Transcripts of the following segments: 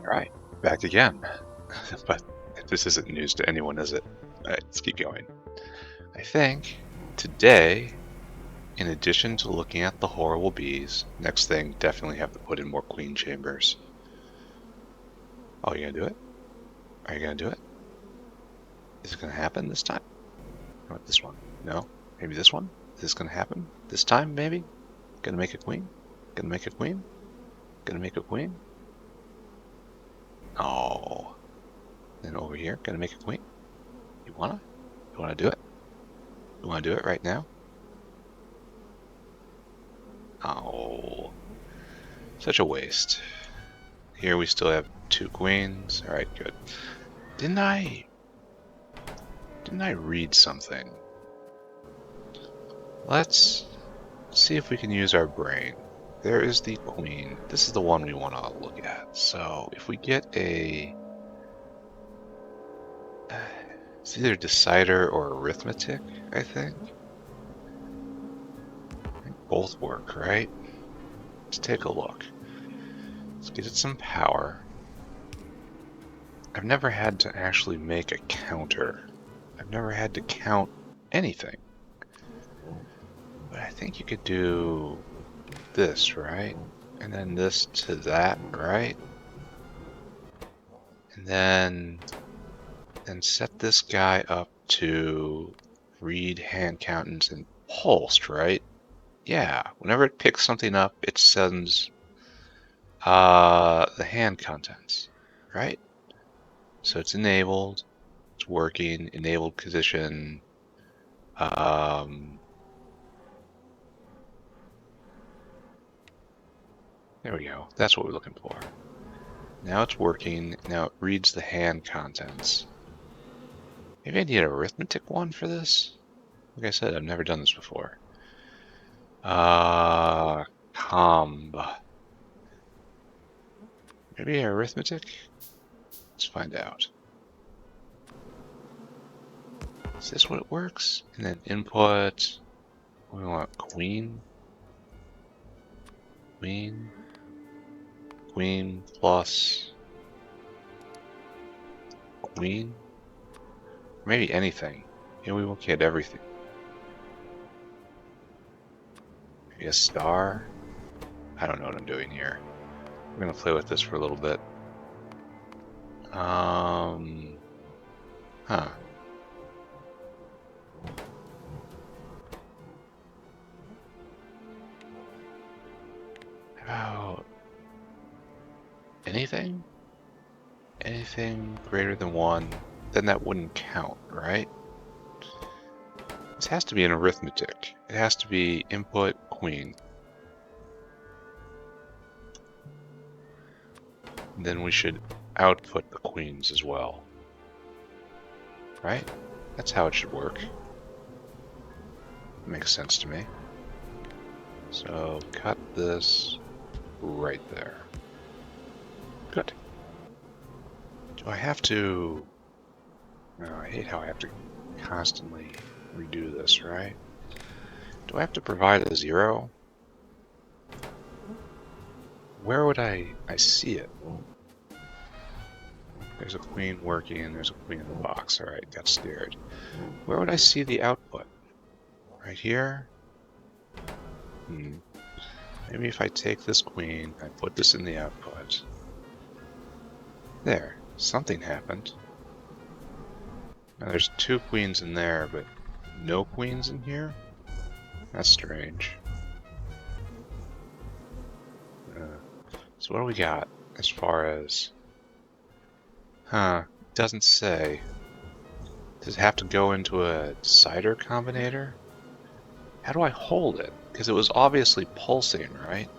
Alright, back again. But this isn't news to anyone, is it? Alright, let's keep going. I think today, in addition to looking at the horrible bees, next thing, definitely have to put in more queen chambers. Oh, you gonna do it? Are you gonna do it? Is it gonna happen this time? How about this one? No? Maybe this one? Is this gonna happen? This time, maybe? Gonna make a queen? Gonna make a queen? Gonna make a queen? Oh. Then over here, gonna make a queen? You wanna? You wanna do it? You wanna do it right now? Oh. Such a waste. Here we still have 2 queens. Alright, good. Didn't I read something? Let's see if we can use our brain. There is the queen. This is the one we want to look at. So if we get a... it's either decider or arithmetic, I think. Both work, right? Let's take a look. Let's get it some power. I've never had to actually make a counter. I've never had to count anything. But I think you could do this, right? And then this to that, right? And then set this guy up to read hand countings and pulsed, right? Yeah, whenever it picks something up, it sends the hand contents, right? So it's enabled, it's working, enabled position. There we go. That's what we're looking for. Now it's working. Now it reads the hand contents. Maybe I need an arithmetic one for this? Like I said, I've never done this before. Comb. Maybe arithmetic? Let's find out. Is this what it works? And then input. We want queen. Queen. Queen plus queen. Maybe anything. Yeah, we won't get everything. Maybe a star. I don't know what I'm doing here. We're gonna play with this for a little bit. Huh. About anything? Anything greater than 1, then that wouldn't count, right? This has to be an arithmetic. It has to be input queen. And then we should output the queens as well. Right? That's how it should work. Makes sense to me. So cut this right there. Good. Do I have to... No, I hate how I have to constantly redo this, right? Do I have to provide a 0? Where would I see it? There's a queen working, there's a queen in the box. Alright, got scared. Where would I see the output? Right here? Maybe if I take this queen, I put this in the output. There, something happened. Now there's 2 queens in there, but no queens in here? That's strange. So what do we got as far as... Huh, it doesn't say. Does it have to go into a decider combinator? How do I hold it? Because it was obviously pulsing, right?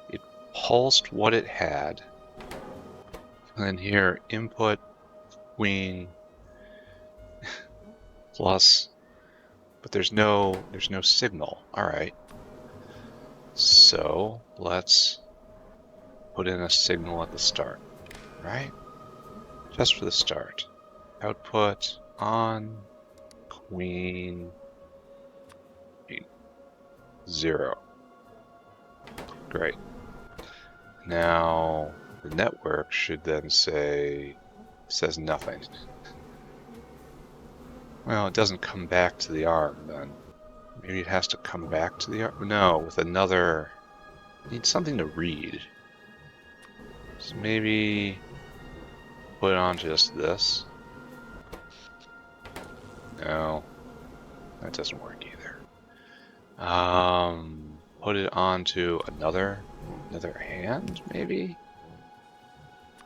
It pulsed what it had. And then here, input queen plus, but there's no signal. All right. So let's put in a signal at the start, right? Just for the start. Output on queen 0. Great. Now the network should then say, says nothing. Well, it doesn't come back to the arm then. Maybe it has to come back to the arm? No, with another... Need something to read. So maybe put it on just this. No, that doesn't work either. Put it onto another hand, maybe?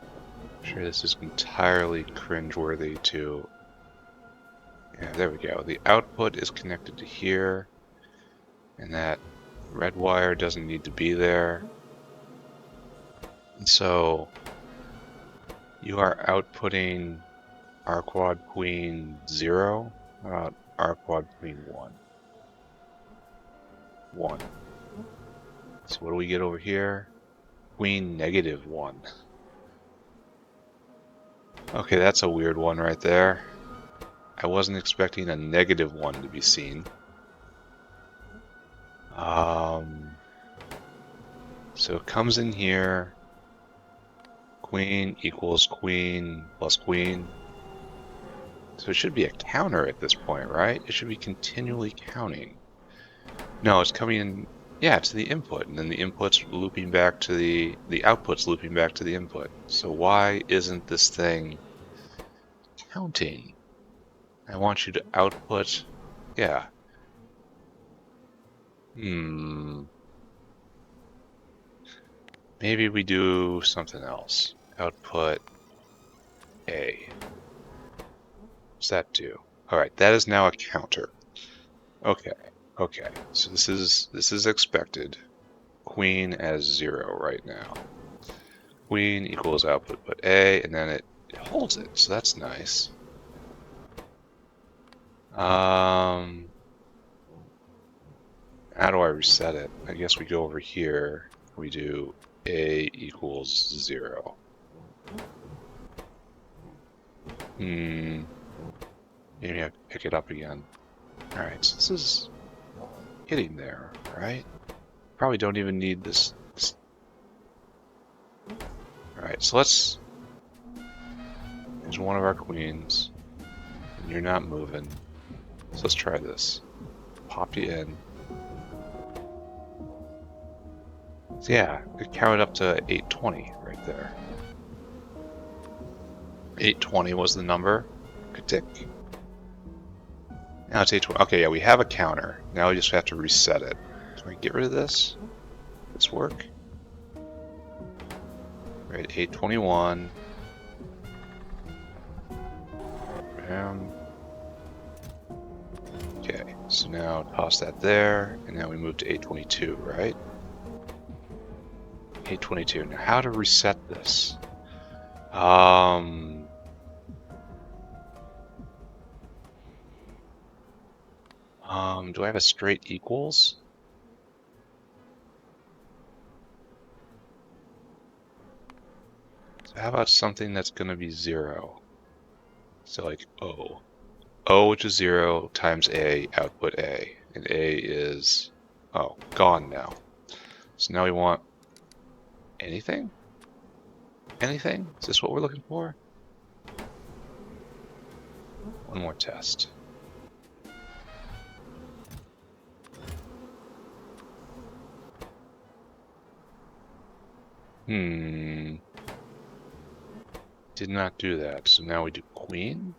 I'm sure this is entirely cringeworthy to... Yeah, there we go. The output is connected to here, and that red wire doesn't need to be there. And so you are outputting Arqad Queen 0. How about Arqad Queen 1? 1. So what do we get over here? Queen -1. Okay, that's a weird one right there. I wasn't expecting a -1 to be seen. So it comes in here. Queen equals queen plus queen. So it should be a counter at this point, right? It should be continually counting. No, it's coming in, yeah, to the input, and then the input's looping back to the output's looping back to the input. So why isn't this thing counting? I want you to output, yeah. Maybe we do something else. Output A. What's that do? Alright, that is now a counter. Okay, okay. So this is expected. Queen as 0 right now. Queen equals output but A, and then it holds it, so that's nice. How do I reset it? I guess we go over here. We do A equals 0. Maybe I pick it up again. Alright, so this is getting there, right? Probably don't even need this. Alright, so let's... Here's one of our queens. And you're not moving. So let's try this. Pop you in. So yeah, it counted up to 820 right there. 820 was the number. Good tick. Now it's 820. Okay, yeah, we have a counter. Now we just have to reset it. Can we get rid of this? Does this work? Right, 821. Okay, so now toss that there, and now we move to 822, right? 822. Now how to reset this? Do I have a straight equals? So how about something that's going to be 0? So like O. O, which is 0, times A, output A. And A is, oh, gone now. So now we want anything? Anything? Is this what we're looking for? One more test. Did not do that. So now we do queen.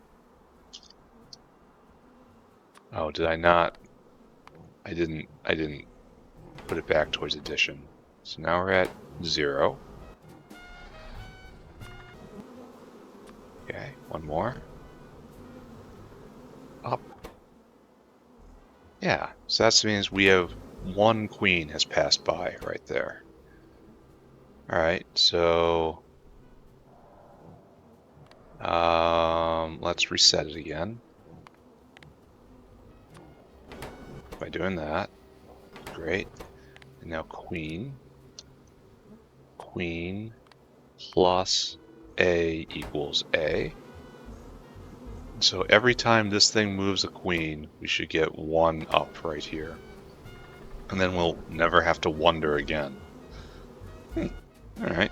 Oh, did I not? I didn't put it back towards addition. So now we're at 0. Okay, one more. Up. Yeah, so that means we have one queen has passed by right there. Alright, so let's reset it again. By doing that. Great. And now queen. Queen plus A equals A. So every time this thing moves a queen, we should get 1 up right here. And then we'll never have to wonder again. Alright.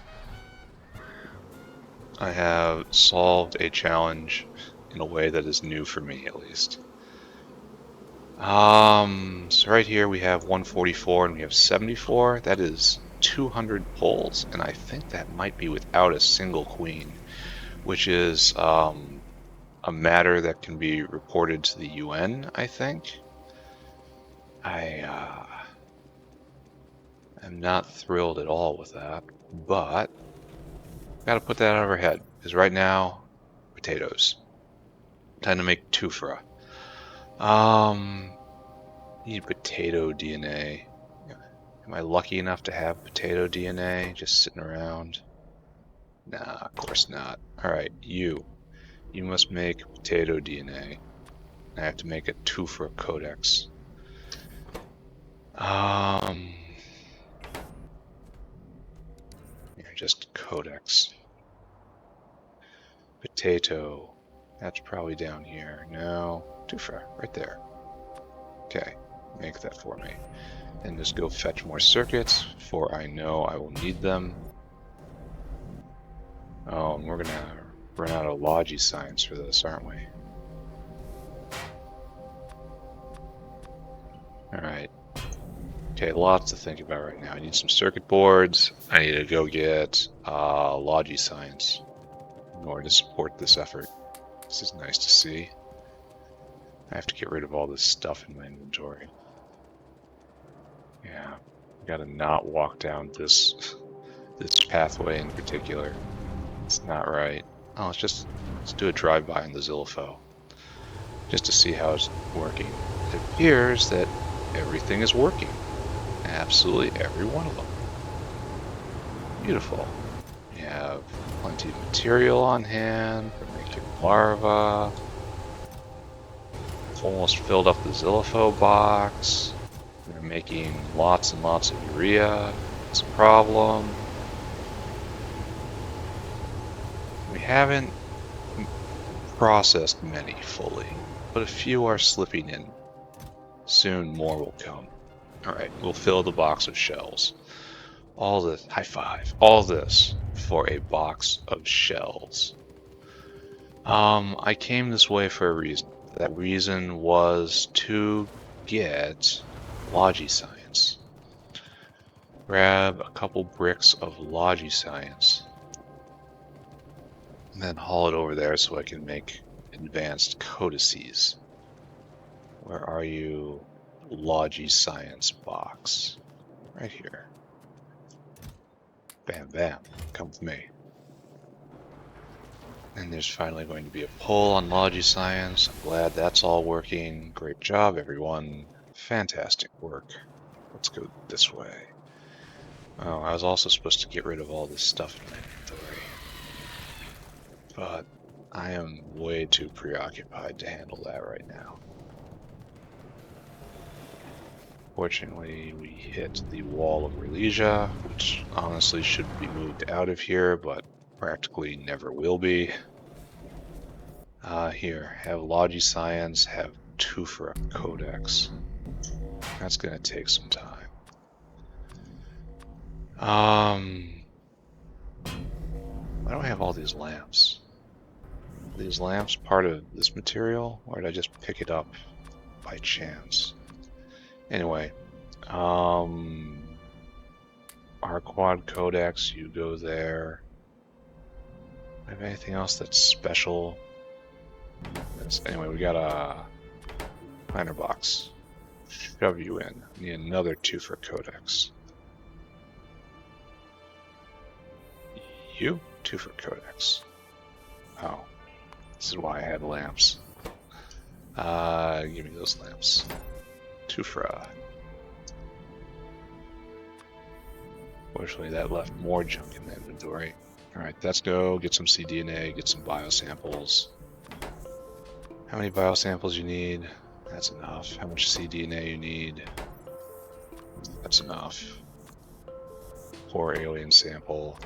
I have solved a challenge in a way that is new for me, at least. So right here we have 144 and we have 74. That is 200 pulls, and I think that might be without a single queen, which is a matter that can be reported to the UN, I think. I am not thrilled at all with that, but gotta put that out of our head, because right now, potatoes. Time to make Tuuphra. Need potato DNA. Am I lucky enough to have potato DNA just sitting around? Nah, of course not. Alright, you must make potato DNA. I have to make a Tuuphra codex. Here, just codex. Potato. That's probably down here. No, Tuuphra, right there. Okay, make that for me. And just go fetch more circuits, for I know I will need them. Oh, and we're gonna run out of logi science for this, aren't we? Alright. Okay, lots to think about right now. I need some circuit boards. I need to go get logi science in order to support this effort. This is nice to see. I have to get rid of all this stuff in my inventory. Yeah, gotta not walk down this pathway in particular. It's not right. Oh, let's do a drive-by in the Zilipho, just to see how it's working. It appears that everything is working. Absolutely every one of them. Beautiful. We have plenty of material on hand for making larva. Almost filled up the Zilipho box. We're making lots and lots of urea. It's a problem. We haven't processed many fully, but a few are slipping in. Soon more will come. Alright, we'll fill the box with shells. All this, high five, all this for a box of shells. I came this way for a reason. That reason was to get logi science. Grab a couple bricks of logi science. And then haul it over there so I can make advanced codices. Where are you? Logi science box. Right here. Bam, bam. Come with me. And there's finally going to be a poll on logi science. I'm glad that's all working. Great job, everyone. Fantastic work. Let's go this way. Oh, I was also supposed to get rid of all this stuff in my inventory. But I am way too preoccupied to handle that right now. Fortunately, we hit the wall of Relesia, which honestly should be moved out of here, but practically never will be. Here, have logi science, have Tuuphra codex. That's gonna take some time. Why do I have all these lamps? Are these lamps part of this material, or did I just pick it up by chance? Anyway, Arqad Codex, you go there. Do I have anything else that's special? Anyway, we got a planter box. Shove you in. Need another Tuuphra Codex. You? Tuuphra Codex. Oh, this is why I had lamps. Give me those lamps. Tuuphra. Fortunately, that left more junk in the inventory. Alright, let's go get some cDNA, get some biosamples. How many biosamples you need? That's enough. How much cDNA you need? That's enough. Poor alien sample.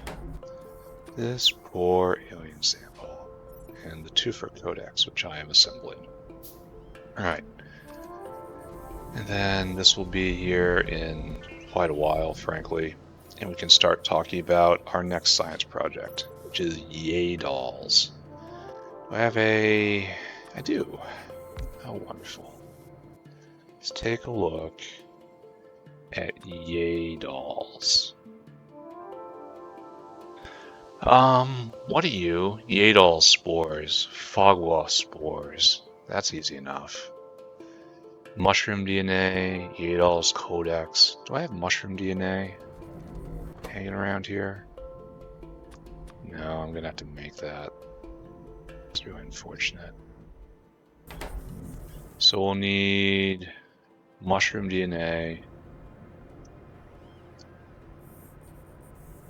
This poor alien sample. And the Tuuphra Codex, which I am assembling. Alright. And then this will be here in quite a while, frankly. and we can start talking about our next science project, which is Yay Dolls. Do I have a... I do. How wonderful. Let's take a look at Yay Dolls. What are you? Yay Dolls spores, Fogwa spores. That's easy enough. Mushroom DNA, Yay Dolls Codex. Do I have mushroom DNA hanging around here? No, I'm gonna have to make that. It's really unfortunate. So we'll need mushroom DNA.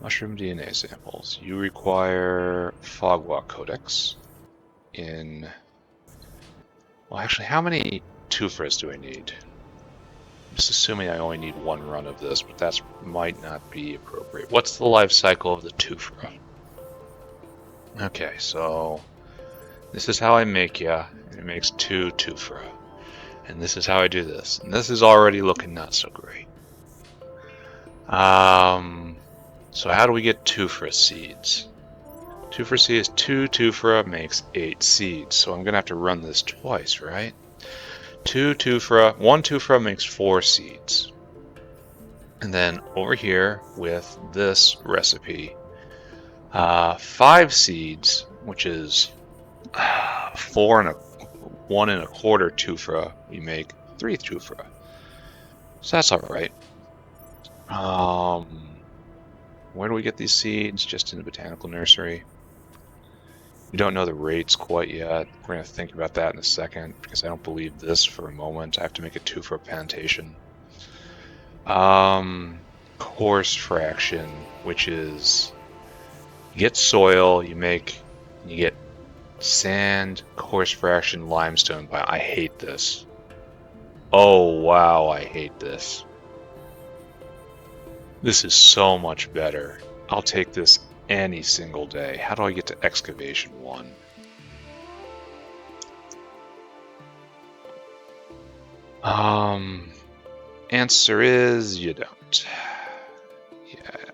Mushroom DNA samples. You require Fogwa Codex in... Well, actually, how many Tuuphras do I need? I'm just assuming I only need one run of this, but that might not be appropriate. What's the life cycle of the Tuuphra? Okay, so this is how I make ya, and it makes 2 Tuuphra. And this is how I do this. And this is already looking not so great. So how do we get Tuuphra seeds? Tuuphra seeds, 2 Tuuphra makes 8 seeds. So I'm gonna have to run this twice, right? 2 Tuuphra, 1 Tuuphra makes 4 seeds. And then over here with this recipe, 5 seeds, which is 1 1/4 Tuuphra, we make 3 Tuuphra. So that's alright. Where do we get these seeds? Just in the botanical nursery. We don't know the rates quite yet. We're going to think about that in a second, because I don't believe this for a moment. I have to make a Tuuphra plantation. Coarse fraction, which is you get soil, you get sand, coarse fraction, limestone. I hate this. Oh wow, I hate this. This is so much better. I'll take this any single day. How do I get to excavation 1? Answer is you don't. Yeah.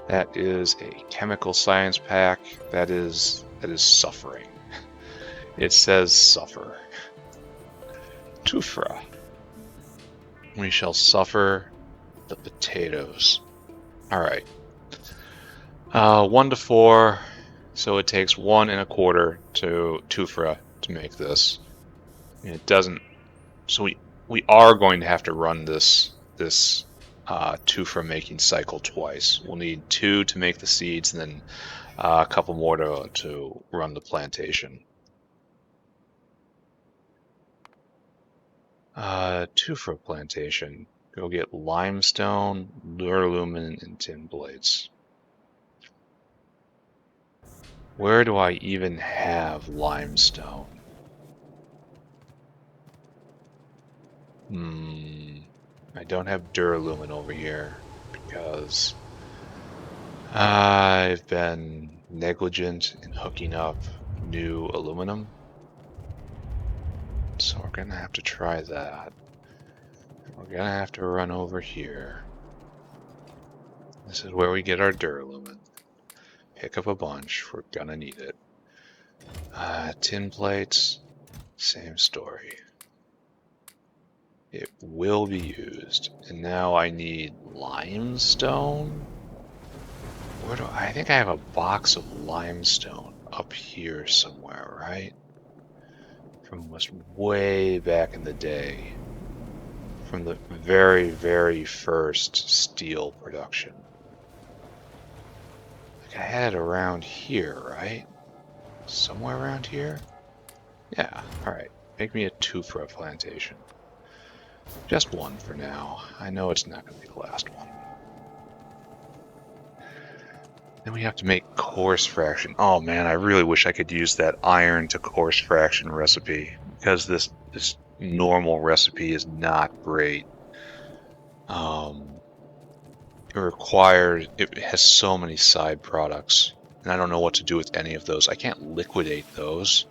That is a chemical science pack. That is suffering. It says suffer. Tuuphra. We shall suffer the potatoes. Alright. 1 to 4, so it takes 1 1/4 to Tuuphra to make this. And it doesn't. So we are going to have to run this Tuuphra making cycle twice. We'll need 2 to make the seeds, and then a couple more to run the plantation. Tuuphra plantation. Go get limestone, duralumin, and tin plates. Where do I even have limestone? I don't have duralumin over here because I've been negligent in hooking up new aluminum. So we're gonna have to try that. We're gonna have to run over here. This is where we get our duralumin. Pick up a bunch, we're gonna need it. Tin plates, same story. It will be used. And now I need limestone? I think I have a box of limestone up here somewhere, right? From way back in the day. From the very, very first steel production. Like I had it around here, right? Somewhere around here? Yeah, alright. Make me a Tuuphra plantation. Just 1 for now. I know it's not going to be the last one. Then we have to make coarse fraction. Oh man, I really wish I could use that iron to coarse fraction recipe, because this normal recipe is not great. It has so many side products, and I don't know what to do with any of those. I can't liquidate those.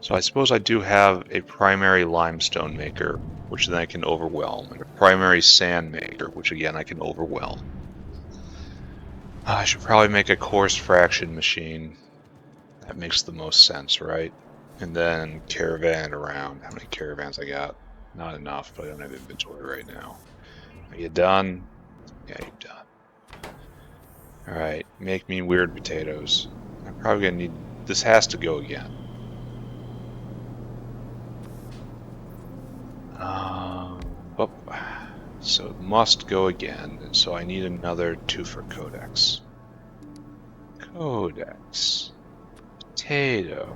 So I suppose I do have a primary limestone maker, which then I can overwhelm, and a primary sand maker, which again I can overwhelm. I should probably make a coarse fraction machine. That makes the most sense, right? And then caravan around. How many caravans I got? Not enough, but I don't have inventory right now. Are you done? Yeah, you're done. Alright, make me weird potatoes. I'm probably gonna need... This has to go again. So it must go again, and so I need another Tuuphra codex. Codex. Potato.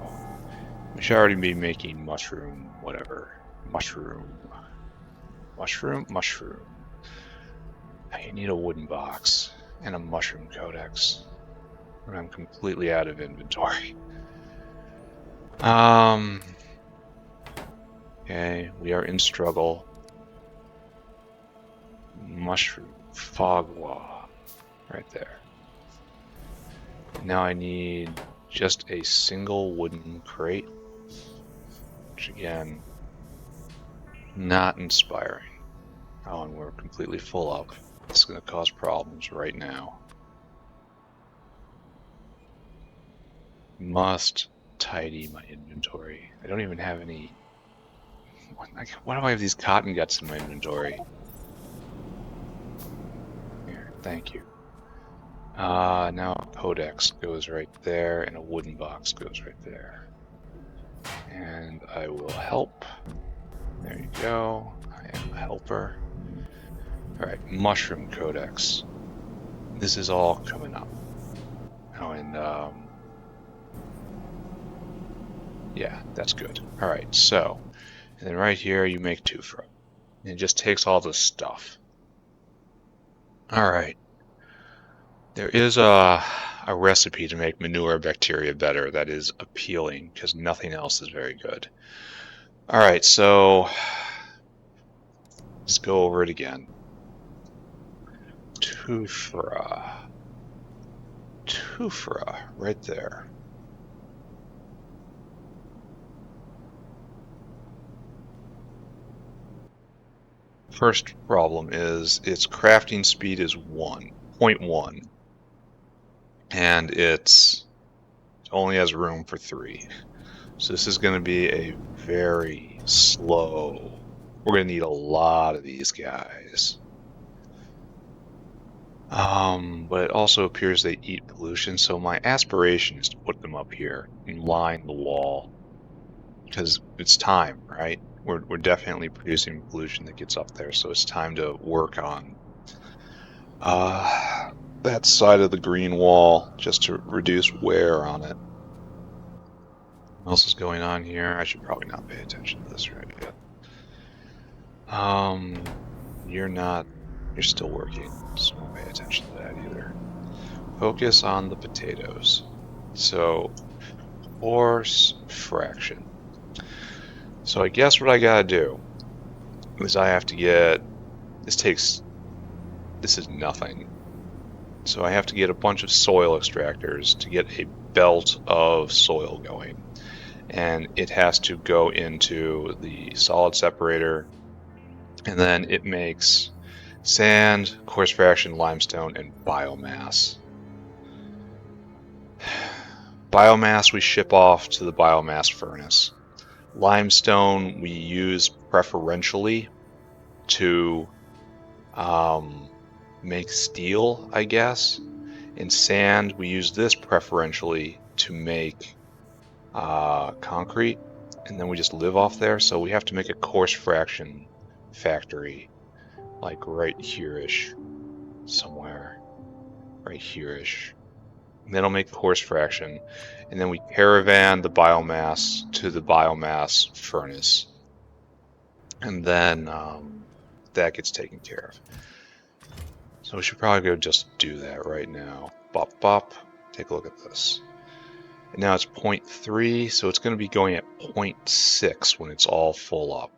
We should already be making mushroom, whatever. Mushroom. Mushroom? Mushroom. I need a wooden box and a mushroom codex. I'm completely out of inventory. Okay, we are in struggle. Mushroom. Fogwa. Right there. Now I need just a single wooden crate. Which again, not inspiring. Oh, and we're completely full up. It's going to cause problems right now. Must tidy my inventory. I don't even have any... Why do I have these cotton guts in my inventory? Here, thank you. Now a codex goes right there, and a wooden box goes right there. And I will help. There you go. I am a helper. Alright, mushroom codex. This is all coming up. Oh, and yeah, that's good. Alright, so, and then right here you make Tuuphra. And it just takes all this stuff. Alright. There is a recipe to make manure bacteria better that is appealing, because nothing else is very good. Alright, so let's go over it again. Tuuphra. Tuuphra, right there. First problem is its crafting speed is 1.1. And it only has room for 3. So this is going to be a very slow... We're going to need a lot of these guys. But it also appears they eat pollution, so my aspiration is to put them up here and line the wall. Because it's time, right? We're definitely producing pollution that gets up there, so it's time to work on that side of the green wall just to reduce wear on it. What else is going on here? I should probably not pay attention to this right yet. You're still working, so don't pay attention to that either. Focus on the potatoes. So, coarse fraction. So I guess what I gotta do is I have to get, this is nothing. So I have to get a bunch of soil extractors to get a belt of soil going. And it has to go into the solid separator, and then it makes sand, coarse fraction, limestone, and biomass. Biomass we ship off to the biomass furnace. Limestone we use preferentially to make steel, I guess. And sand we use this preferentially to make concrete, and then we just live off there. So we have to make a coarse fraction factory, like right here-ish, somewhere, right here-ish. And then I'll make coarse fraction, and then we caravan the biomass to the biomass furnace, and then that gets taken care of. So we should probably go just do that right now. Bop bop. Take a look at this. And now it's 0.3, so it's going to be going at 0.6 when it's all full up.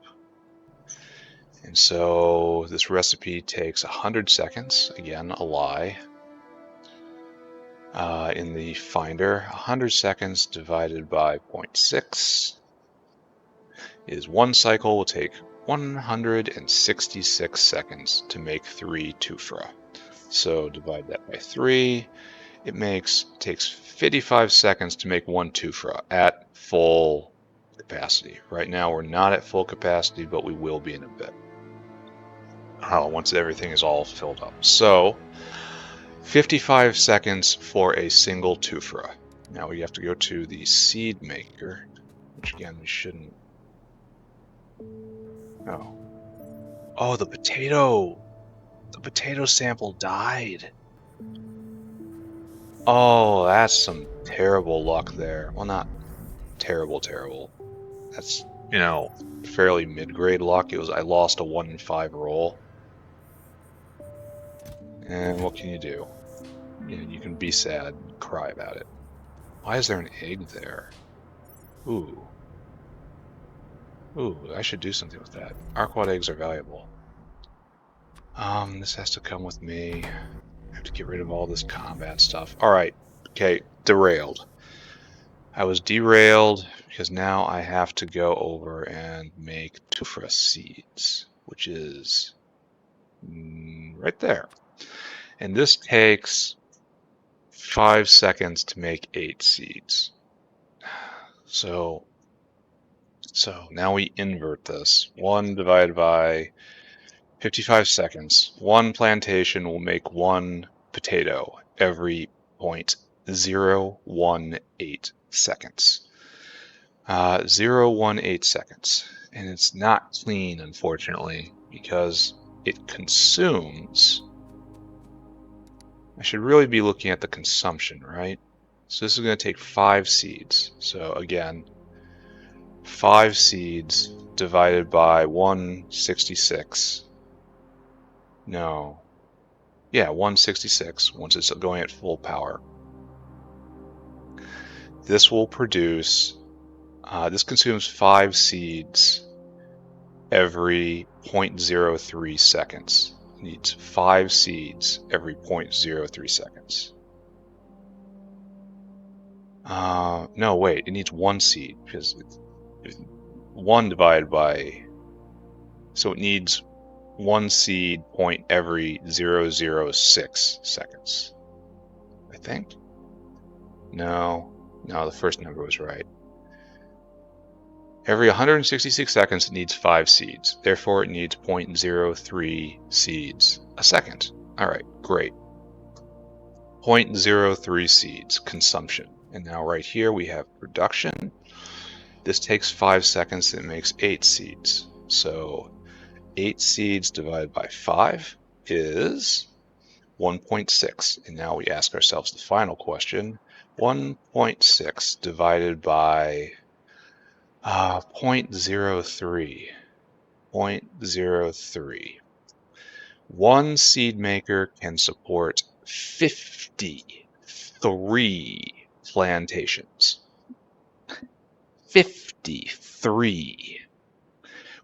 And so this recipe takes 100 seconds. Again, a lie. In the Finder, 100 seconds divided by 0.6 is one cycle will take 166 seconds to make 3 Tuuphra. So divide that by 3. It takes 55 seconds to make 1 Tuuphra at full capacity. Right now we're not at full capacity, but we will be in a bit. Once everything is all filled up. So 55 seconds for a single Tuuphra. Now we have to go to the seed maker, which again we shouldn't. Oh, the potato sample died. Oh, that's some terrible luck there. Well, not terrible. That's, fairly mid-grade luck. I lost a 1 in 5 roll. And what can you do? You can be sad and cry about it. Why is there an egg there? Ooh, I should do something with that. Arqad eggs are valuable. This has to come with me. I have to get rid of all this combat stuff. Alright, okay, derailed. I was derailed because now I have to go over and make Tuuphra seeds, which is right there. And this takes 5 seconds to make 8 seeds. So now we invert this. 1 divided by 55 seconds. 1 plantation will make 1 potato every 0.018 seconds. 0.018 seconds. And it's not clean, unfortunately, because it consumes. I should really be looking at the consumption, right? So this is going to take 5 seeds. So again, 5 seeds divided by 166. No. Yeah, 166 once it's going at full power. This will produce, this consumes 5 seeds every 0.03 seconds. It needs 5 seeds every 0.03 seconds. No, wait, it needs 1 seed because it's 1 divided by, so it needs 1 seed point every 0.006 seconds. I think? No, the first number was right. Every 166 seconds it needs 5 seeds. Therefore it needs 0.03 seeds a second. Alright, great. 0.03 seeds, consumption. And now right here we have production. This takes 5 seconds and it makes 8 seeds. So 8 seeds divided by 5 is 1.6. And now we ask ourselves the final question. 1.6 divided by 0.03. 0.03. One seed maker can support 53 plantations. 53.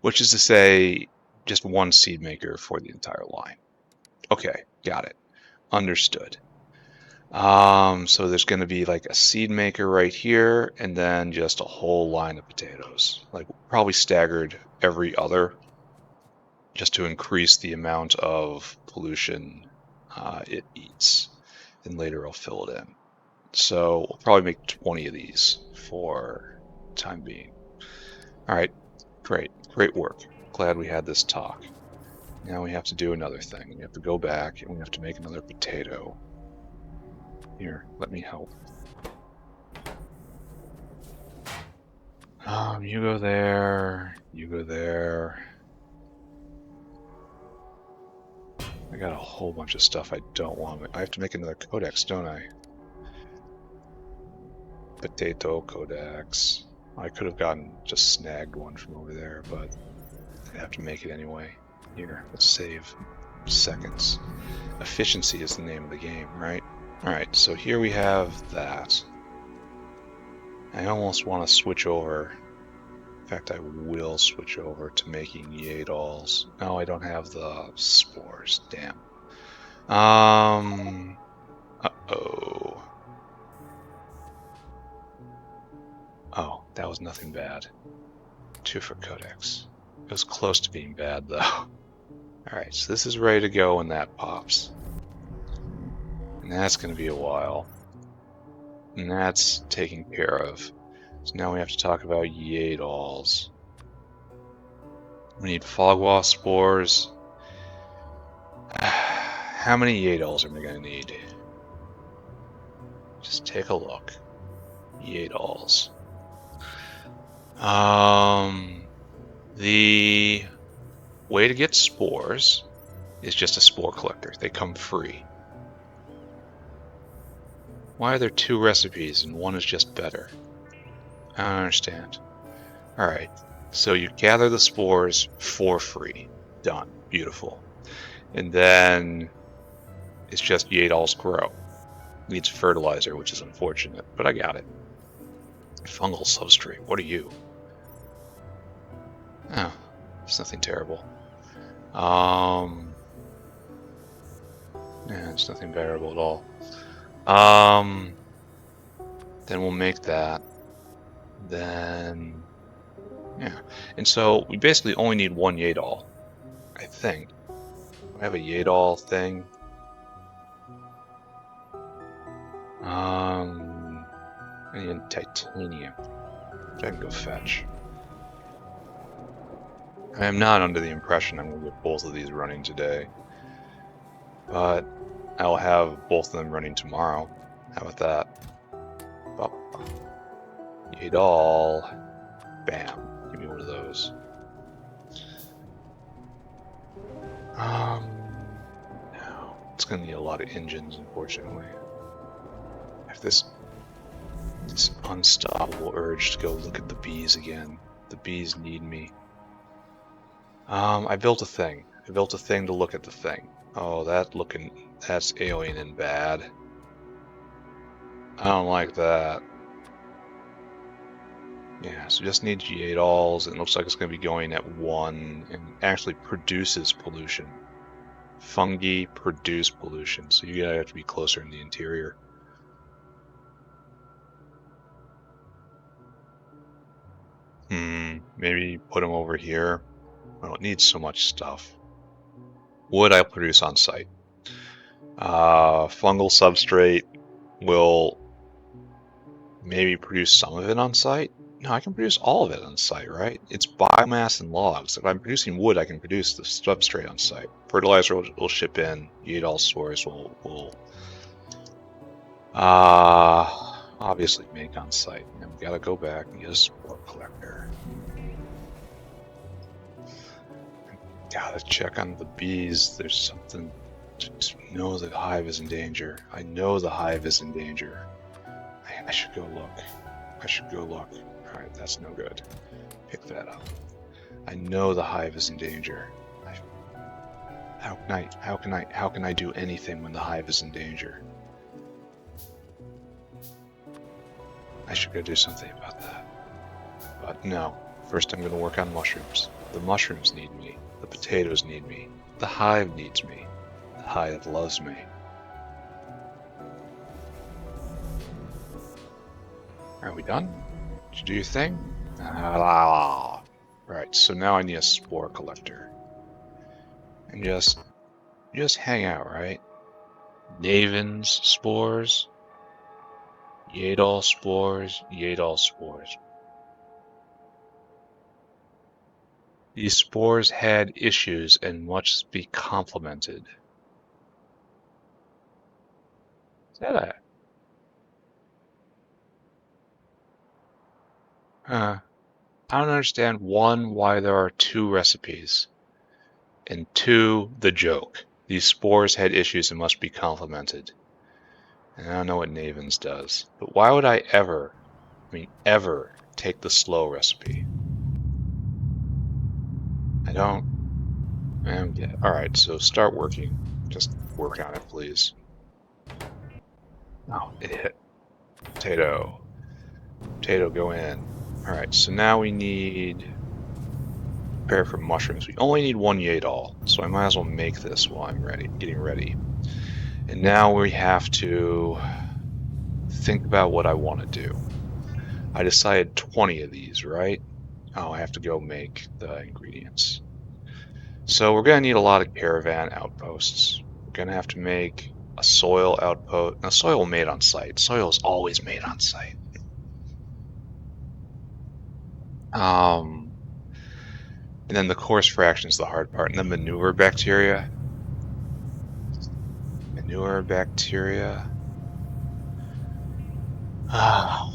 Which is to say, just 1 seed maker for the entire line. Okay, got it. Understood. So there's going to be like a seed maker right here, and then just a whole line of potatoes. Like probably staggered every other, just to increase the amount of pollution it eats. And later I'll fill it in. So we'll probably make 20 of these for the time being. Alright, great work. Glad we had this talk. Now we have to do another thing. We have to go back and we have to make another potato. Here, let me help. You go there. You go there. I got a whole bunch of stuff I don't want. I have to make another codex, don't I? Potato codex. I could have just snagged one from over there, but I have to make it anyway. Here, let's save seconds. Efficiency is the name of the game, right? Alright, so here we have that. I almost want to switch over. In fact, I will switch over to making yay dolls. No, I don't have the spores. Damn. Uh-oh. Oh, that was nothing bad. Tuuphra Codex. It was close to being bad, though. Alright, so this is ready to go when that pops. And that's going to be a while. And that's taken care of. So now we have to talk about Yadals. We need fog wasp spores. How many Yadals are we going to need? Just take a look. Yadals. The way to get spores is just a spore collector. They come free. Why are there 2 recipes and one is just better? I don't understand. Alright, so you gather the spores for free. Done. Beautiful. And then it's just Yadals grow. Needs fertilizer, which is unfortunate, but I got it. Fungal substrate. What are you? Oh, it's nothing terrible. Yeah, it's nothing bearable at all. Then we'll make that. Then, yeah. And so we basically only need 1 Yadal, I think. I have a Yadal thing. I need titanium, which I can go fetch. I am not under the impression I'm going to get both of these running today, but I'll have both of them running tomorrow. How about that? Yadal. Bam. Give me one of those. No. It's going to need a lot of engines, unfortunately. I have this unstoppable urge to go look at the bees again. The bees need me. I built a thing. I built a thing to look at the thing. Oh, that's alien and bad. I don't like that. Yeah, so just need Yadals. It looks like it's going to be going at 1 and actually produces pollution. Fungi produce pollution, so you gotta have to be closer in the interior. Maybe put them over here. I don't need so much stuff. Wood I'll produce on site. Fungal substrate will maybe produce some of it on site. No, I can produce all of it on site, right? It's biomass and logs. If I'm producing wood, I can produce the substrate on site. Fertilizer will ship in. Yadal spores will obviously make on site. And we gotta go back and get a spore collector. Gotta check on the bees. There's something to know the hive is in danger. I know the hive is in danger. I should go look. I should go look. Alright, that's no good. Pick that up. I know the hive is in danger. How can I do anything when the hive is in danger? I should go do something about that. But no. First I'm gonna work on mushrooms. The mushrooms need me. The potatoes need me. The hive needs me. The hive loves me. Are we done? Did you do your thing? Right, so now I need a spore collector. And just hang out, right? Naven's spores. Yadal spores. Yadal spores. These spores had issues and must be complemented. Is that a... I don't understand, 1, why there are 2 recipes, and 2, the joke. These spores had issues and must be complemented. And I don't know what Naven's does. But why would I ever take the slow recipe? I don't... yeah. Alright, so start working. Just work on it, please. Oh, it hit. Potato. Potato, go in. Alright, so now we need... prepare for mushrooms. We only need 1 Yadal, so I might as well make this while I'm getting ready. And now we have to think about what I want to do. I decided 20 of these, right? Oh, I have to go make the ingredients. So we're going to need a lot of caravan outposts. We're going to have to make a soil outpost. Now, soil made on site. Soil is always made on site. And then the coarse fraction is the hard part. And the manure bacteria. Manure bacteria. Ah,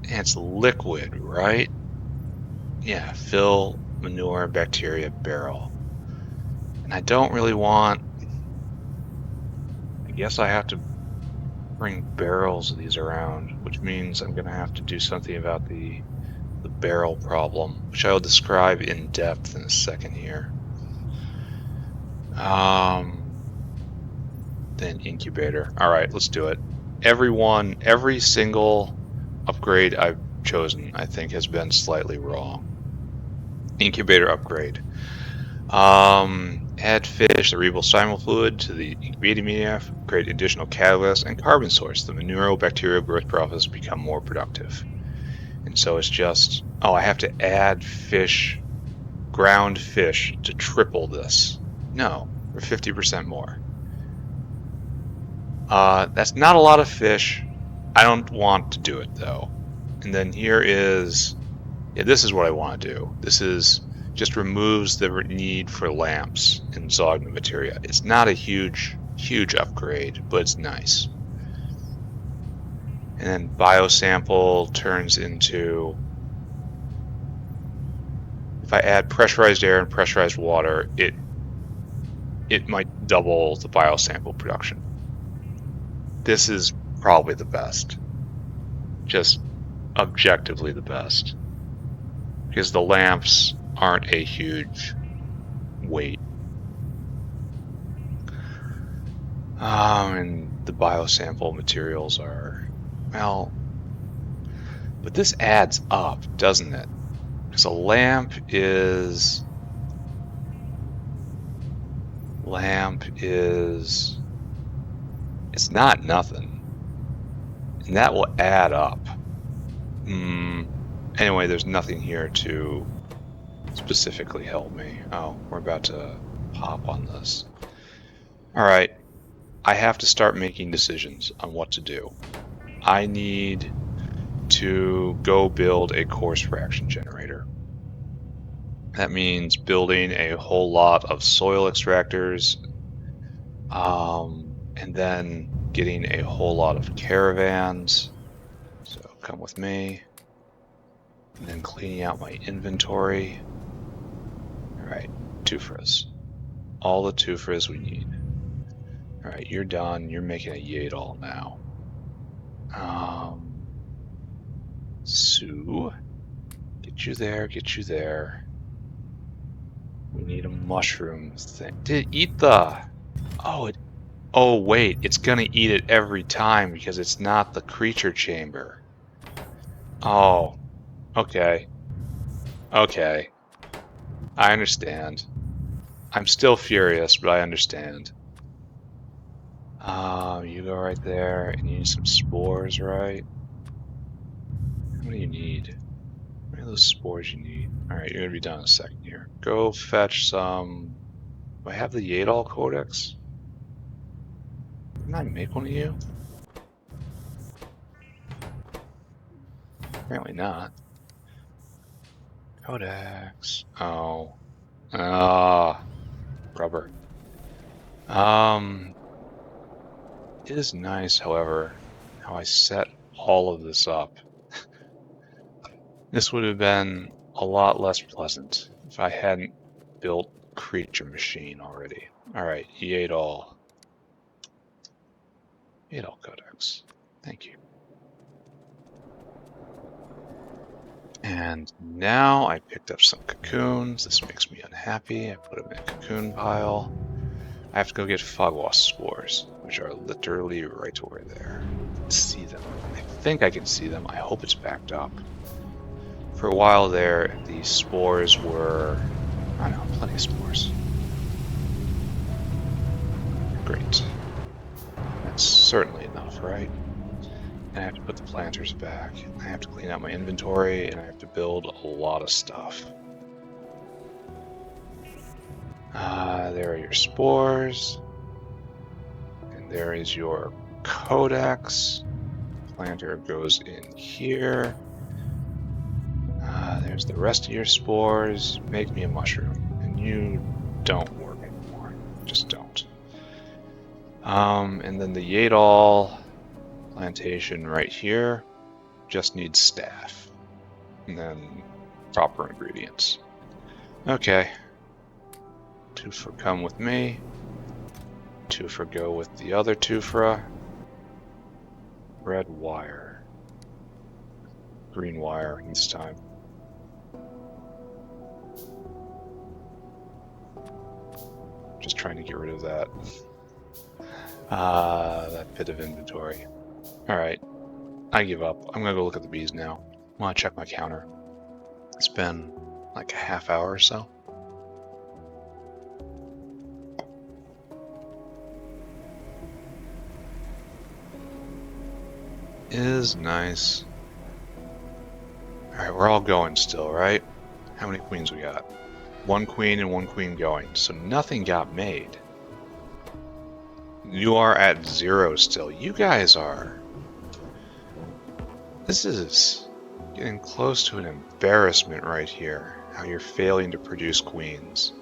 and it's liquid, right? Yeah, fill manure bacteria barrel. And I don't really want... I guess I have to bring barrels of these around, which means I'm going to have to do something about the barrel problem, which I will describe in depth in a second here. Then incubator. All right, let's do it. Every single upgrade I've chosen, I think, has been slightly wrong. Incubator upgrade. Add fish, the ribosymol fluid to the incubating media, create additional catalysts and carbon source. The manure bacterial growth process become more productive. And so it's just, oh, I have to add fish, ground fish, to triple this. No, for 50% more. That's not a lot of fish. I don't want to do it though. And then here is, yeah, this is what I want to do. This is just removes the need for lamps in Zogna materia. It's not a huge upgrade, but it's nice. And then biosample turns into, if I add pressurized air and pressurized water, it might double the biosample production. This is probably the best. Just objectively the best. Because the lamps aren't a huge weight. And the biosample materials are, well, but this adds up, doesn't it? Because a lamp is, it's not nothing. And that will add up. Anyway, there's nothing here to specifically help me. Oh, we're about to hop on this. All right, I have to start making decisions on what to do. I need to go build a coarse fraction generator. That means building a whole lot of soil extractors, and then getting a whole lot of caravans. So come with me. And then cleaning out my inventory. All right, Tuuphras. All the Tuuphras we need. All right, you're done. You're making a Yadol now. Sue, get you there, get you there. We need a mushroom thing. Did it eat the... Oh, wait, it's gonna eat it every time because it's not the creature chamber. Oh, okay. Okay. I understand. I'm still furious, but I understand. You go right there, and you need some spores, right? How many do you need? How many of those spores you need? Alright, you're gonna be done in a second here. Go fetch some... Do I have the Yadol Codex? Didn't I make one of you? Apparently not. Codex. Oh. Rubber. It is nice, however, how I set all of this up. This would have been a lot less pleasant if I hadn't built Creature Machine already. Alright, Yadol. Yadol Codex. Thank you. And now I picked up some cocoons. This makes me unhappy. I put them in a cocoon pile. I have to go get fog wasp spores, which are literally right over there. Let's see them. I think I can see them. I hope it's backed up. For a while there, the spores were... I don't know, plenty of spores. Great. That's certainly enough, right? And I have to put the planters back. I have to clean out my inventory, and I have to build a lot of stuff. There are your spores. And there is your codex. Planter goes in here. There's the rest of your spores. Make me a mushroom. And you don't work anymore. Just don't. And then the Yadal plantation right here just needs staff. And then proper ingredients. Okay. Tuuphra, come with me. Tuuphra, go with the other Tuuphra. Red wire. Green wire this time. Just trying to get rid of that. That bit of inventory. Alright. I give up. I'm gonna go look at the bees now. I wanna check my counter. It's been like a half hour or so. Is nice. Alright, we're all going still, right? How many queens we got? 1 queen and 1 queen going. So nothing got made. You are at 0 still. You guys are. This is getting close to an embarrassment right here. How you're failing to produce queens.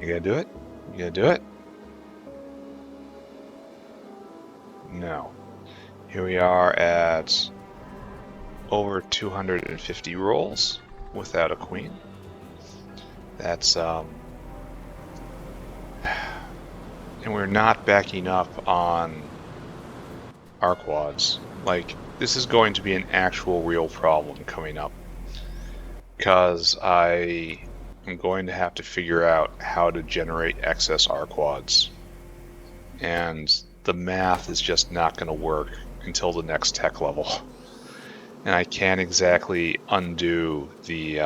You gonna do it? You gonna do it? No. Here we are at over 250 rolls without a queen. That's and we're not backing up on Arqads. Like, this is going to be an actual real problem coming up, because I am going to have to figure out how to generate excess Arqads, and the math is just not going to work until the next tech level. And I can't exactly undo the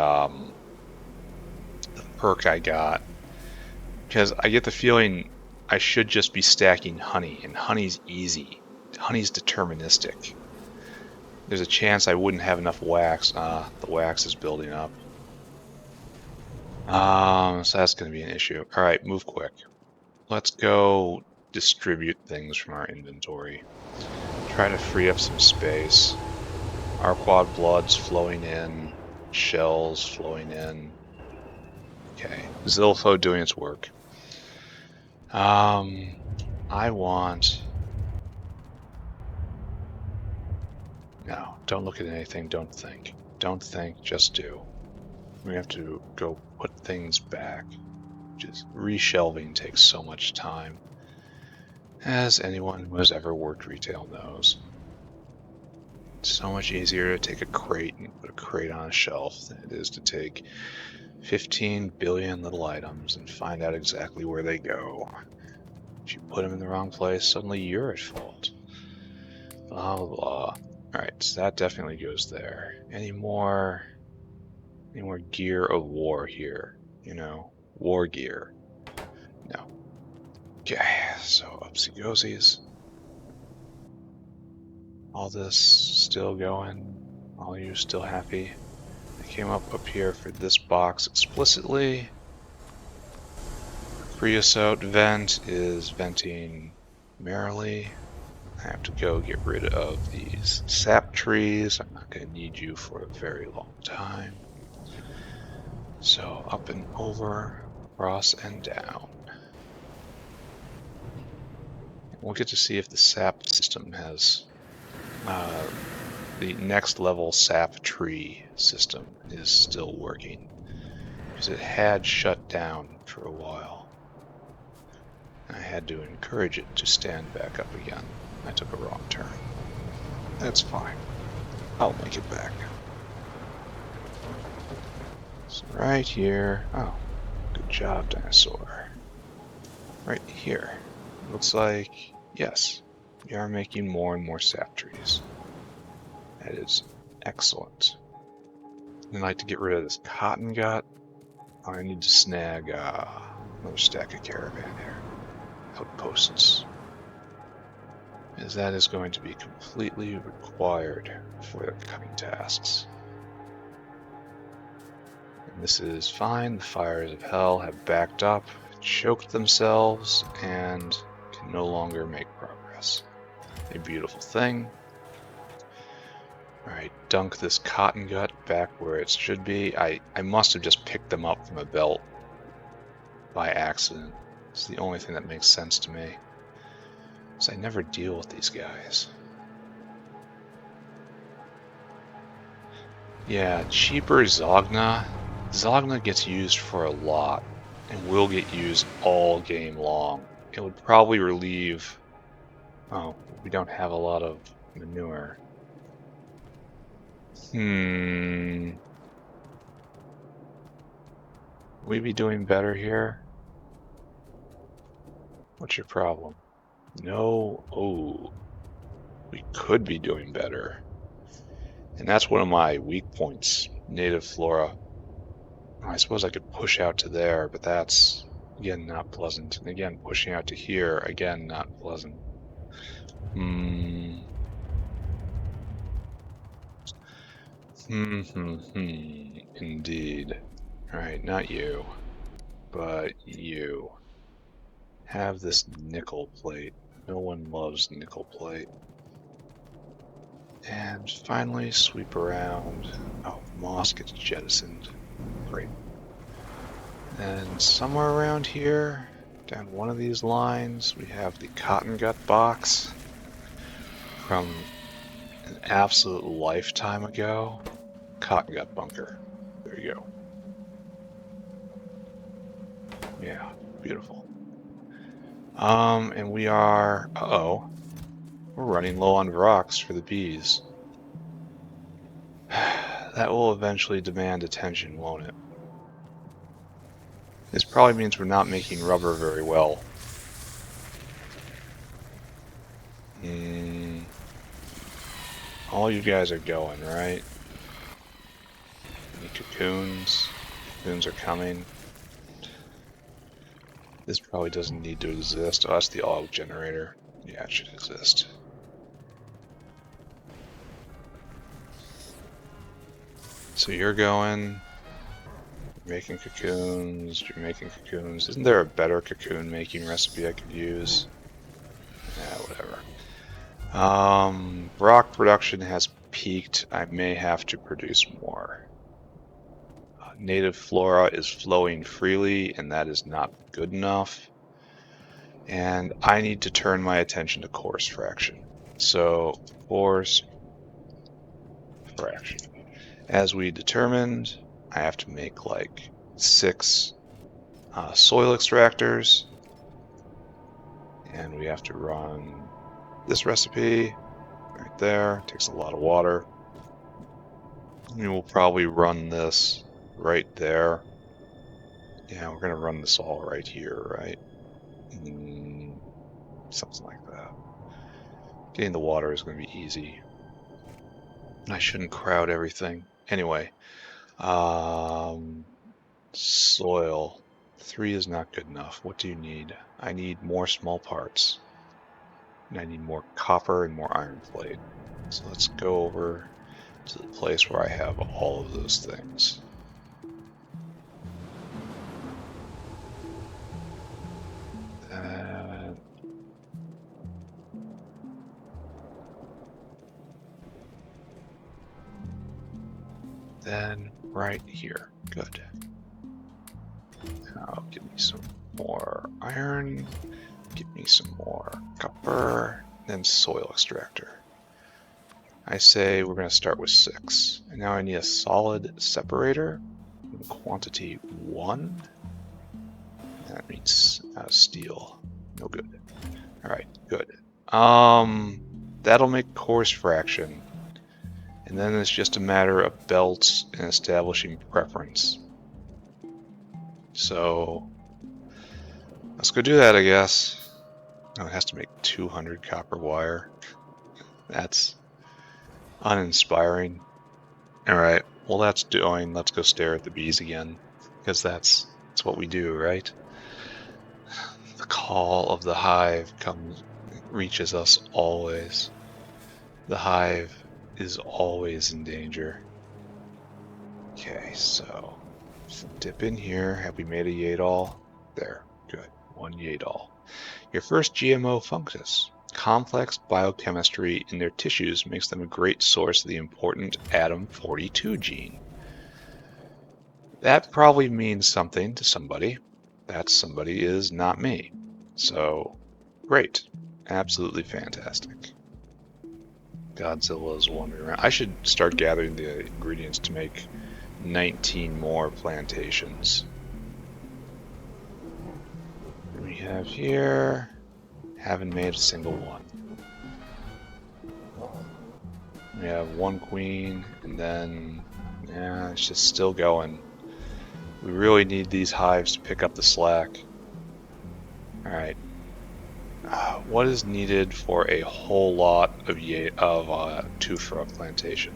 perk I got, because I get the feeling I should just be stacking honey, and honey's easy. Honey's deterministic. There's a chance I wouldn't have enough wax. The wax is building up. So that's going to be an issue. Alright, move quick. Let's go distribute things from our inventory. Try to free up some space. Arqad blood's flowing in. Shells flowing in. Okay, Zilfo doing its work. I want... No, don't look at anything, don't think. Don't think, just do. We have to go put things back. Just reshelving takes so much time, as anyone who has ever worked retail knows. It's so much easier to take a crate and put a crate on a shelf than it is to take 15 billion little items and find out exactly where they go. If you put them in the wrong place, suddenly you're at fault. Blah, blah, blah. Alright, so that definitely goes there. Any more gear of war here? You know, war gear. No. Okay, so upsy-goesies. All this still going? All you still happy? I came up here for this box explicitly. Creosote vent is venting merrily. I have to go get rid of these sap trees. I'm not going to need you for a very long time. So up and over, across and down. We'll get to see if the sap system has the next level sap tree system is still working, because it had shut down for a while. I had to encourage it to stand back up again. I took a wrong turn. That's fine. I'll make it back. So right here. Oh, good job, dinosaur. Right here. Looks like, yes, we are making more and more sap trees. That is excellent. I'd like to get rid of this cotton gut. I need to snag another stack of caravan here. Outposts. as that is going to be completely required for the coming tasks. And this is fine. The fires of hell have backed up, choked themselves, and can no longer make progress. A beautiful thing. Alright, dunk this cotton gut back where it should be. I must have just picked them up from a belt by accident. It's the only thing that makes sense to me. So I never deal with these guys. Yeah, cheaper Zogna. Zogna gets used for a lot and will get used all game long. It would probably relieve... Oh, we don't have a lot of manure. Would we be doing better here? What's your problem? No. Oh, we could be doing better. And that's one of my weak points, native flora. I suppose I could push out to there, but that's, again, not pleasant. And again, pushing out to here, again, not pleasant. Indeed. Alright, not you, but you. Have this nickel plate. No one loves nickel plate. And finally, sweep around. Oh, moss gets jettisoned. Great. And somewhere around here, down one of these lines, we have the cotton gut box from an absolute lifetime ago. Cotton gut bunker. There you go. Yeah, beautiful. And we are... Uh-oh. We're running low on rocks for the bees. That will eventually demand attention, won't it? This probably means we're not making rubber very well. All you guys are going, right? Any cocoons? Cocoons are coming. This probably doesn't need to exist. Oh, that's the auto generator. Yeah, it should exist. So you're going, making cocoons, you're making cocoons. Isn't there a better cocoon making recipe I could use? Yeah, whatever. Rock production has peaked. I may have to produce more. Native flora is flowing freely, and that is not good enough. And I need to turn my attention to coarse fraction. So, coarse fraction. As we determined, I have to make like 6 soil extractors. And we have to run this recipe right there. It takes a lot of water. And we'll probably run this right there. Yeah, we're going to run this all right here, right? Something like that. Getting the water is going to be easy. I shouldn't crowd everything. Anyway, soil. 3 is not good enough. What do you need? I need more small parts. And I need more copper and more iron plate. So let's go over to the place where I have all of those things. Then right here. Good. Now give me some more iron. Give me some more copper. Then soil extractor. I say we're going to start with 6. And now I need a solid separator. Quantity 1. That means steel. No good. Alright, good. That'll make coarse fraction. And then it's just a matter of belts and establishing preference. So let's go do that, I guess. Oh, it has to make 200 copper wire. That's uninspiring. Alright, well that's doing. Let's go stare at the bees again. Because that's what we do, right? The call of the hive comes reaches us always. The hive is always in danger. Okay, so dip in here. Have we made a Yadol? There, good. One Yadol. Your first GMO fungus. Complex biochemistry in their tissues makes them a great source of the important Adam42 gene. That probably means something to somebody. That somebody is not me. So, great. Absolutely fantastic. Godzilla is wandering around. I should start gathering the ingredients to make 19 more plantations. We have here, haven't made a single one. We have one queen, and then, yeah, it's just still going. We really need these hives to pick up the slack. Alright. What is needed for a whole lot of Tuuphra plantation?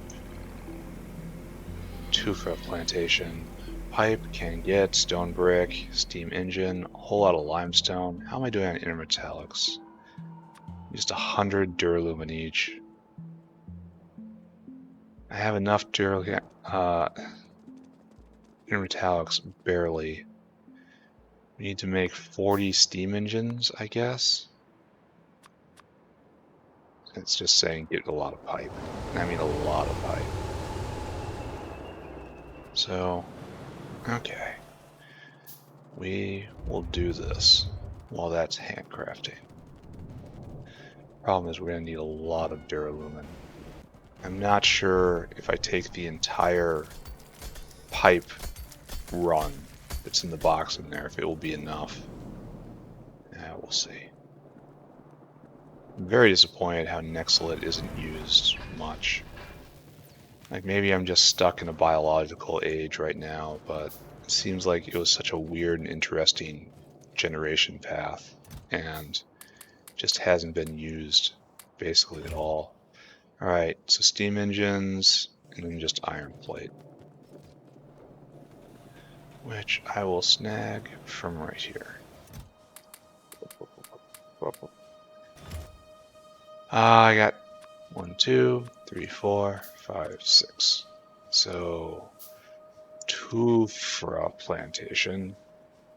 Tuuphra plantation. Pipe, can get, stone brick, steam engine, a whole lot of limestone. How am I doing on intermetallics? Just 100 duralumin each. I have enough intermetallics, barely. We need to make 40 steam engines, I guess. It's just saying get a lot of pipe. I mean a lot of pipe. So, okay. We will do this while that's handcrafting. Problem is we're going to need a lot of duralumin. I'm not sure if I take the entire pipe run that's in the box in there, if it will be enough. Yeah, we'll see. I'm very disappointed how Nexalit isn't used much. Like, maybe I'm just stuck in a biological age right now, but it seems like it was such a weird and interesting generation path, and just hasn't been used basically at all. Alright, so steam engines, and then just iron plate. Which I will snag from right here. I got 1, 2, 3, 4, 5, 6. So, Tuuphra plantation.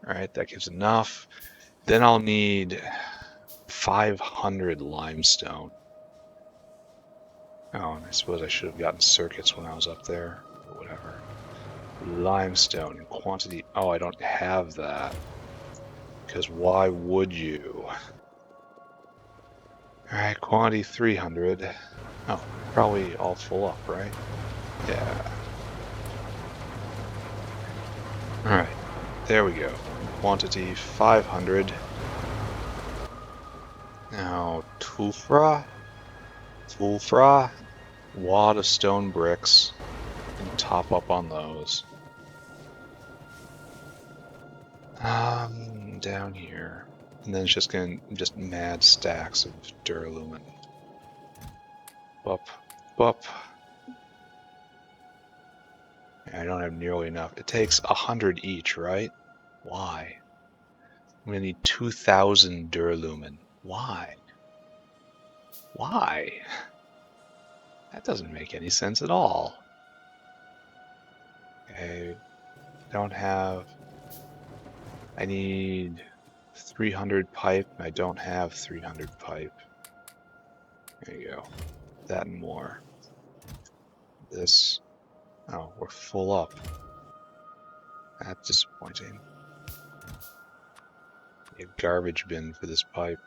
Alright, that gives enough. Then I'll need 500 limestone. Oh, and I suppose I should have gotten circuits when I was up there, or whatever. Limestone in quantity. Oh, I don't have that. Because why would you? Alright, quantity 300. Oh, probably all full up, right? Yeah. Alright, there we go. Quantity 500. Now, Tuuphra, wad of stone bricks, and top up on those. Down here. And then it's just mad stacks of duralumin. Bup, bup. I don't have nearly enough. It takes 100 each, right? Why? I'm gonna need 2,000 duralumin. Why? Why? That doesn't make any sense at all. Okay, don't have... I need 300 pipe. I don't have 300 pipe. There you go. That and more. This... Oh, we're full up. That's disappointing. A garbage bin for this pipe.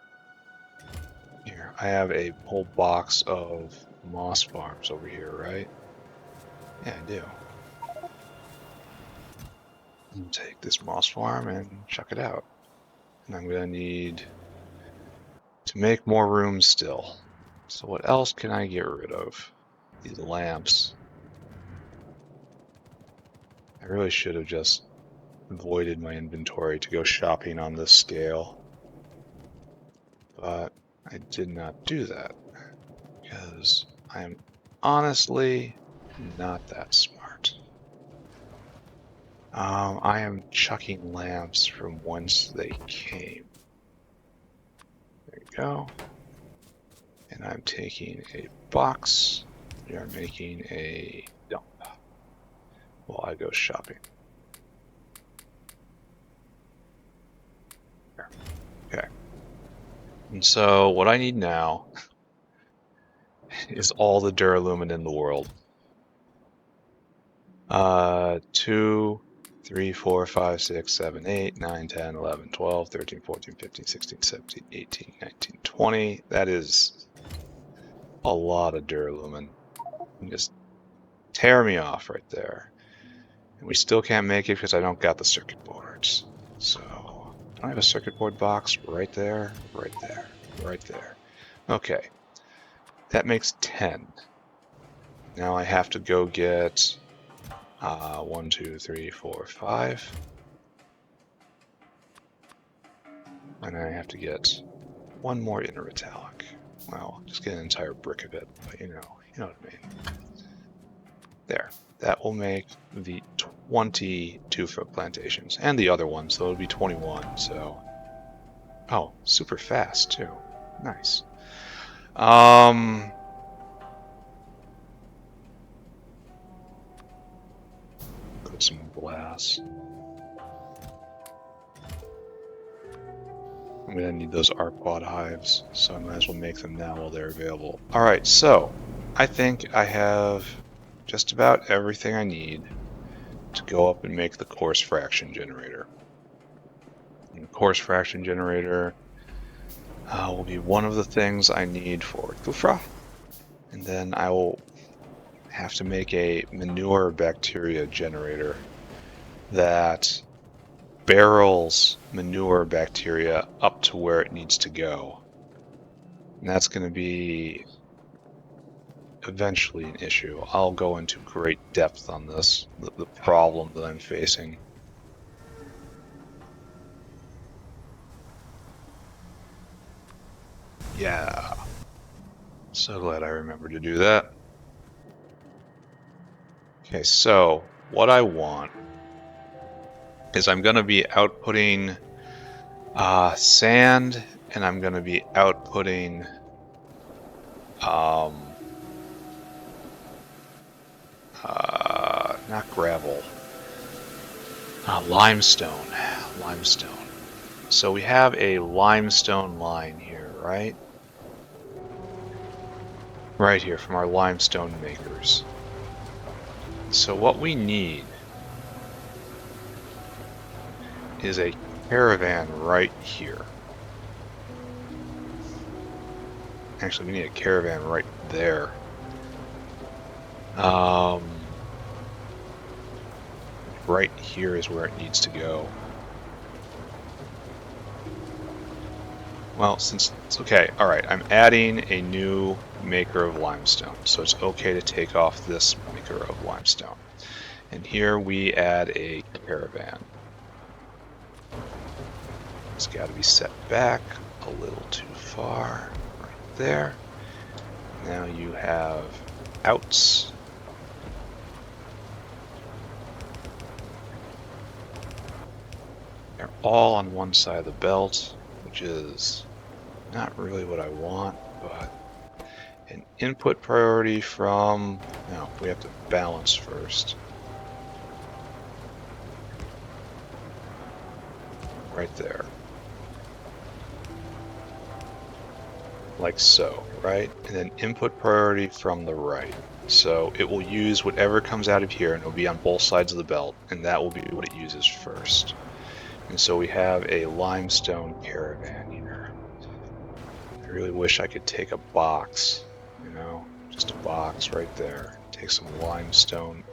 Here, I have a whole box of moss farms over here, right? Yeah, I do. And take this moss farm and chuck it out. And I'm gonna need to make more room still. So what else can I get rid of? These lamps. I really should have just voided my inventory to go shopping on this scale. But I did not do that because I am honestly not that smart. I am chucking lamps from whence they came. There you go. And I'm taking a box. We are making a dump while I go shopping. There. Okay. And so what I need now is all the duralumin in the world. 2, 3, 4, 5, 6, 7, 8, 9, 10, 11, 12, 13, 14, 15, 16, 17, 18, 19, 20. That is a lot of duralumin. Just tear me off right there. And we still can't make it because I don't got the circuit boards. So I have a circuit board box right there, right there, right there. Okay, that makes 10. Now I have to go get 1, 2, 3, 4, 5. And then I have to get one more intermetallic. Well, just get an entire brick of it, but you know what I mean. There. That will make the 20 Tuuphra plantations, and the other one, so it'll be 21. So, oh, super fast too. Nice. Put some glass. I'm gonna need those Arqad hives, so I might as well make them now while they're available. All right, so I think I have just about everything I need to go up and make the coarse fraction generator. And the coarse fraction generator will be one of the things I need for Tuuphra, and then I will have to make a manure bacteria generator that barrels manure bacteria up to where it needs to go. And that's going to be eventually an issue. I'll go into great depth on this, the problem that I'm facing. Yeah. So glad I remembered to do that. Okay, so what I want is I'm going to be outputting sand, and I'm going to be outputting not gravel, limestone. So we have a limestone line here, right? Right here from our limestone makers. So what we need is a caravan right here. Actually, we need a caravan right there. Right here is where it needs to go. Well, since it's okay, all right, I'm adding a new maker of limestone, so it's okay to take off this maker of limestone. And here we add a caravan. It's got to be set back a little too far, right there. Now you have outs. They're all on one side of the belt, which is not really what I want, but an input priority from, no, we have to balance first. Right there. Like so, right? And then input priority from the right. So it will use whatever comes out of here, and it'll be on both sides of the belt, and that will be what it uses first. And so we have a limestone caravan here. I really wish I could take a box, you know, just a box right there. Take some limestone,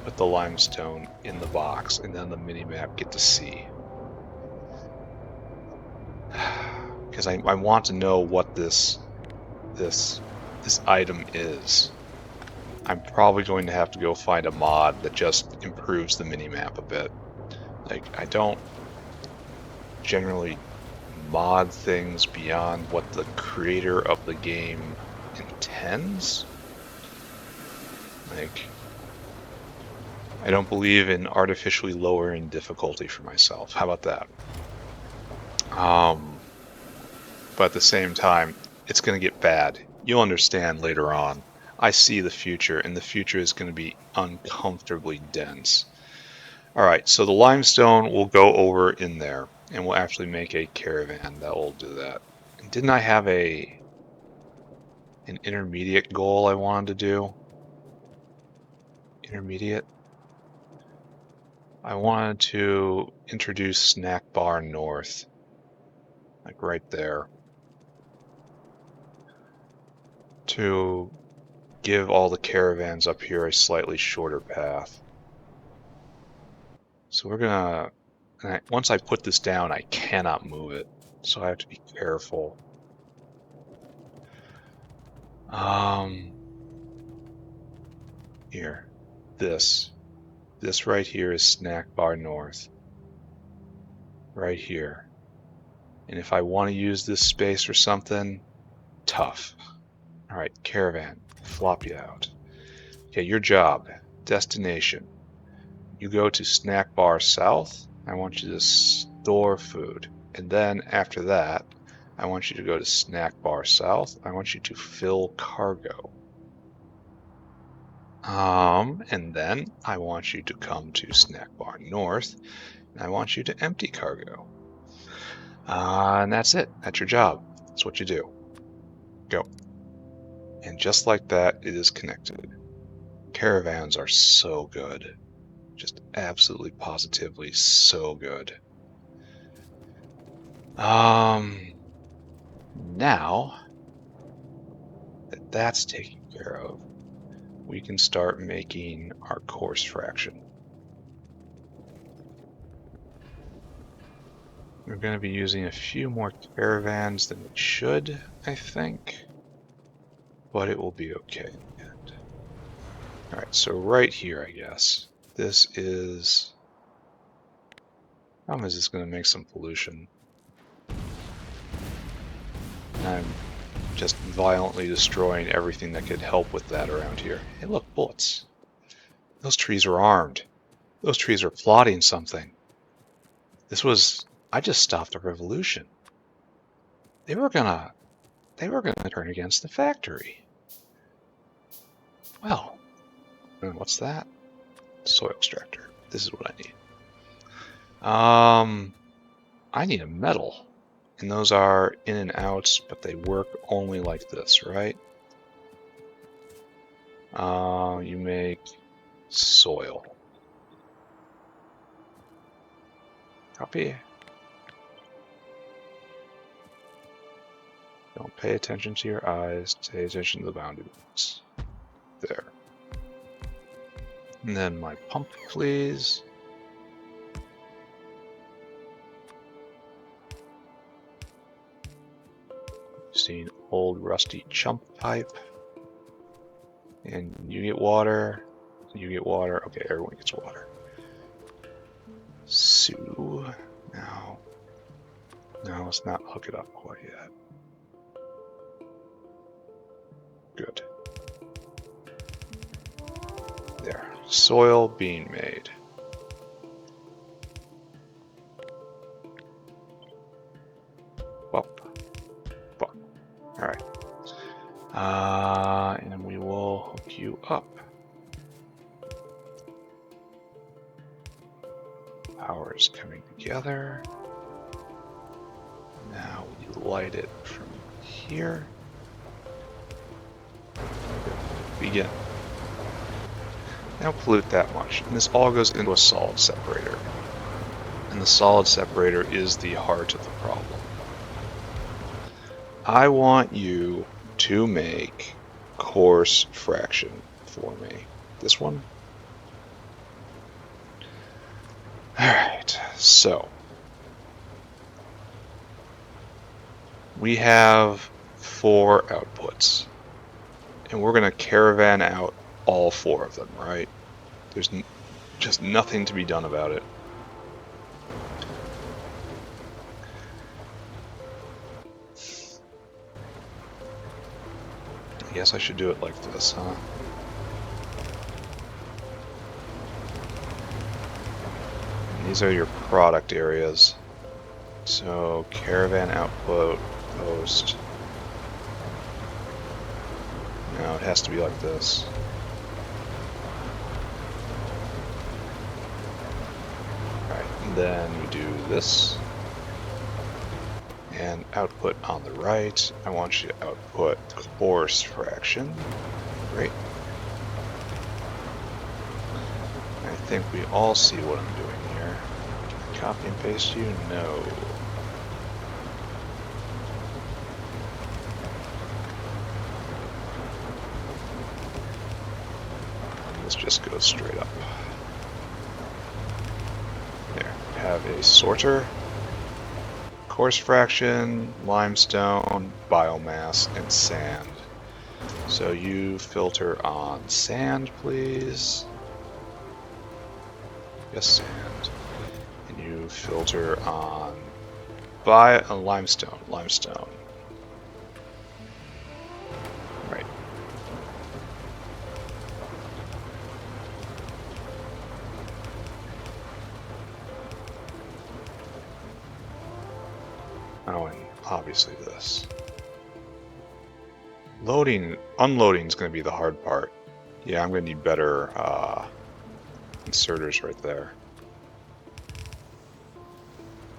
put the limestone in the box, and then the mini-map get to see. Because I want to know what this item is. I'm probably going to have to go find a mod that just improves the mini-map a bit. Like, I don't generally mod things beyond what the creator of the game intends. Like, I don't believe in artificially lowering difficulty for myself. How about that? But at the same time, it's going to get bad You'll understand later on. I see the future, and the future is going to be uncomfortably dense. Alright, so the limestone will go over in there, and we'll actually make a caravan that will do that. And didn't I have an intermediate goal I wanted to do? Intermediate? I wanted to introduce Snack Bar North, like right there, to give all the caravans up here a slightly shorter path. So we're gonna, once I put this down, I cannot move it, so I have to be careful. Here, this right here is Snack Bar North, right here. And if I want to use this space for something, tough. All right, caravan, flop you out. Okay, your job, destination. You go to Snack Bar South. I want you to store food. And then after that, I want you to go to Snack Bar South. I want you to fill cargo. And then I want you to come to Snack Bar North, and I want you to empty cargo. And that's it. That's your job. That's what you do. Go. And just like that, it is connected. Caravans are so good. Just absolutely positively so good. Now that that's taken care of, we can start making our course fraction. We're going to be using a few more caravans than we should, I think, but it will be okay in the end. Alright, so right here, I guess, this is... Problem is it's going to make some pollution. And I'm just violently destroying everything that could help with that around here. Hey look, bullets. Those trees are armed. Those trees are plotting something. This was... I just stopped a revolution. They were gonna turn against the factory. Well, what's that? Soil extractor. This is what I need. I need a metal. And those are in and outs, but they work only like this, right? You make soil. Copy. Don't pay attention to your eyes, pay attention to the boundaries. There. And then my pump, please. Seen old rusty chump pipe. And you get water. You get water. Okay, everyone gets water. Sue. Now. No, let's not hook it up quite yet. Good. There. Soil being made. Well. Alright. And we will hook you up. Power is coming together. Now we light it from here. Begin. Now pollute that much. And this all goes into a solid separator. And the solid separator is the heart of the problem. I want you to make coarse fraction for me. This one? Alright, so we have 4 outputs. And we're going to caravan out all 4 of them, right? There's just nothing to be done about it. I guess I should do it like this, huh? And these are your product areas. So, caravan output, post. No, it has to be like this. Alright, and then we do this. And output on the right. I want you to output coarse fraction. Great. I think we all see what I'm doing here. Can I copy and paste you? No. Let's just go straight up. There. Have a sorter. Coarse fraction, limestone, biomass, and sand. So you filter on sand, please. Yes, sand. And you filter on limestone. Right. Oh, and obviously this. Unloading is going to be the hard part. Yeah, I'm going to need better inserters right there.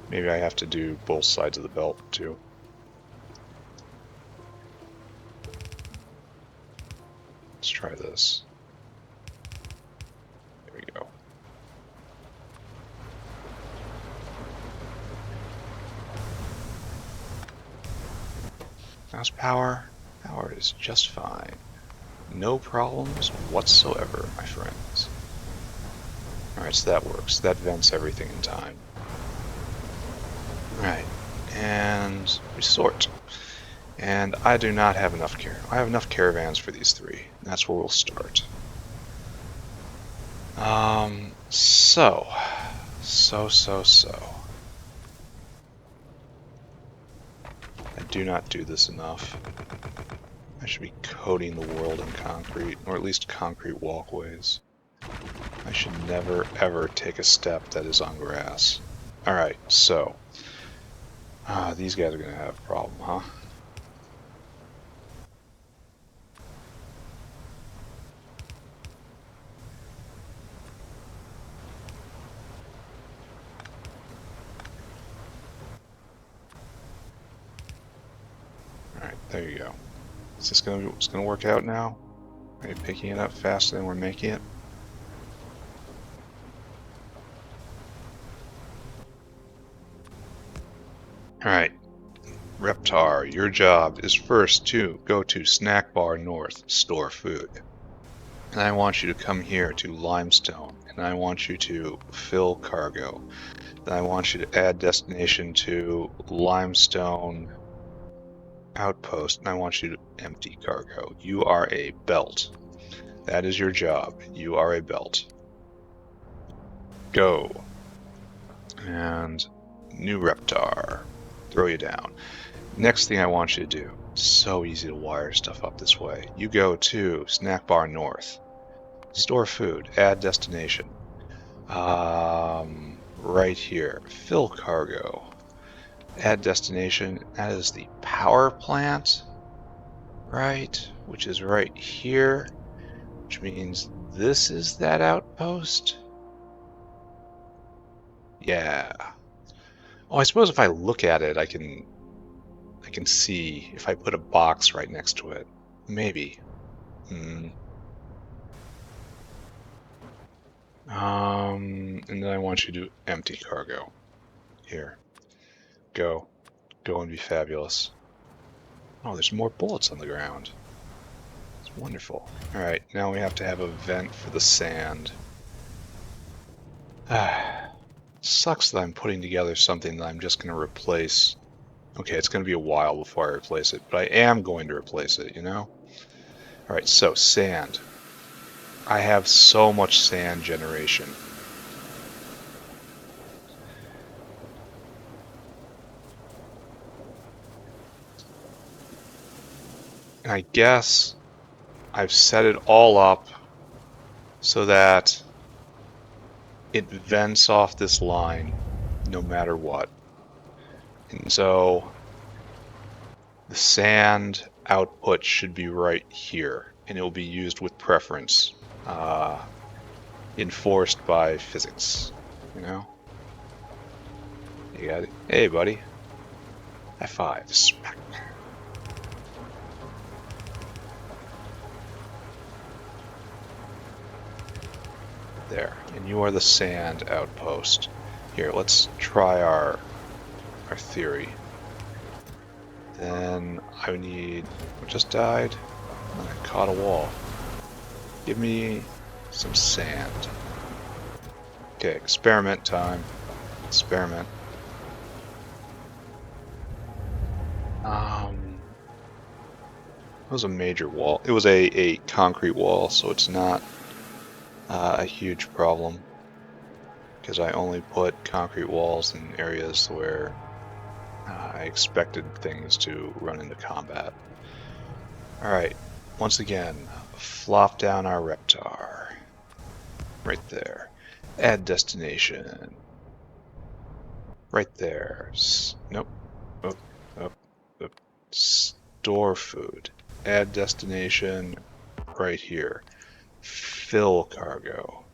Maybe I have to do both sides of the belt too. Let's try this. There we go. How's power? Power is just fine. No problems whatsoever, my friends. Alright, so that works. That vents everything in time. Alright, and we sort. And I do not have enough I have enough caravans for these three. That's where we'll start. So. I do not do this enough. I should be coating the world in concrete, or at least concrete walkways. I should never ever take a step that is on grass. Alright, so. These guys are going to have a problem, huh? Alright, there you go. Is this going to work out now? Are you picking it up faster than we're making it? Alright, Reptar, your job is first to go to Snack Bar North, store food. And I want you to come here to Limestone, and I want you to fill cargo. Then I want you to add destination to Limestone Outpost, and I want you to empty cargo. You are a belt. That is your job. You are a belt. Go. And new Reptar. Throw you down. Next thing I want you to do, so easy to wire stuff up this way. You go to Snack Bar North. Store food. Add destination. Right here. Fill cargo. Add destination. That is the power plant. Right? Which is right here. Which means this is that outpost. Yeah. Oh, I suppose if I look at it, I can see if I put a box right next to it. Maybe. And then I want you to empty cargo. Here. Go. Go and be fabulous. Oh, there's more bullets on the ground. It's wonderful. Alright, now we have to have a vent for the sand. Sucks that I'm putting together something that I'm just going to replace. Okay, it's going to be a while before I replace it, but I am going to replace it, you know? Alright, so sand. I have so much sand generation. And I guess I've set it all up so that it vents off this line no matter what. And so the sand output should be right here, and it will be used with preference, enforced by physics, you know? You got it. Hey, buddy. High five. Smack. There. And you are the sand outpost. Here, let's try our theory. Then I need... I just died. And I caught a wall. Give me some sand. Okay, experiment time. Experiment. It was a major wall. It was a concrete wall, so it's not a huge problem. Because I only put concrete walls in areas where I expected things to run into combat. Alright, once again, flop down our Reptar. Right there. Add destination. Right there. Nope. Oh. Store food. Add destination right here. Fill cargo.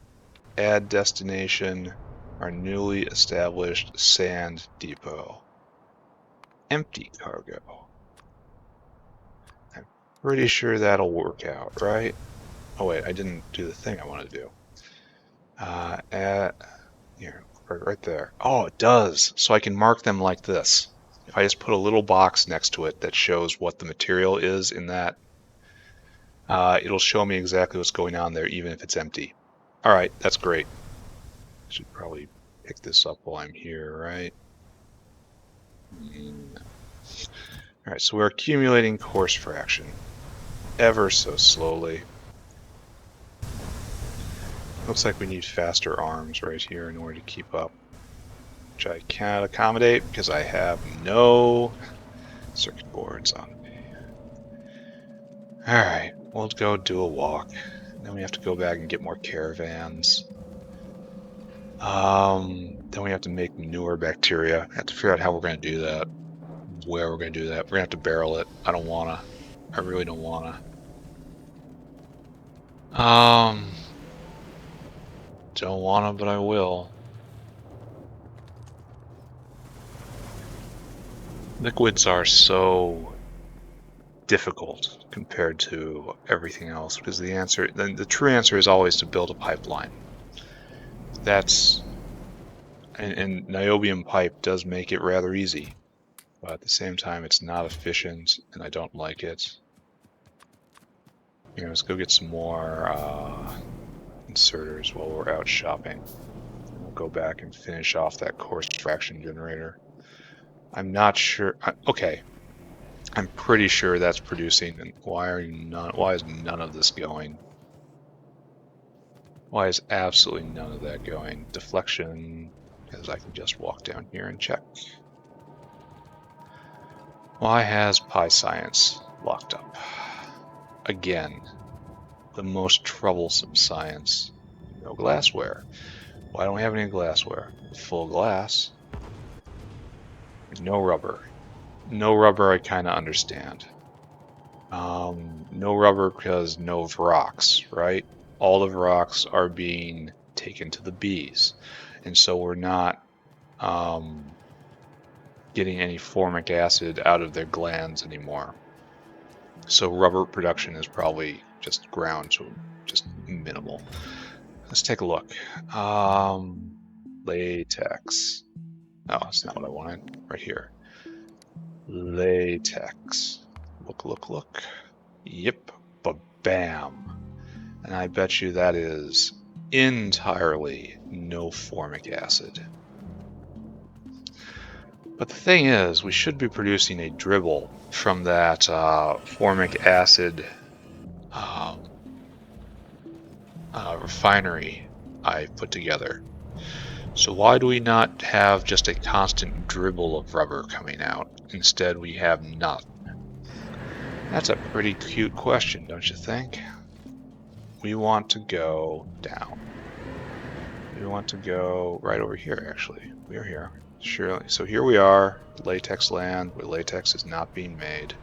Add destination, our newly established sand depot. Empty cargo. I'm pretty sure that'll work out, right? Oh wait, I didn't do the thing I wanted to do. Here, right there. Oh, it does. So I can mark them like this. If I just put a little box next to it that shows what the material is in that, it'll show me exactly what's going on there, even if it's empty. Alright, that's great. I should probably pick this up while I'm here, right? Alright, so we're accumulating course fraction ever so slowly. Looks like we need faster arms right here in order to keep up, which I cannot accommodate because I have no circuit boards on me. Alright, we'll go do a walk. Then we have to go back and get more caravans. Then we have to make manure bacteria. I have to figure out how we're going to do that. Where we're going to do that. We're going to have to barrel it. I don't want to. I really don't want to. Don't want to, but I will. Liquids are so difficult compared to everything else because the true answer is always to build a pipeline. And niobium pipe does make it rather easy, but at the same time it's not efficient and I don't like it. Here, let's go get some more inserters while we're out shopping. We'll go back and finish off that course fraction generator. I'm not sure. Okay, I'm pretty sure that's producing. And why is none of this going? Why is absolutely none of that going? Deflection, because I can just walk down here and check. Why has PyScience locked up? Again, the most troublesome science. No glassware. Why don't we have any glassware? Full glass. No rubber. No rubber I kind of understand. No rubber because no rocks, right? All the rocks are being taken to the bees. And so we're not getting any formic acid out of their glands anymore. So rubber production is probably just ground to just minimal. Let's take a look. Latex. Oh, that's not what I wanted. Right here. Latex. Look. Yep. Ba-bam. And I bet you that is entirely no formic acid. But the thing is, we should be producing a dribble from that formic acid refinery I put together. So why do we not have just a constant dribble of rubber coming out? Instead we have none. That's a pretty cute question, don't you think? We want to go down. We want to go right over here, actually. We're here. Surely. So here we are, latex land, where latex is not being made.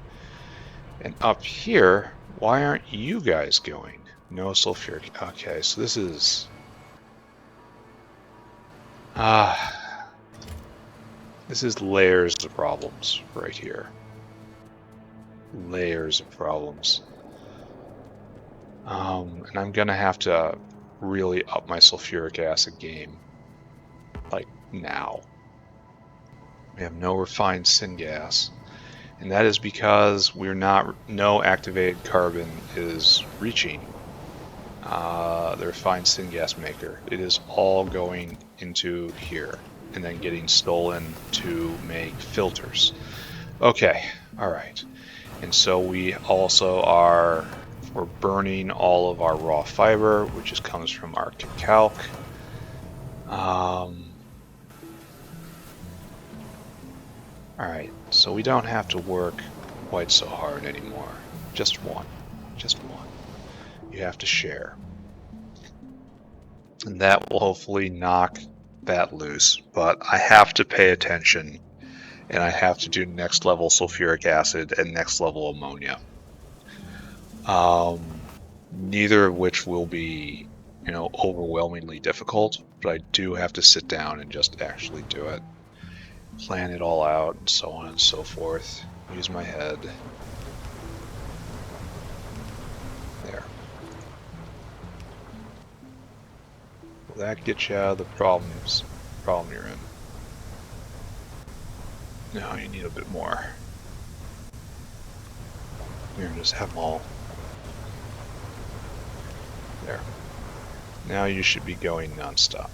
And up here, why aren't you guys going? No sulfuric. Okay, so this is... this is layers of problems right here. Layers of problems. And I'm gonna have to really up my sulfuric acid game. Like, now. We have no refined syngas. And that is because no activated carbon is reaching the refined syngas maker. It is all going into here and then getting stolen to make filters. Okay, all right. And so we also we're burning all of our raw fiber, which just comes from our calc. Alright, so we don't have to work quite so hard anymore. Just one. Just one. You have to share. And that will hopefully knock that loose, but I have to pay attention, and I have to do next level sulfuric acid and next level ammonia. Neither of which will be, overwhelmingly difficult, but I do have to sit down and just actually do it. Plan it all out, and so on and so forth. Use my head. There. Will that get you out of the problem you're in? No, you need a bit more. Here, just have them all. There. Now you should be going non-stop.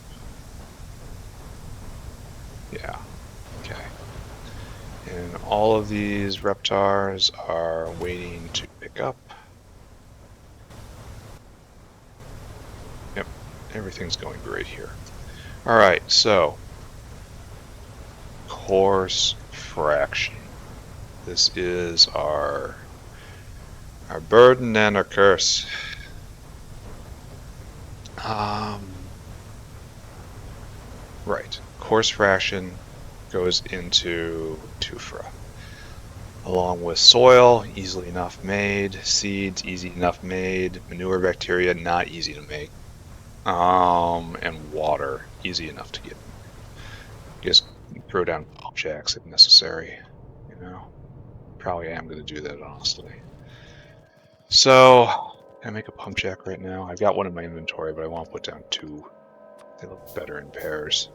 Yeah. Okay. And all of these reptars are waiting to pick up. Yep, everything's going great here. Alright, so course fraction. This is our burden and our curse. Right, course fraction goes into Tuuphra, along with soil, easily enough made, seeds, easy enough made, manure bacteria, not easy to make, and water, easy enough to get. Just throw down pump jacks if necessary, Probably am going to do that, honestly. So, can I make a pump jack right now? I've got one in my inventory, but I want to put down 2. They look better in pairs.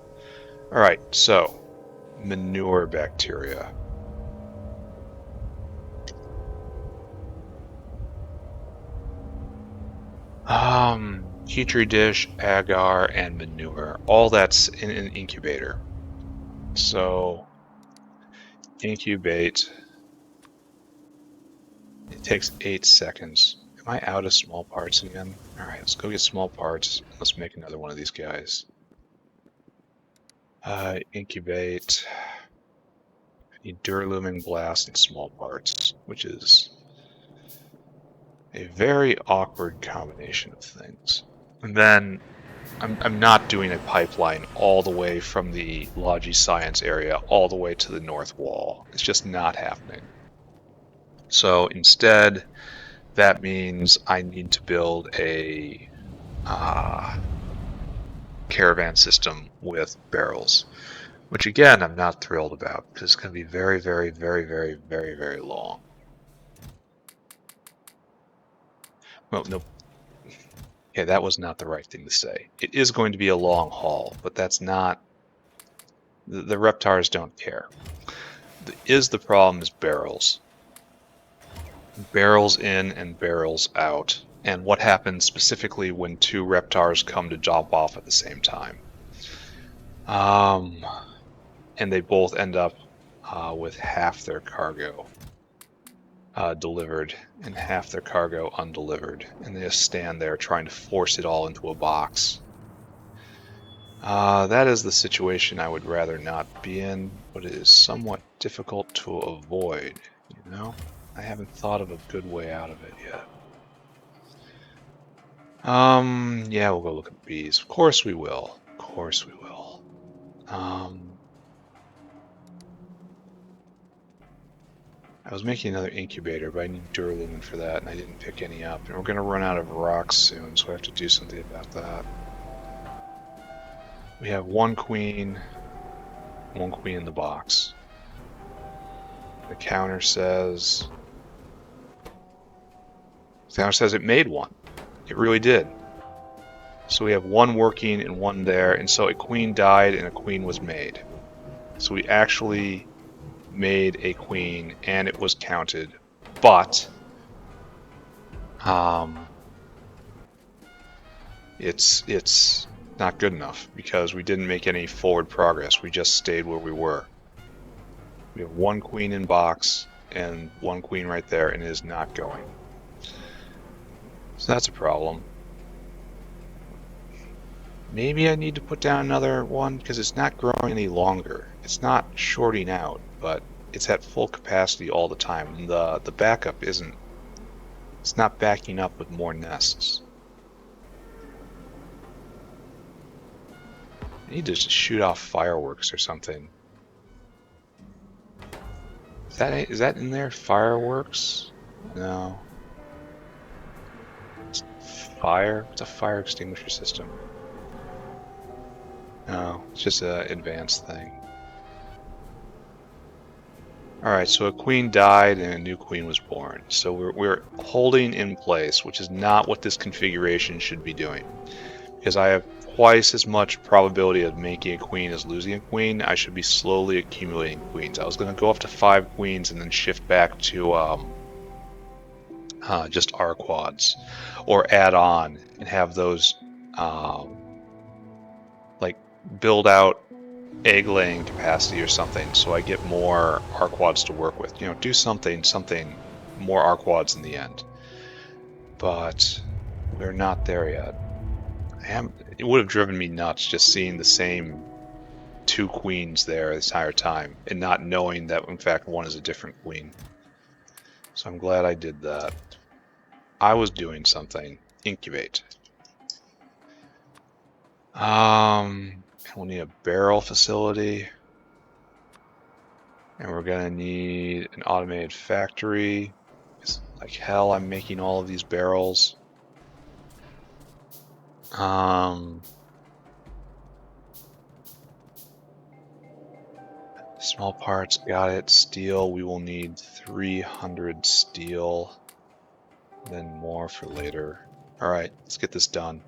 Alright, so manure bacteria. Petri dish, agar, and manure. All that's in an incubator. So, incubate. It takes 8 seconds. Am I out of small parts again? Alright, let's go get small parts. Let's make another one of these guys. Incubate. I need Duralumin, blast, and small parts, which is a very awkward combination of things. And then I'm not doing a pipeline all the way from the Logi Science area all the way to the north wall. It's just not happening. So instead, that means I need to build a caravan system with barrels, which again I'm not thrilled about because it's going to be very, very, very, very, very, very long. Well, no. Okay, that was not the right thing to say. It is going to be a long haul, but that's not... The reptars don't care. The problem is barrels. Barrels in and barrels out. And what happens specifically when 2 reptars come to drop off at the same time. And they both end up with half their cargo delivered and half their cargo undelivered, and they just stand there trying to force it all into a box. That is the situation I would rather not be in, but it is somewhat difficult to avoid, I haven't thought of a good way out of it yet. Yeah, we'll go look at bees. Of course we will. Of course we will. I was making another incubator, but I need duralumin for that, and I didn't pick any up. And we're going to run out of rocks soon, so I have to do something about that. We have one queen in the box. The counter says it made one. It really did. So we have one working and one there, and so a queen died and a queen was made. So we actually made a queen and it was counted, but it's not good enough because we didn't make any forward progress. We just stayed where we were. We have one queen in box and one queen right there, and it is not going. So that's a problem. Maybe I need to put down another one because it's not growing any longer. It's not shorting out, but it's at full capacity all the time. And the backup isn't. It's not backing up with more nests. I need to just shoot off fireworks or something. Is that in there? Fireworks? No. It's fire? It's a fire extinguisher system. No, it's just an advanced thing. Alright, so a queen died and a new queen was born. So we're holding in place, which is not what this configuration should be doing. Because I have twice as much probability of making a queen as losing a queen, I should be slowly accumulating queens. I was going to go up to 5 queens and then shift back to just Arquads, or add on and have those like build out egg laying capacity or something, so I get more Arquads to work with. You know, do something more Arquads in the end. But we're not there yet. It would have driven me nuts just seeing the same 2 queens there this entire time and not knowing that in fact one is a different queen. So I'm glad I did that. I was doing something. Incubate. We'll need a barrel facility. And we're gonna need an automated factory. It's like hell I'm making all of these barrels. Small parts, got it. Steel, we will need 300 steel. Then more for later. Alright, let's get this done.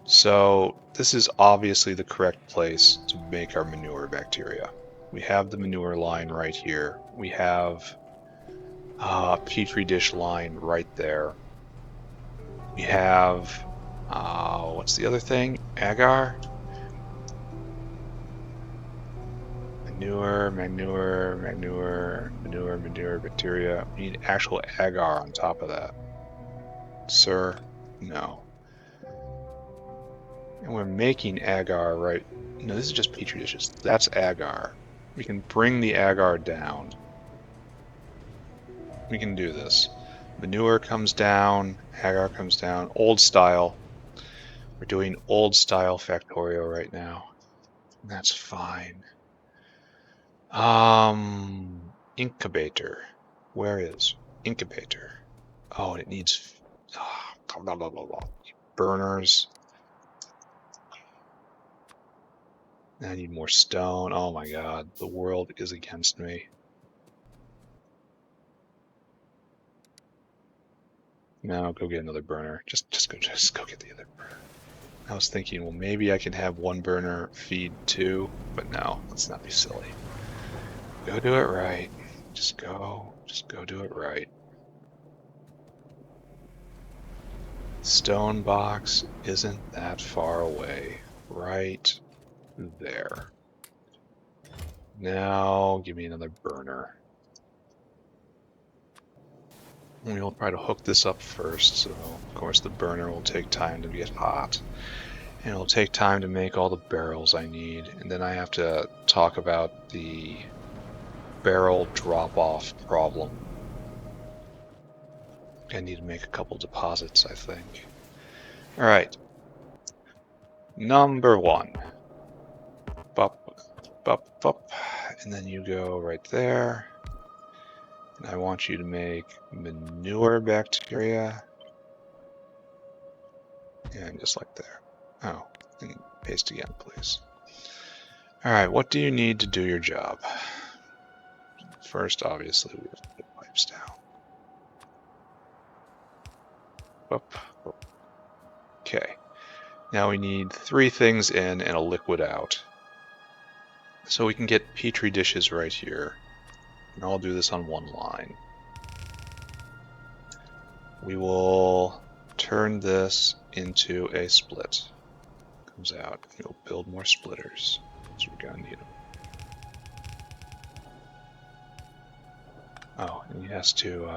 So this is obviously the correct place to make our manure bacteria. We have the manure line right here. We have a petri dish line right there. We have, what's the other thing? Agar? Manure, bacteria. We need actual agar on top of that. Sir, no. And we're making agar, right? No, this is just petri dishes. That's agar. We can bring the agar down. We can do this. Manure comes down, agar comes down. Old style. We're doing old style Factorio right now. That's fine. Incubator. Where is incubator? Oh, it needs burners. I need more stone. Oh my god, the world is against me. No, go get another burner. Just go get the other burner. I was thinking, well, maybe I can have one burner feed 2, but no, let's not be silly. Go do it right. Just go do it right. Stone box isn't that far away. Right there. Now, give me another burner. We'll try to hook this up first, so of course the burner will take time to get hot. And it'll take time to make all the barrels I need, and then I have to talk about the barrel drop-off problem. I need to make a couple deposits, I think. Alright. Number 1. Bup, bup, bup. And then you go right there. And I want you to make manure bacteria. And just like there. Oh, and paste again, please. Alright, what do you need to do your job? First, obviously, we have to put pipes down. Whoop, whoop. Okay. Now we need 3 things in and a liquid out. So we can get petri dishes right here. And I'll do this on one line. We will turn this into a split. Comes out, and it'll build more splitters. So we're gonna need them. Oh, and he has to, you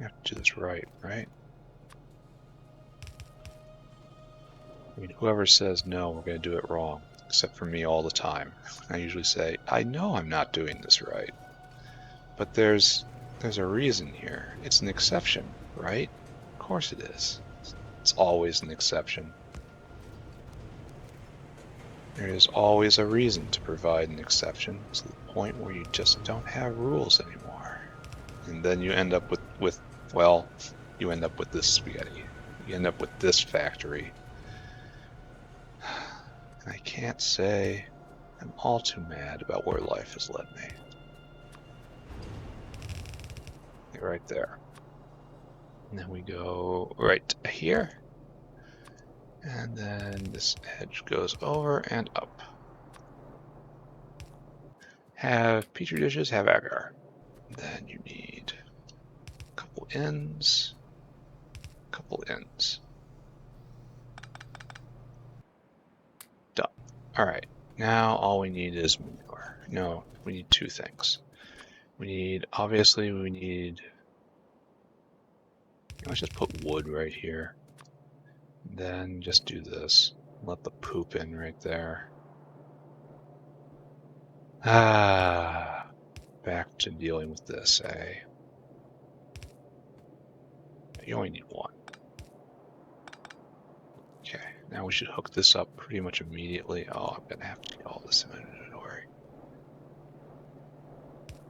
have to do this right? I mean, whoever says no, we're gonna do it wrong. Except for me all the time. I usually say, I know I'm not doing this right. But there's a reason here. It's an exception, right? Of course it is. It's always an exception. There is always a reason to provide an exception to the point where you just don't have rules anymore. And then you end up with well, you end up with this spaghetti. You end up with this factory. And I can't say I'm all too mad about where life has led me. Right there. And then we go right here. And then this edge goes over and up. Have petri dishes, have agar. Then you need a couple ends, Done. Alright, now all we need is manure. No, we need 2 things. Obviously we need, let's just put wood right here. Then just do this. Let the poop in right there. Back to dealing with this, eh? You only need 1. Okay, now we should hook this up pretty much immediately. Oh, I'm gonna have to get all this in my inventory.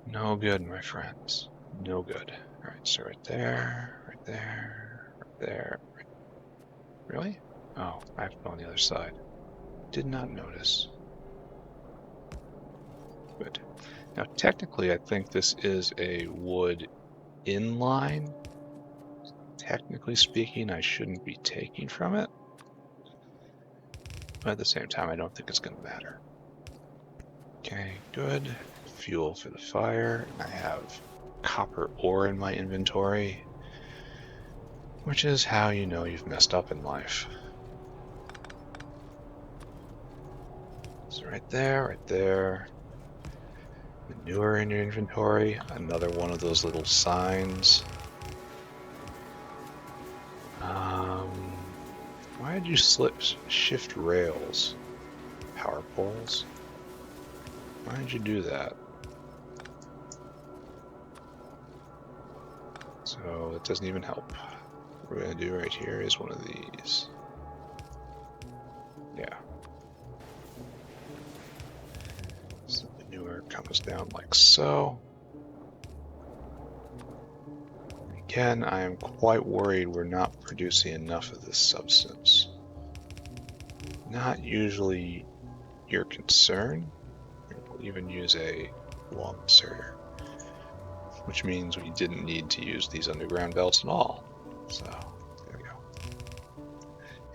No good, my friends. No good. Alright, so right there, right there, right there. Really? Oh, I have to go on the other side. Did not notice. Good. Now, technically, I think this is a wood inline. Technically speaking, I shouldn't be taking from it. But at the same time, I don't think it's going to matter. Okay, good. Fuel for the fire. I have copper ore in my inventory, which is how you know you've messed up in life. So right there. Manure in your inventory, another one of those little signs. Why did you shift rails? Power poles? Why did you do that? So it doesn't even help. What we're going to do right here is one of these. Yeah. So the manure comes down like so. Again, I am quite worried we're not producing enough of this substance. Not usually your concern. We'll even use a long inserter, which means we didn't need to use these underground belts at all. So, there we go.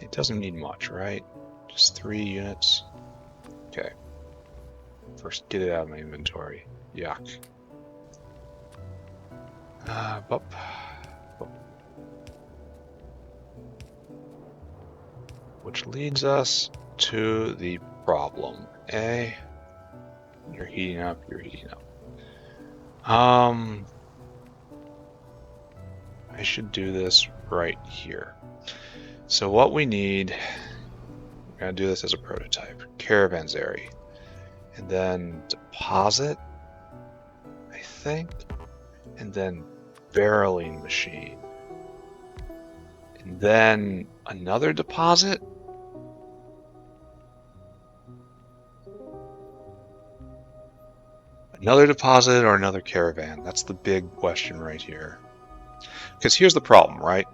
It doesn't need much, right? Just 3 units. Okay. First, get it out of my inventory. Yuck. Bup. Which leads us to the problem. You're heating up. I should do this right here. So what we need, we're gonna do this as a prototype. Caravans area. And then deposit, I think. And then barreling machine. And then another deposit. Another deposit or another caravan? That's the big question right here. Because here's the problem, right?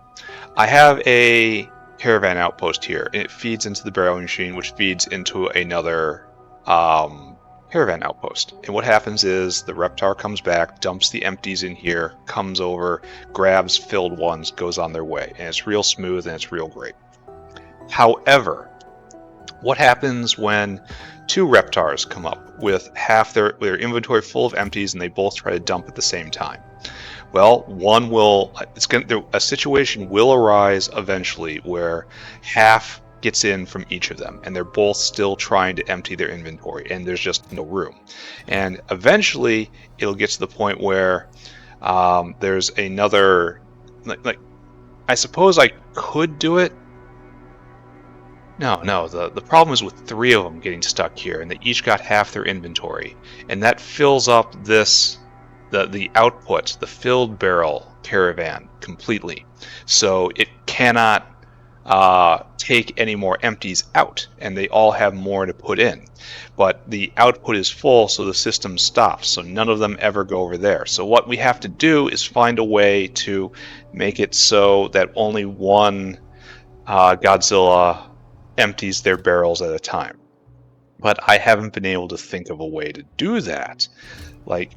I have a caravan outpost here, and it feeds into the barrel machine, which feeds into another caravan outpost. And what happens is the Reptar comes back, dumps the empties in here, comes over, grabs filled ones, goes on their way. And it's real smooth and it's real great. However, what happens when two Reptars come up with half their inventory full of empties and they both try to dump at the same time? Well, a situation will arise eventually where half gets in from each of them, and they're both still trying to empty their inventory, and there's just no room. And eventually, it'll get to the point where there's another, like, I suppose I could do it. No, the problem is with three of them getting stuck here, and they each got half their inventory, and that fills up this. The output, the filled barrel caravan completely. So it cannot take any more empties out, and they all have more to put in. But the output is full, so the system stops, so none of them ever go over there. So what we have to do is find a way to make it so that only one Godzilla empties their barrels at a time. But I haven't been able to think of a way to do that. Like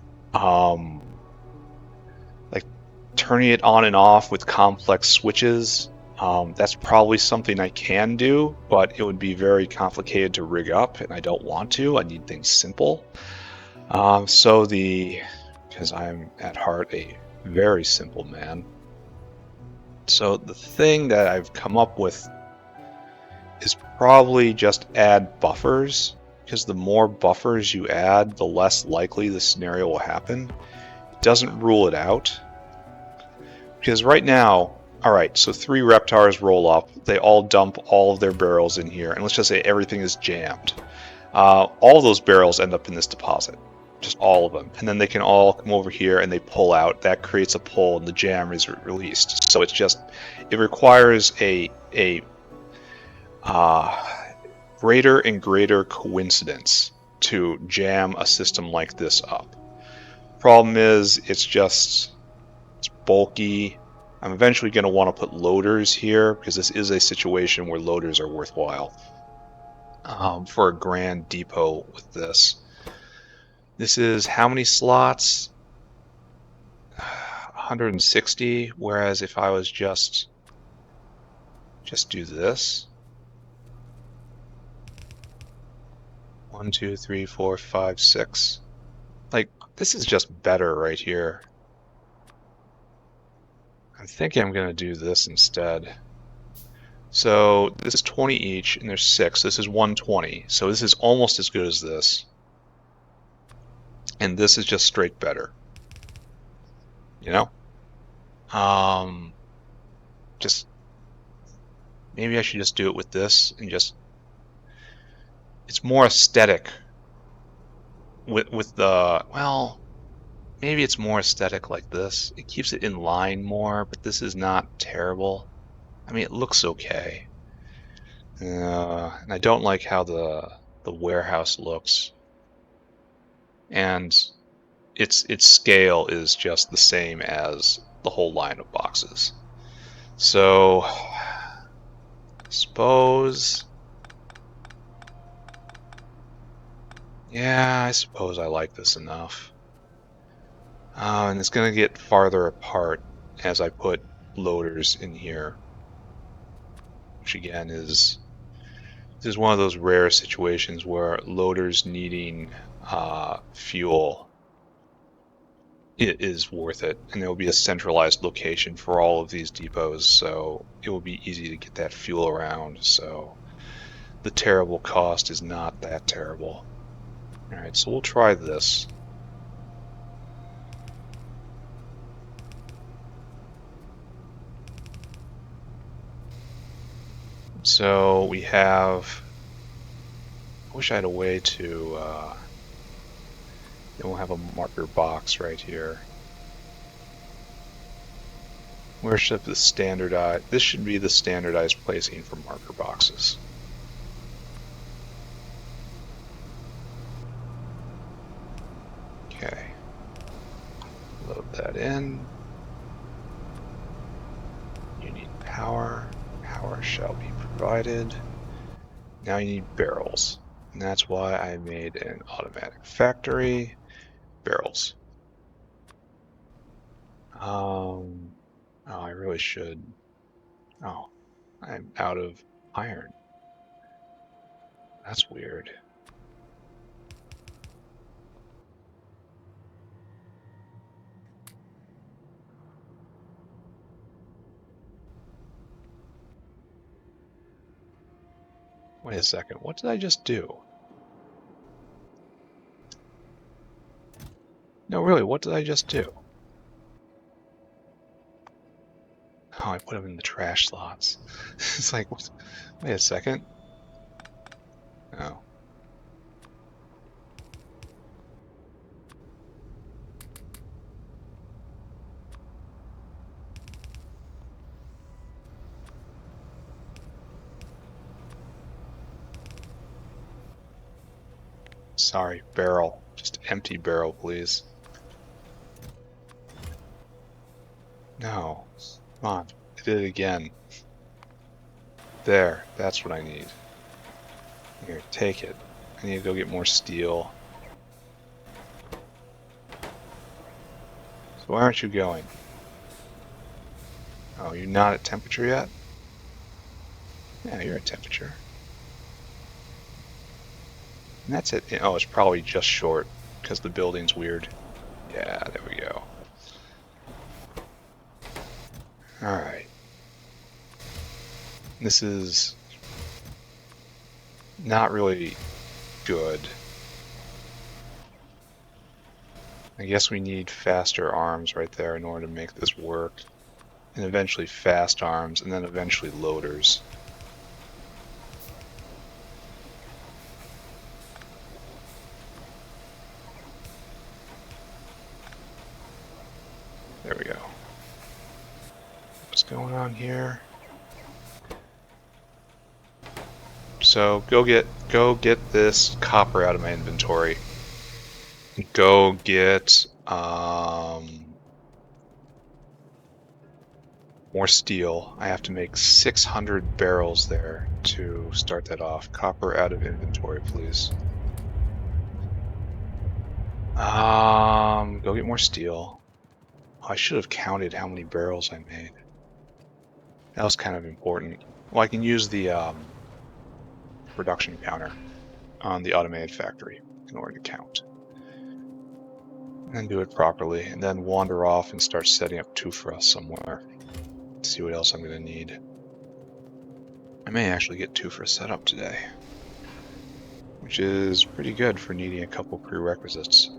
turning it on and off with complex switches. That's probably something I can do, but it would be very complicated to rig up, and I don't want to. I need things simple. Because I'm at heart a very simple man. So the thing that I've come up with is probably just add buffers, because the more buffers you add, the less likely the scenario will happen. It doesn't rule it out. Because right now, alright, so 3 Reptars roll up, they all dump all of their barrels in here, and let's just say everything is jammed. All those barrels end up in this deposit. Just all of them. And then they can all come over here and they pull out. That creates a pull and the jam is released. So it's just, it requires a greater and greater coincidence to jam a system like this up. Problem is, it's bulky. I'm eventually going to want to put loaders here, because this is a situation where loaders are worthwhile for a grand depot with this. This is how many slots? 160, whereas if I was just do this. 1, 2, 3, 4, 5, 6. Like, this is just better right here. I'm thinking I'm going to do this instead. So this is 20 each, and there's 6. This is 120. So this is almost as good as this. And this is just straight better. You know? Just maybe I should just do it with this and just. It's more aesthetic. With the, well, maybe it's more aesthetic like this. It keeps it in line more, but this is not terrible. I mean, it looks okay. And I don't like how the warehouse looks. And its scale is just the same as the whole line of boxes. So, I suppose. Yeah, I suppose I like this enough. And it's going to get farther apart as I put loaders in here. Which again is one of those rare situations where loaders needing fuel is worth it. And there will be a centralized location for all of these depots, so it will be easy to get that fuel around. So the terrible cost is not that terrible. Alright, so we'll try this. So we have. I wish I had a way to. Then we'll have a marker box right here. Where should the standardized? This should be the standardized placing for marker boxes. Okay. in. You need power. Power shall be provided. Now you need barrels. And that's why I made an automatic factory. Barrels. Oh, I really should. Oh, I'm out of iron. That's weird. Wait a second, what did I just do? No, really, what did I just do? Oh, I put them in the trash slots. It's like, wait a second. Oh. Sorry, barrel. Just empty barrel, please. No. Come on, I did it again. There, that's what I need. Here, take it. I need to go get more steel. So why aren't you going? Oh, you're not at temperature yet? Yeah, you're at temperature. And that's it. Oh, it's probably just short because the building's weird. Yeah, there we go. Alright. This is not really good. I guess we need faster arms right there in order to make this work. And eventually fast arms, and then eventually loaders. There we go. What's going on here? So go get this copper out of my inventory. Go get more steel. I have to make 600 barrels there to start that off. Copper out of inventory, please. Go get more steel. Oh, I should have counted how many barrels I made. That was kind of important. Well, I can use the production counter on the automated factory in order to count. And do it properly, and then wander off and start setting up Tuuphra somewhere. See what else I'm going to need. I may actually get Tuuphra set up today, which is pretty good for needing a couple prerequisites.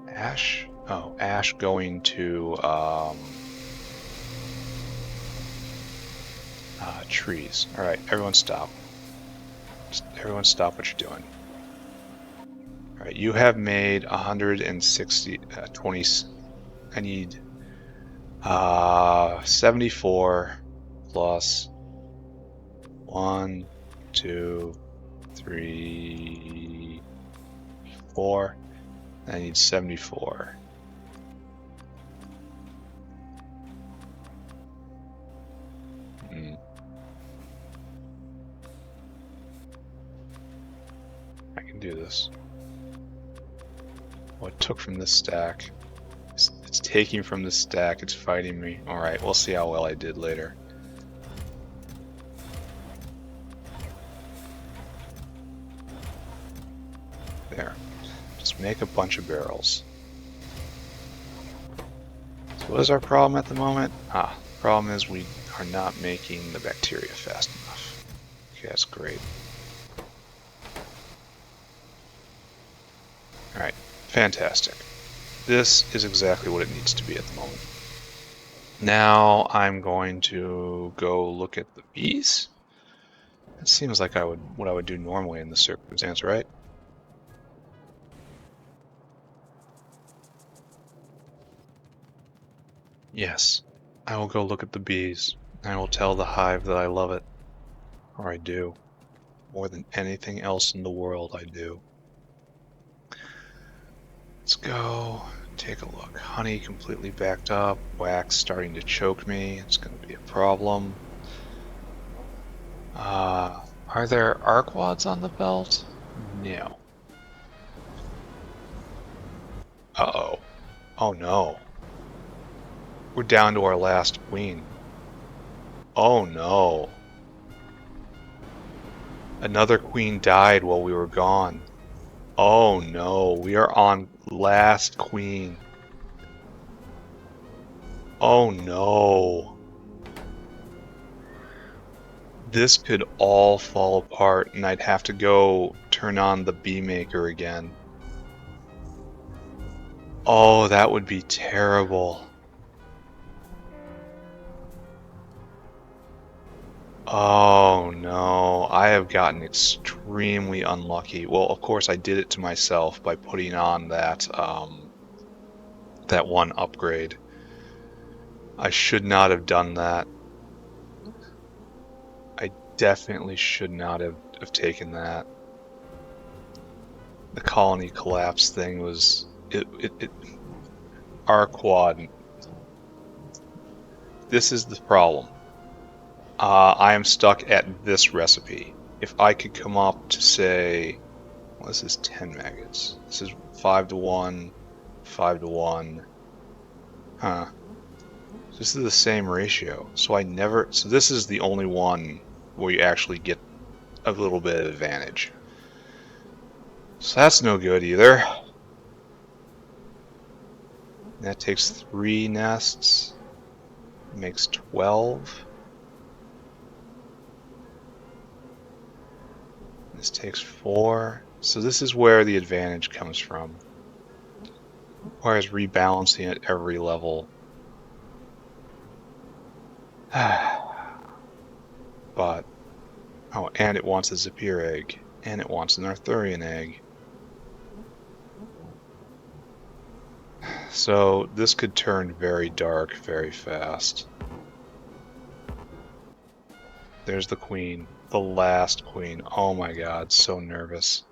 Ash? Oh, ash going to trees. Alright, everyone stop. Everyone stop what you're doing. Alright, you have made 160, 20, I need 74 plus 1, 2, 3, 4. I need 74. I can do this. Well, it took from this stack. It's taking from this stack, it's fighting me. Alright, we'll see how well I did later. There. Just make a bunch of barrels. So what is our problem at the moment? The problem is we are not making the bacteria fast enough. Okay, that's great. Alright, fantastic. This is exactly what it needs to be at the moment. Now I'm going to go look at the bees. It seems like what I would do normally in this circumstance, right? Yes, I will go look at the bees. I will tell the hive that I love it. Or I do. More than anything else in the world, I do. Let's go Take a look. Honey completely backed up. Wax starting to choke me. It's going to be a problem. Are there Arqads on the belt? No. Uh-oh. Oh no. We're down to our last queen. Oh no. Another queen died while we were gone. Oh no, we are on last queen. Oh no. This could all fall apart and I'd have to go turn on the bee maker again. Oh, that would be terrible. Oh no, I have gotten extremely unlucky. Well, of course I did it to myself by putting on that that one upgrade. I should not have done that. I definitely should not have taken that. The colony collapse thing was Arqad. This is the problem. I am stuck at this recipe. If I could come up to say, well, this is 10 maggots. This is 5 to 1, 5 to 1. Huh. So this is the same ratio. So this is the only one where you actually get a little bit of advantage. So that's no good either. That takes 3 nests. Makes 12. This takes 4. So this is where the advantage comes from. Requires rebalancing at every level. But, oh, and it wants a Zephyr egg. And it wants an Arthurian egg. So this could turn very dark very fast. There's the queen. The last queen. Oh my god, so nervous.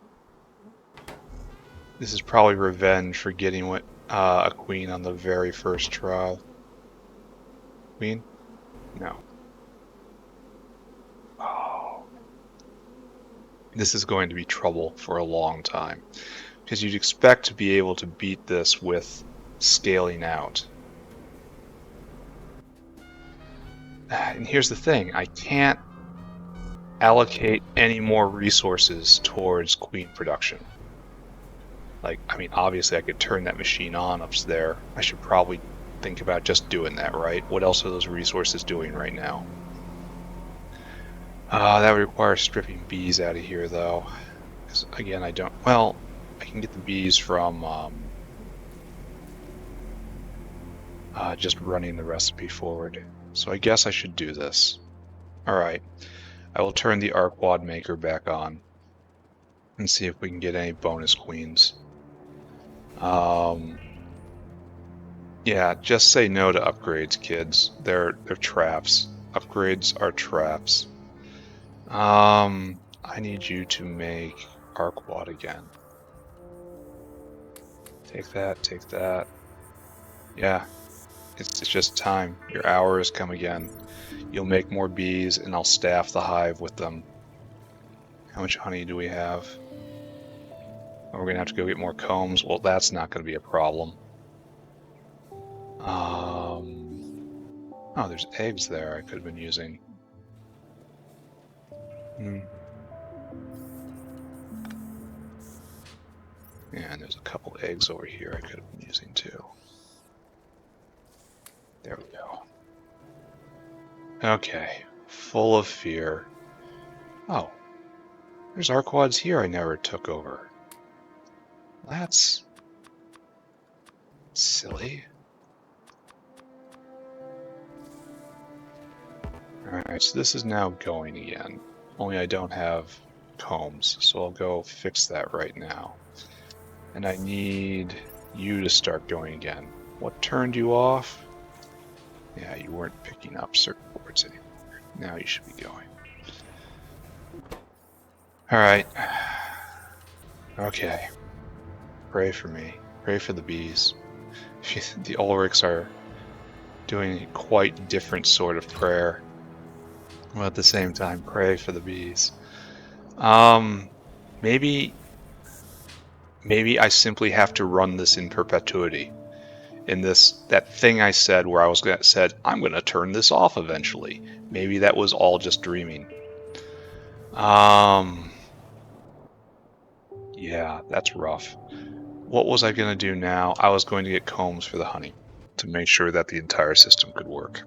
This is probably revenge for getting a queen on the very first try. Queen? No. Oh. This is going to be trouble for a long time. Because you'd expect to be able to beat this with scaling out. And here's the thing, I can't allocate any more resources towards queen production. Like, I mean, obviously I could turn that machine on up there. I should probably think about just doing that, right? What else are those resources doing right now? That would require stripping bees out of here, though. Because, again, I don't... Well, I can get the bees from just running the recipe forward. So I guess I should do this. Alright. I will turn the Arqad maker back on and see if we can get any bonus queens. Yeah, just say no to upgrades, kids. They're traps. Upgrades are traps. I need you to make Arqad again. Take that, take that. Yeah, it's just time. Your hour has come again. You'll make more bees and I'll staff the hive with them. How much honey do we have? Oh, we're gonna have to go get more combs. Well, that's not gonna be a problem. Oh, there's eggs there I could have been using. Yeah, and there's a couple eggs over here I could have been using too. There we go. Okay, full of fear. Oh, there's Arqads here I never took over. That's silly. Alright, so this is now going again. Only I don't have combs, so I'll go fix that right now. And I need you to start going again. What turned you off? Yeah, you weren't picking up certain boards anymore. Now you should be going. Alright. Okay. Pray for me. Pray for the bees. The Ulrichs are doing a quite different sort of prayer. Well, at the same time, pray for the bees. Maybe I simply have to run this in perpetuity. In that thing I said where I said I'm gonna turn this off eventually. Maybe that was all just dreaming. Yeah, that's rough. What was I gonna do now? I was going to get combs for the honey to make sure that the entire system could work.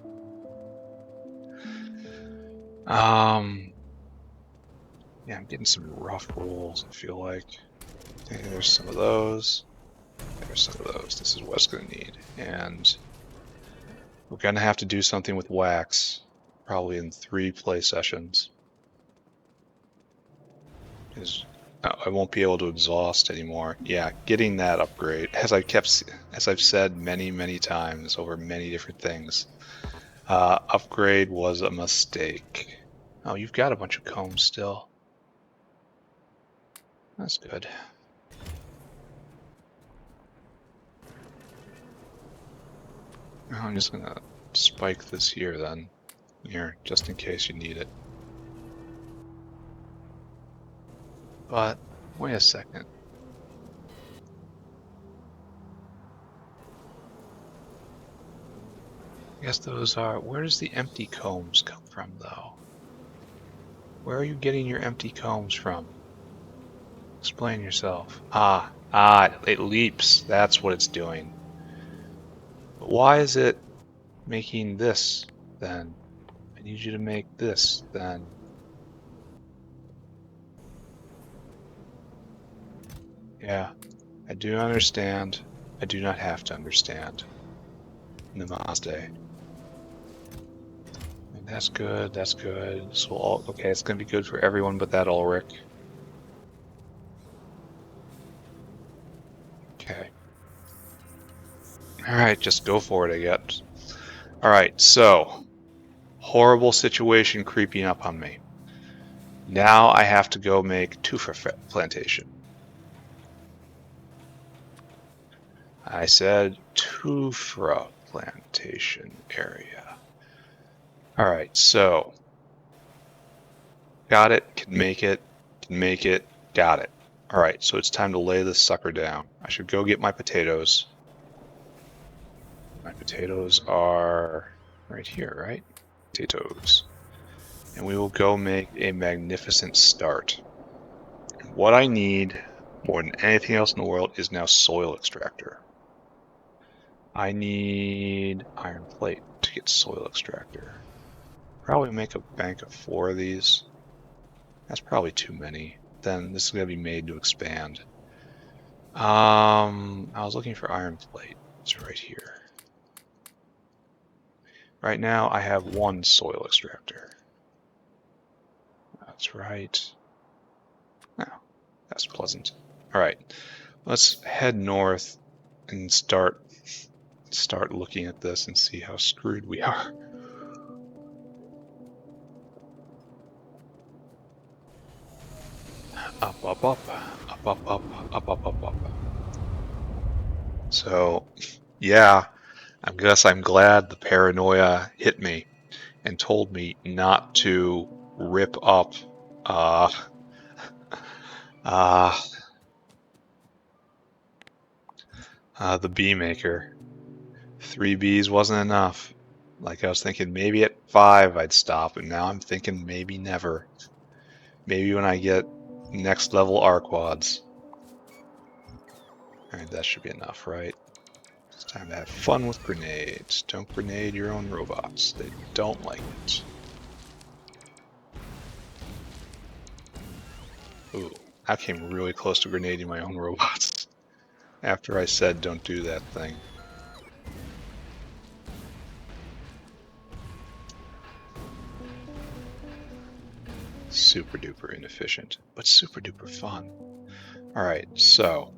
Yeah, I'm getting some rough rolls, I feel like. Okay, there's some of those. There's some of those. This is what it's going to need. And we're going to have to do something with wax, probably in 3 play sessions. Because I won't be able to exhaust anymore. Yeah, getting that upgrade, as I've said many, many times over many different things, upgrade was a mistake. Oh, you've got a bunch of combs still. That's good. I'm just gonna spike this here then. Here, just in case you need it. But, wait a second. I guess those are... Where does the empty combs come from, though? Where are you getting your empty combs from? Explain yourself. It leaps. That's what it's doing. But why is it making this, then? I need you to make this, then. Yeah, I do understand. I do not have to understand. Namaste. And that's good, that's good. So, okay, it's gonna be good for everyone but that Ulrich. Okay. Alright, just go for it, I guess. Alright, so, horrible situation creeping up on me. Now I have to go make Tuuphra plantation. I said Tuuphra plantation area. Alright, so, got it, can make it, got it. Alright, so it's time to lay this sucker down. I should go get my potatoes. My potatoes are right here, right? Potatoes. And we will go make a magnificent start. What I need more than anything else in the world is now soil extractor. I need iron plate to get soil extractor. Probably make a bank of 4 of these. That's probably too many. Then this is going to be made to expand. I was looking for iron plate. It's right here. Right now I have 1 soil extractor. That's right. Now, that's pleasant. Alright, let's head north and start looking at this and see how screwed we are. Up, up, up, up, up, up, up, up, up, up. So, yeah, I guess I'm glad the paranoia hit me and told me not to rip up the bee maker. 3 bees wasn't enough. Like I was thinking maybe at 5 I'd stop, and now I'm thinking maybe never. Maybe when I get next level Arqads. Alright, that should be enough, right? It's time to have fun with grenades. Don't grenade your own robots. They don't like it. Ooh, I came really close to grenading my own robots. After I said don't do that thing. Super duper inefficient, but super duper fun. Alright, so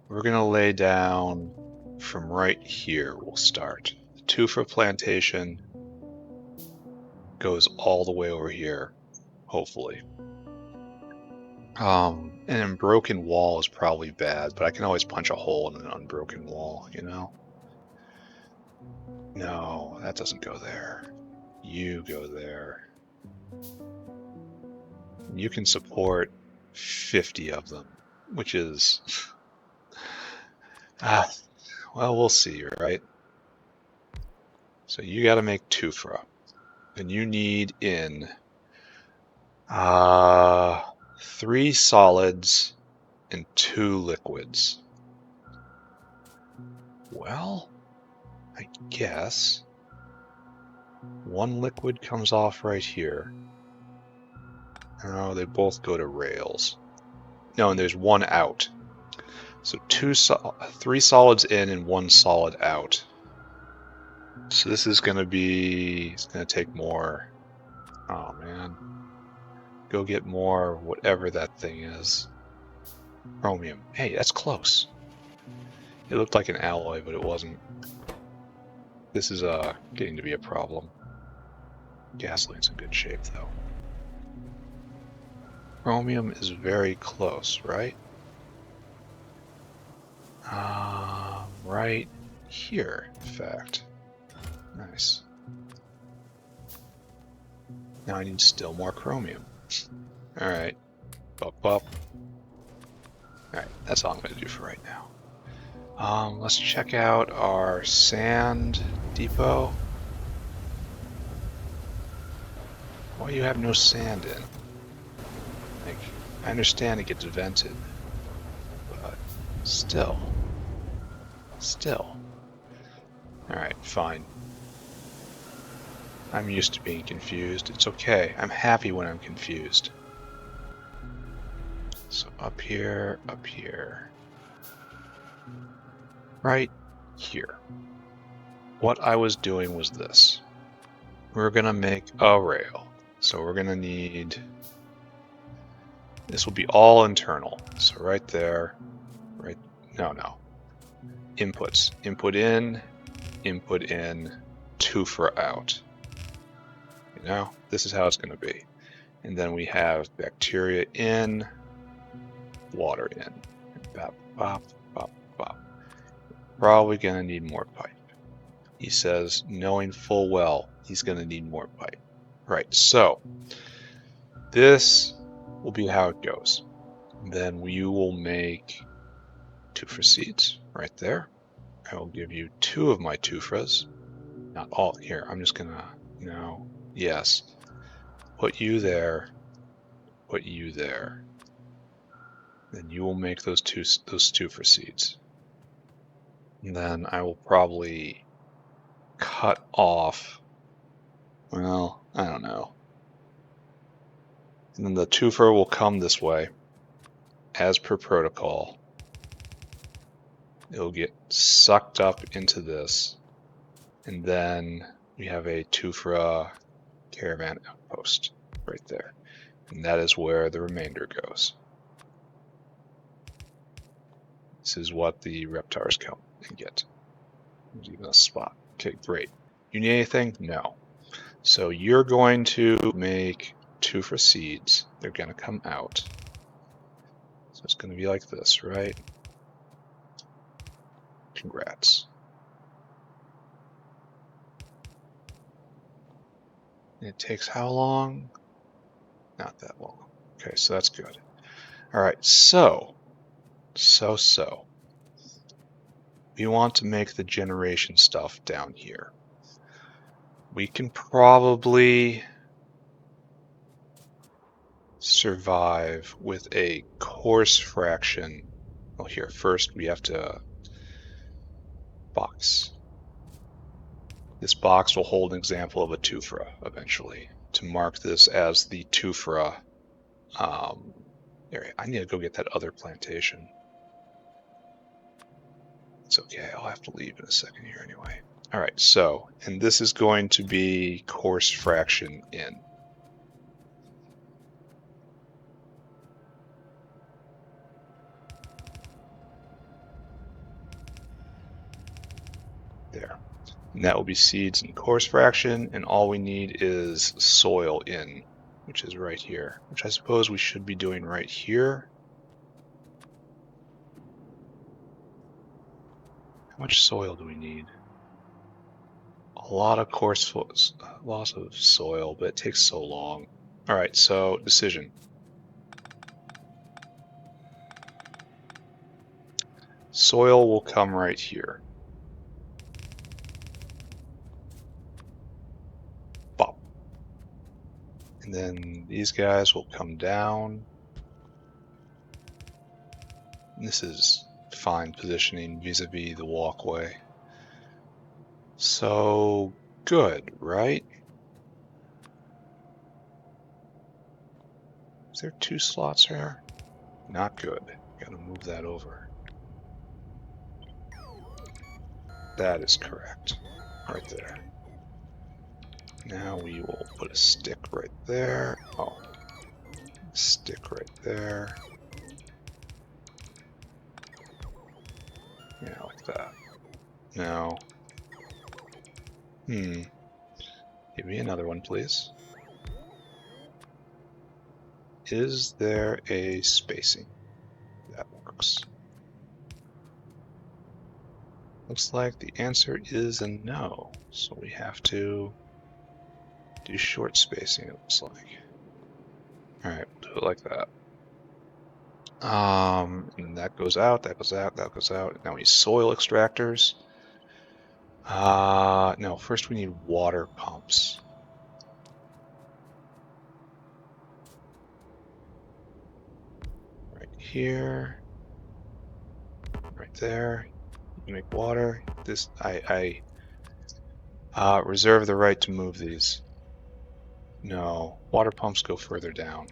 we're gonna lay down from right here, we'll start. The Tuuphra plantation goes all the way over here, hopefully. An unbroken wall is probably bad, but I can always punch a hole in an unbroken wall, you know? No, that doesn't go there. You go there. You can support 50 of them, which is... well, we'll see, right? So you got to make Tuuphra. And you need in 3 solids and 2 liquids. Well, I guess 1 liquid comes off right here. Oh, they both go to rails. No, and there's 1 out. So 3 solids in and 1 solid out. So this is going to be, it's going to take more. Oh man. Go get more, whatever that thing is. Chromium. Hey, that's close. It looked like an alloy, but it wasn't. This is getting to be a problem. Gasoline's in good shape, though. Chromium is very close, right? Right here, in fact. Nice. Now I need still more chromium. Alright. Up. Alright, that's all I'm going to do for right now. Let's check out our sand depot. Why do you have no sand in? Like, I understand it gets vented, but still. Alright, fine. I'm used to being confused. It's okay. I'm happy when I'm confused. So up here. Right here. What I was doing was this. We're gonna make a rail. So we're gonna need... This will be all internal. So right there, right... No. Inputs. Input in, Tuuphra out. You know, this is how it's going to be. And then we have bacteria in, water in. Bop, bop, bop, bop. Probably going to need more pipe. He says, knowing full well he's going to need more pipe. Right, so this will be how it goes. Then we will make Tuuphra seeds right there. I will give you 2 of my Tuuphras. Not all. Here, I'm just gonna... No. Yes. Put you there. Put you there. Then you will make those Tuuphra seeds. And then I will probably cut off... Well, I don't know. And then the Tuuphra will come this way, as per protocol. It'll get sucked up into this, and then we have a Tuuphra caravan outpost right there, and that is where the remainder goes. This is what the reptars come and get. There's even a spot. Okay, great. You need anything? No. So you're going to make Tuuphra seeds. They're going to come out. So it's going to be like this, right? Congrats. It takes how long? Not that long. Okay, so that's good. All right, so. We want to make the generation stuff down here. We can probably survive with a coarse fraction. Well, here, first we have to box. This box will hold an example of a Tuuphra eventually, to mark this as the Tuuphra area. I need to go get that other plantation. It's okay, I'll have to leave in a second here anyway. Alright, so, and this is going to be coarse fraction in. There. And that will be seeds in coarse fraction, and all we need is soil in, which is right here, which I suppose we should be doing right here. How much soil do we need? A lot of coarse loss of soil, but it takes so long. All right, so decision. Soil will come right here. Bop. And then these guys will come down. And this is fine positioning vis-a-vis the walkway. So good, right? Is there 2 slots here? Not good. Gotta move that over. That is correct. Right there. Now we will put a stick right there. Oh. Stick right there. Yeah, like that. Now. Give me another one, please. Is there a spacing? That works. Looks like the answer is a no. So we have to do short spacing, it looks like. Alright, we'll do it like that. And that goes out, that goes out, that goes out. Now we need soil extractors. No, first we need water pumps. Right here. Right there. You make water. This I reserve the right to move these. No, water pumps go further down.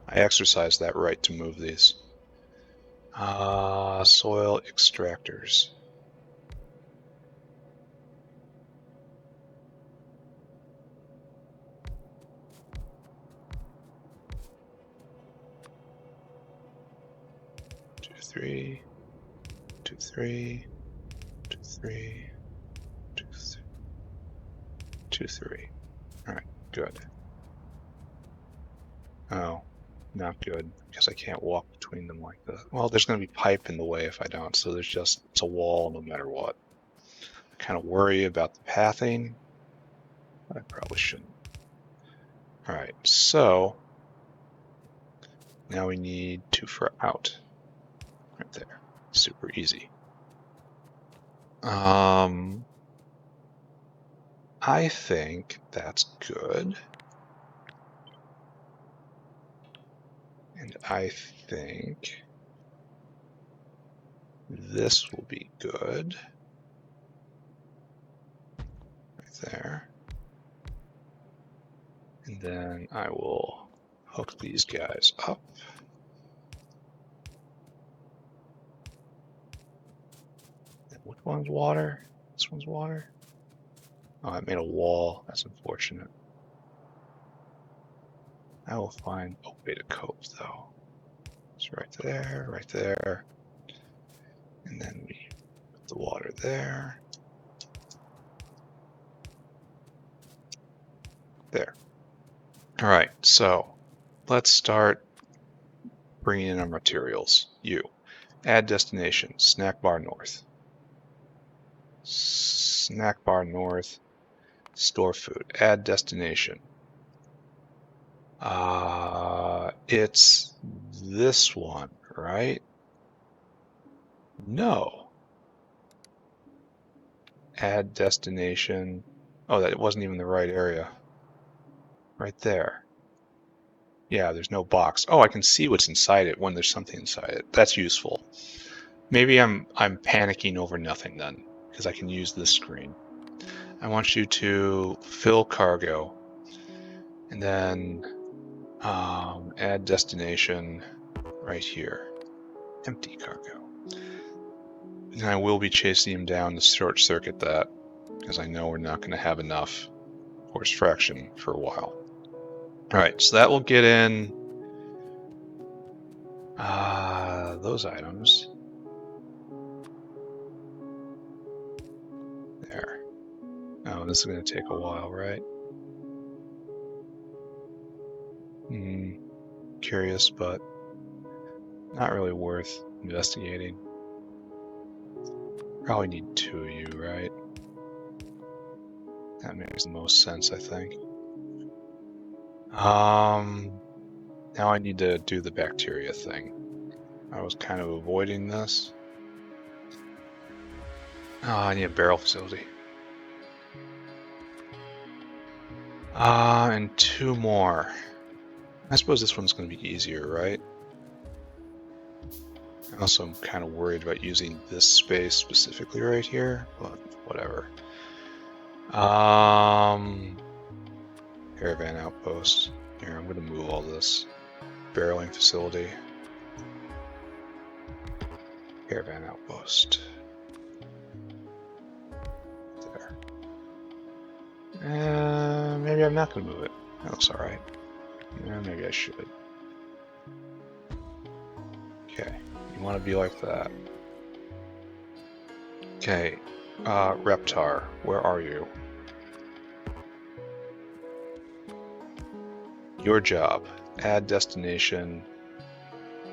I exercise that right to move these. Soil extractors. Two, three, 2, 3, 2, 3, 2, 3, 2, 3. All right, good. Oh, not good, because I can't walk between them like that. Well, there's going to be pipe in the way if I don't, so it's a wall no matter what. I kind of worry about the pathing, but I probably shouldn't. All right, so now we need Tuuphra out. Right there, super easy. I think that's good. And I think this will be good. Right there. And then I will hook these guys up. And which one's water? This one's water? Oh, I made a wall. That's unfortunate. I will find a way to cope, though. It's right there. And then we put the water there. There. All right, so let's start bringing in our materials. Add destination, snack bar north. Snack bar north, store food, add destination. It's this one, right? No. Add destination. Oh, that wasn't even the right area. Right there. Yeah, there's no box. Oh, I can see what's inside it when there's something inside it. That's useful. Maybe I'm panicking over nothing then, because I can use this screen. I want you to fill cargo, and then add destination right here. Empty cargo. And I will be chasing him down to short circuit that, because I know we're not going to have enough horse fraction for a while. All right, so that will get in those items. There. Oh, this is going to take a while, right? Curious, but not really worth investigating. Probably need 2 of you, right? That makes the most sense, I think. Now I need to do the bacteria thing. I was kind of avoiding this. Oh, I need a barrel facility. And 2 more. I suppose this one's going to be easier, right? Also, I'm kind of worried about using this space specifically right here, but whatever. Caravan outpost. Here, I'm going to move all this. Barreling facility. Caravan outpost. There. Maybe I'm not going to move it. That looks alright. Maybe I should. Okay, you want to be like that. Okay, Reptar, where are you? Your job. Add destination.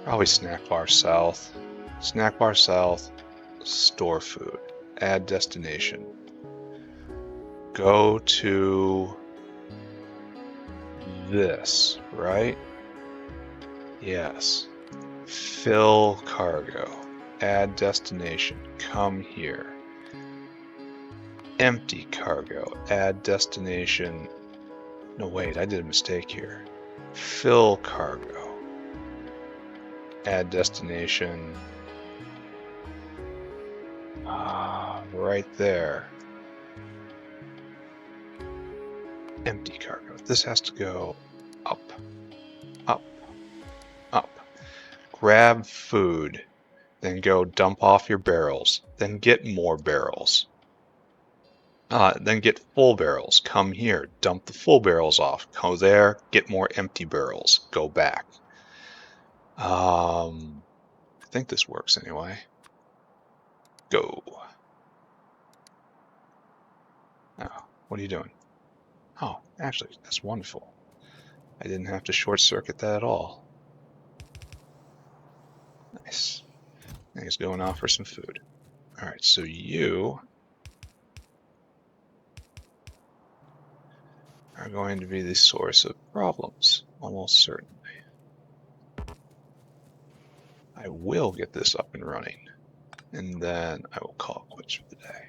Probably snack bar south. Snack bar south. Store food. Add destination. Go to this, right? Yes. Fill cargo. Add destination. Come here. Empty cargo. Add destination. No, wait, I did a mistake here. Fill cargo. Add destination. Right there. Empty cargo. This has to go up, up, up. Grab food. Then go dump off your barrels. Then get more barrels. Then get full barrels. Come here. Dump the full barrels off. Go there. Get more empty barrels. Go back. I think this works anyway. Go. Oh, what are you doing? Oh, actually, that's wonderful. I didn't have to short circuit that at all. Nice. Now he's going off for some food. Alright, so you are going to be the source of problems, almost certainly. I will get this up and running, and then I will call it quits for the day.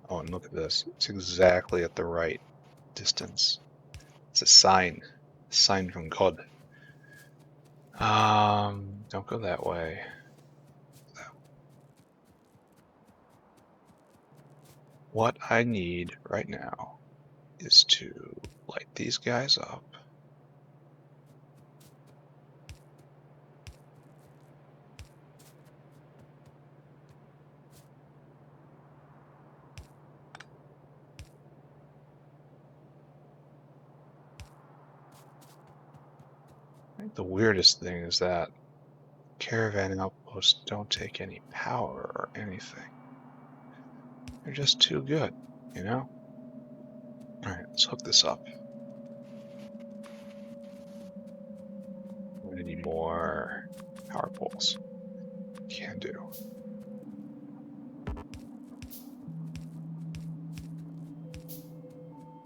Oh, and look at this. It's exactly at the right distance. It's a sign from God. Don't go that way. What I need right now is to light these guys up. I think the weirdest thing is that caravan outposts don't take any power or anything. They're just too good, you know? Alright, let's hook this up. I'm gonna need more power poles. Can do.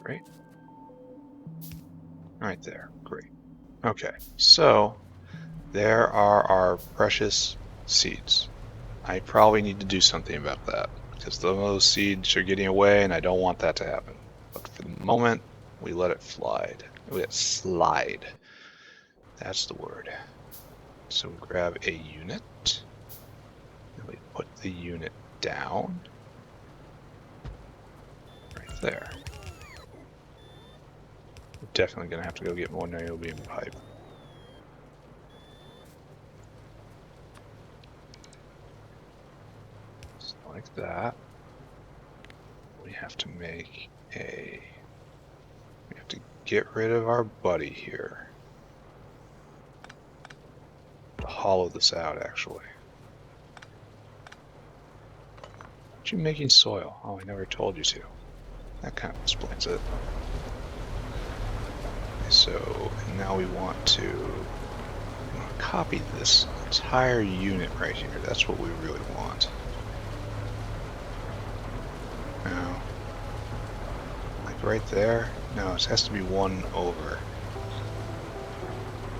Great. Right there, great. Okay, so there are our precious seeds. I probably need to do something about that, because those seeds are getting away and I don't want that to happen. But for the moment, we let it slide. We let it slide. That's the word. So we grab a unit, and we put the unit down right there. We're definitely going to have to go get more niobium pipe. Just like that. We have to make a... We have to get rid of our buddy here. To hollow this out, actually. Aren't you making soil? Oh, I never told you to. That kind of explains it. Okay, so now we want to copy this entire unit right here. That's what we really want. Now, right there? No, it has to be one over.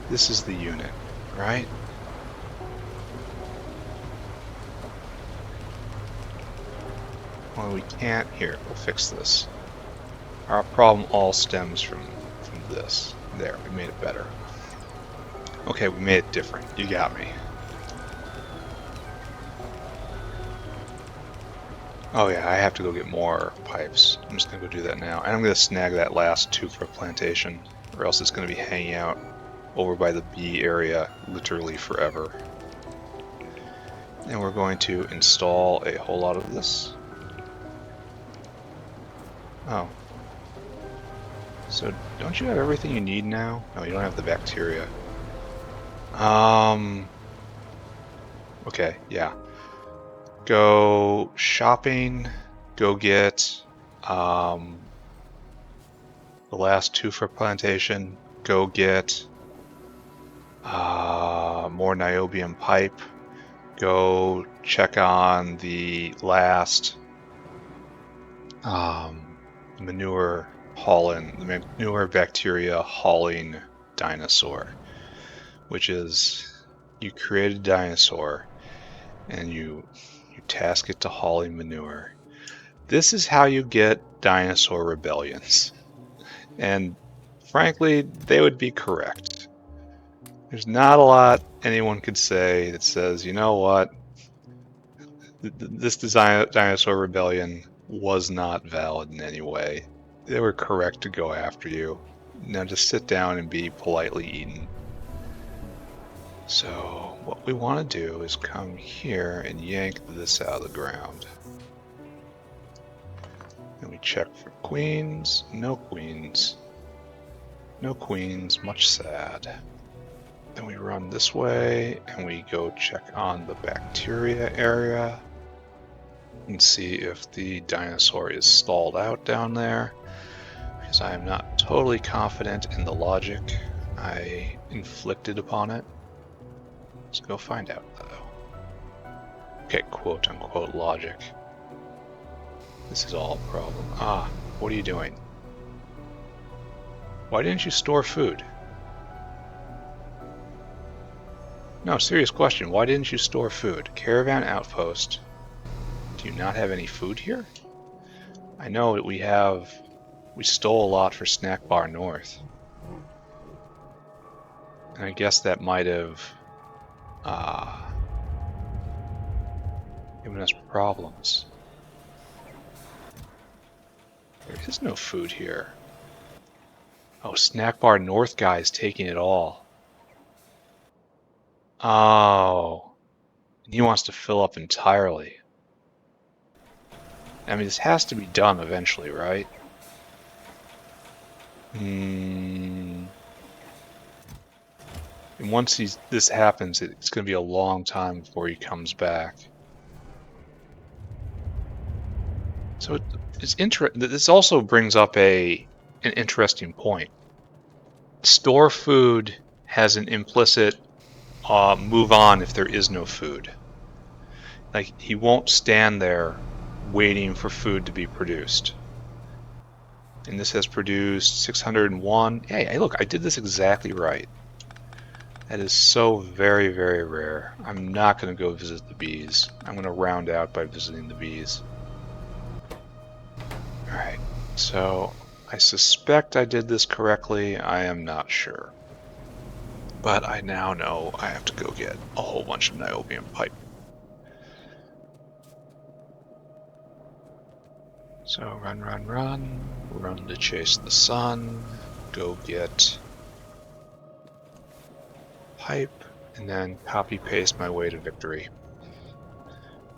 This is the unit, right? Well, we can't. Here, we'll fix this. Our problem all stems from this. There, we made it better. Okay, we made it different. You got me. Oh yeah, I have to go get more pipes. I'm just gonna go do that now. And I'm gonna snag that last Tuuphra plantation, or else it's gonna be hanging out over by the bee area literally forever. And we're going to install a whole lot of this. Oh. So, don't you have everything you need now? No, you don't have the bacteria. Okay, yeah. Go shopping, go get the last Tuuphra plantation, go get more niobium pipe, go check on the last manure bacteria hauling dinosaur, which is you create a dinosaur and you task it to hauling manure. This is how you get dinosaur rebellions. And frankly, they would be correct. There's not a lot anyone could say that says, you know what, this dinosaur rebellion was not valid in any way. They were correct to go after you. Now just sit down and be politely eaten. So what we want to do is come here and yank this out of the ground. And we check for queens. No queens. No queens. Much sad. Then we run this way and we go check on the bacteria area and see if the dinosaur is stalled out down there, because I am not totally confident in the logic I inflicted upon it. Let's go find out, though. Okay, quote-unquote logic. This is all a problem. Ah, what are you doing? Why didn't you store food? No, serious question. Why didn't you store food? Caravan outpost. Do you not have any food here? I know that we stole a lot for Snack Bar North. And I guess that might have given us problems. There is no food here. Oh, Snack Bar North guy is taking it all. Oh. He wants to fill up entirely. I mean, this has to be done eventually, right? And once this happens, it's going to be a long time before he comes back. So this also brings up an interesting point. Store food has an implicit move on if there is no food. Like, he won't stand there waiting for food to be produced. And this has produced 601. Hey, look, I did this exactly right. That is so very, very rare. I'm not going to go visit the bees. I'm going to round out by visiting the bees. Alright, so I suspect I did this correctly. I am not sure. But I now know I have to go get a whole bunch of niobium pipe. So run to chase the sun, go get pipe, and then copy paste my way to victory.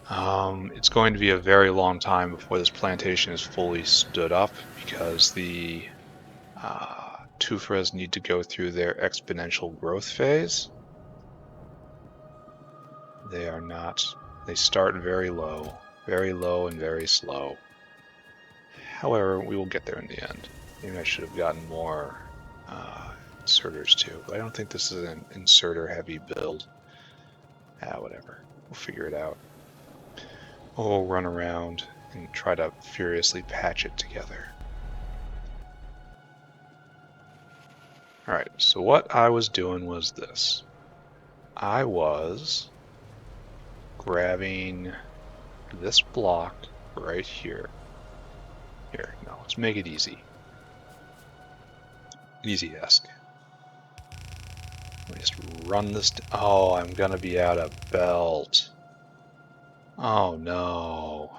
It's going to be a very long time before this plantation is fully stood up, because the Tuuphras need to go through their exponential growth phase. They start very low and very slow. However, we will get there in the end. Maybe I should have gotten more inserters too, but I don't think this is an inserter-heavy build. Whatever. We'll figure it out. We'll run around and try to furiously patch it together. Alright, so what I was doing was this. I was grabbing this block right here. Here, no, let's make it easy. Easy-esque. Let me just run this. Oh, I'm gonna be out of belt. Oh no.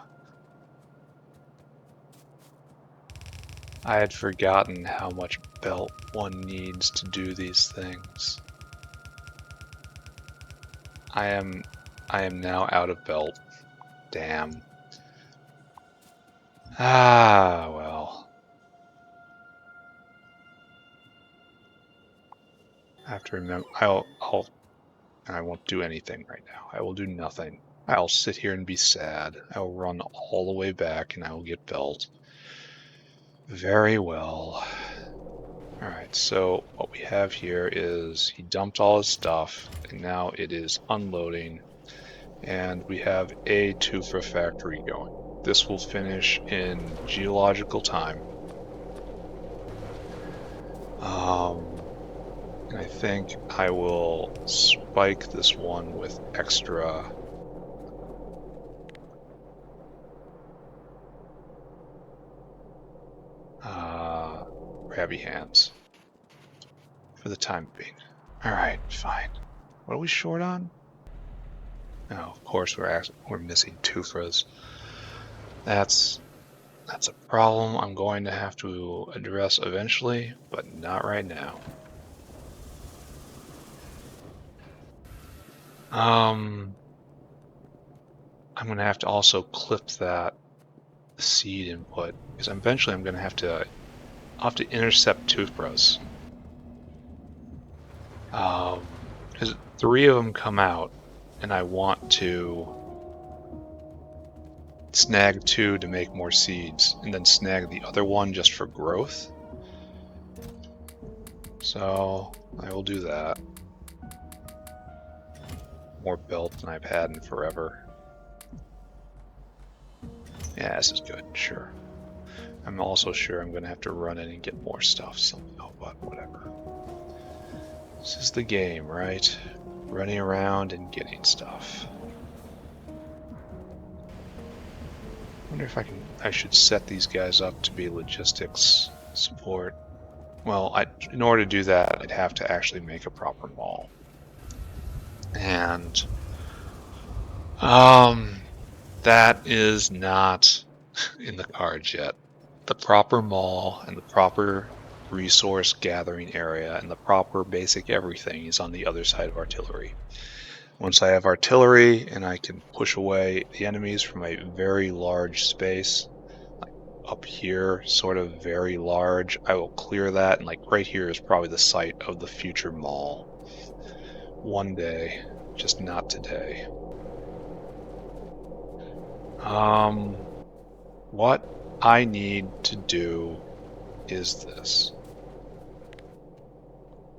I had forgotten how much belt one needs to do these things. I am now out of belt. Damn. Ah, well. I have to remember. I won't do anything right now. I will do nothing. I'll sit here and be sad. I'll run all the way back and I will get belt. Very well. Alright, so what we have here is he dumped all his stuff and now it is unloading. And we have a Tuuphra factory going. This will finish in geological time. And I think I will spike this one with extra grabby hands for the time being. Alright, fine. What are we short on? No, of course we're missing Tuuphras. That's a problem I'm going to have to address eventually, but not right now. I'm going to have to also clip that seed input because eventually I'm going to have to intercept Tuuphras. Because 3 of them come out, and I want to snag 2 to make more seeds, and then snag the other one just for growth. So I will do that. More belt than I've had in forever. Yeah, this is good, sure. I'm also sure I'm going to have to run in and get more stuff somehow, but whatever. This is the game, right? Running around and getting stuff. I wonder if I should set these guys up to be logistics support. Well, in order to do that, I'd have to actually make a proper mall. And that is not in the cards yet. The proper mall and the proper resource gathering area and the proper basic everything is on the other side of artillery. Once I have artillery and I can push away the enemies from a very large space, like up here, sort of very large, I will clear that, and like right here is probably the site of the future mall. One day, just not today. What I need to do is this.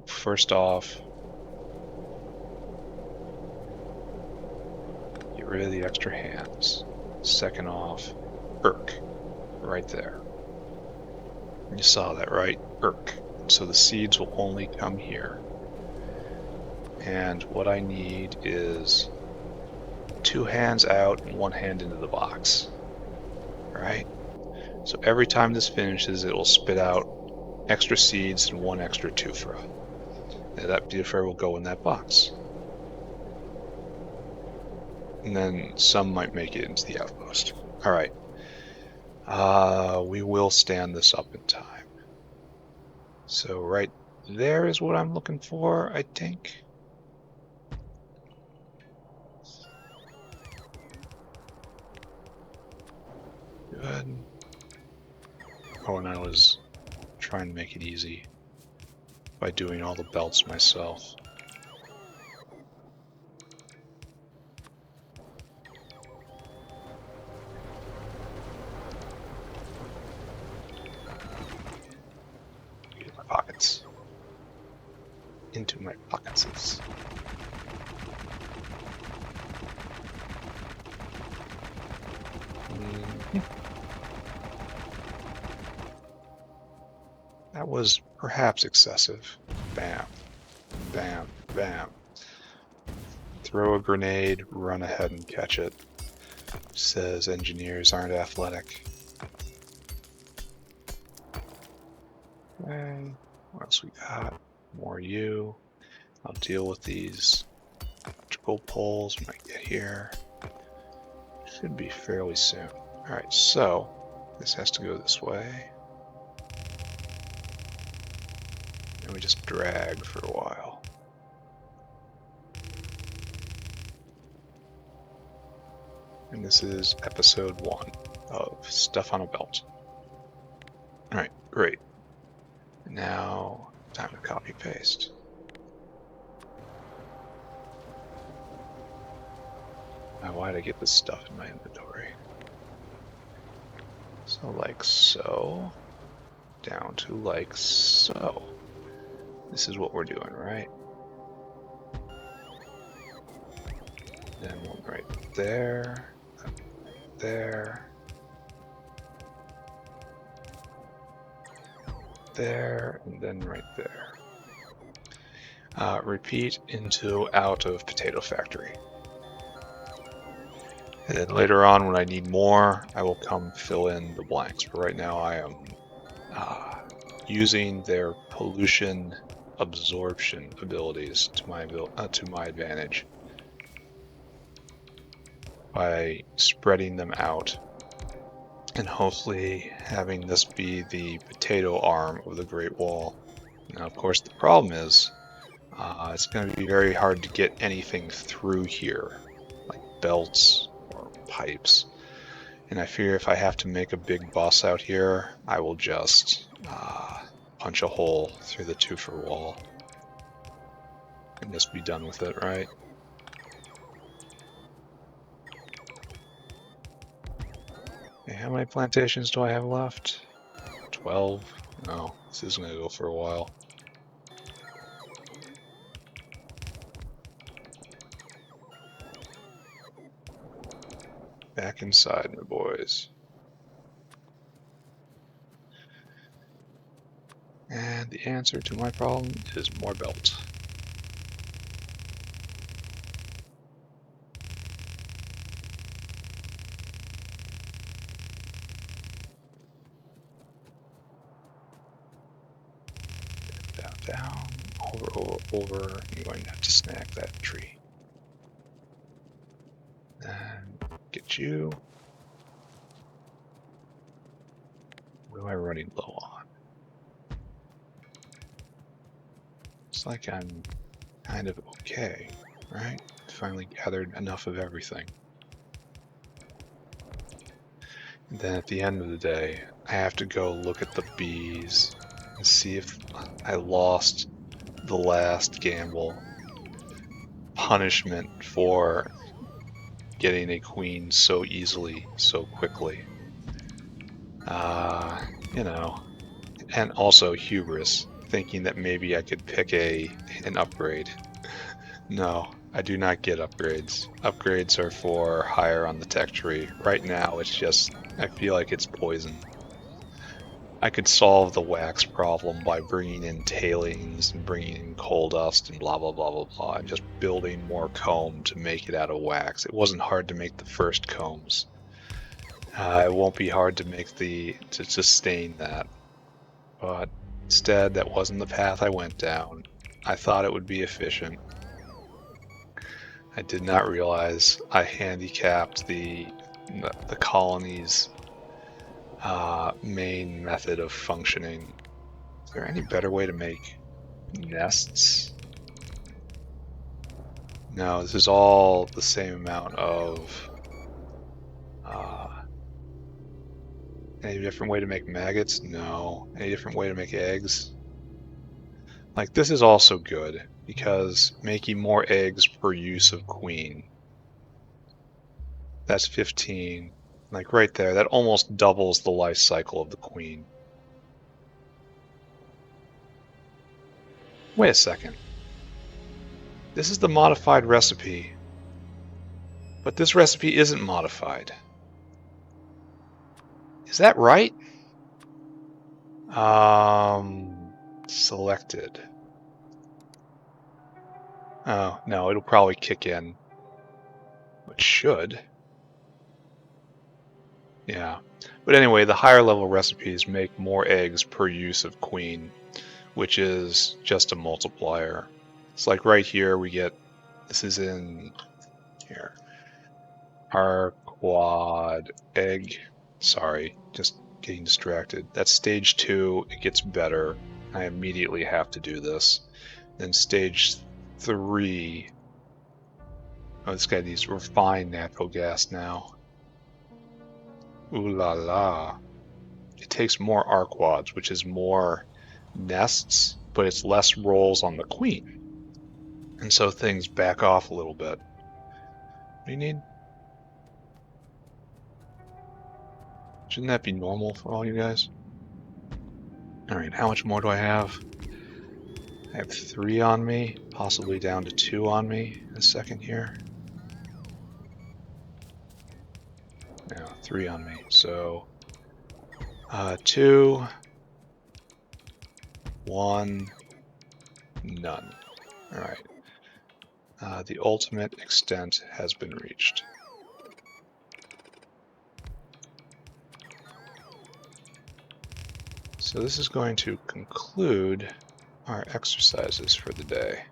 First off, get rid of the extra hands. Second off, Irk, right there. You saw that, right? Irk. So the seeds will only come here. And what I need is 2 hands out and 1 hand into the box. Alright? So every time this finishes, it will spit out extra seeds and 1 extra Tuuphra. And that Tuuphra will go in that box. And then some might make it into the outpost. Alright. We will stand this up in time. So right there is what I'm looking for, I think. Good. Oh, and I was trying to make it easy by doing all the belts myself. Get my pockets. Into my pockets. That was perhaps excessive. bam, bam, bam. Throw a grenade, run ahead and catch it. Says engineers aren't athletic. Okay, what else we got? More you. I'll deal with these electrical poles when I get here. Should be fairly soon. Alright, so this has to go this way. And we just drag for a while. And this is episode 1 of Stuff on a Belt. Alright, great. Now, time to copy paste. Now, why did I get this stuff in my inventory? So, like so, down to like so. This is what we're doing, right? Then one right there, there, there, and then right there. Repeat into out of potato factory. And then later on, when I need more, I will come fill in the blanks. But right now, I am using their pollution absorption abilities to my advantage by spreading them out and hopefully having this be the potato arm of the Great Wall. Now, of course, the problem is it's going to be very hard to get anything through here, like belts or pipes. And I fear if I have to make a big bus out here, I will just punch a hole through the Tuuphra wall and just be done with it, right? Okay, how many plantations do I have left? 12? No, this is going to go for a while. Back inside, my boys. And the answer to my problem is more belt. Down, down, over. You're going to have to snag that tree. And get you. What am I running low on? It's like I'm kind of okay, right? Finally gathered enough of everything. And then at the end of the day, I have to go look at the bees and see if I lost the last gamble. Punishment for getting a queen so easily, so quickly. You know, and also hubris, thinking that maybe I could pick an upgrade. No, I do not get upgrades. Upgrades are for higher on the tech tree. Right now, it's just, I feel like it's poison. I could solve the wax problem by bringing in tailings and bringing in coal dust and blah blah blah blah blah, and just building more comb to make it out of wax. It wasn't hard to make the first combs. It won't be hard to make to sustain that. But instead, that wasn't the path I went down. I thought it would be efficient. I did not realize I handicapped the colony's main method of functioning. Is there any better way to make nests? No, this is all the same amount of... any different way to make maggots? No. Any different way to make eggs? Like, this is also good, because making more eggs per use of queen. That's 15. Like, right there, that almost doubles the life cycle of the queen. Wait a second. This is the modified recipe. But this recipe isn't modified. Is that right? Selected. Oh, no, it'll probably kick in. It should. Yeah. But anyway, the higher level recipes make more eggs per use of queen, which is just a multiplier. It's like right here we get, this is in here, Arqad egg. Sorry, just getting distracted. That's stage 2, it gets better. I immediately have to do this. Then stage 3, oh, this guy needs refined natural gas now. Ooh la la. It takes more Arqads, which is more nests, but it's less rolls on the queen. And so things back off a little bit. What do you need? Shouldn't that be normal for all you guys? Alright, how much more do I have? I have 3 on me, possibly down to 2 on me in a second here. No, 3 on me. So, 2, 1, none. Alright. The ultimate extent has been reached. So this is going to conclude our exercises for the day.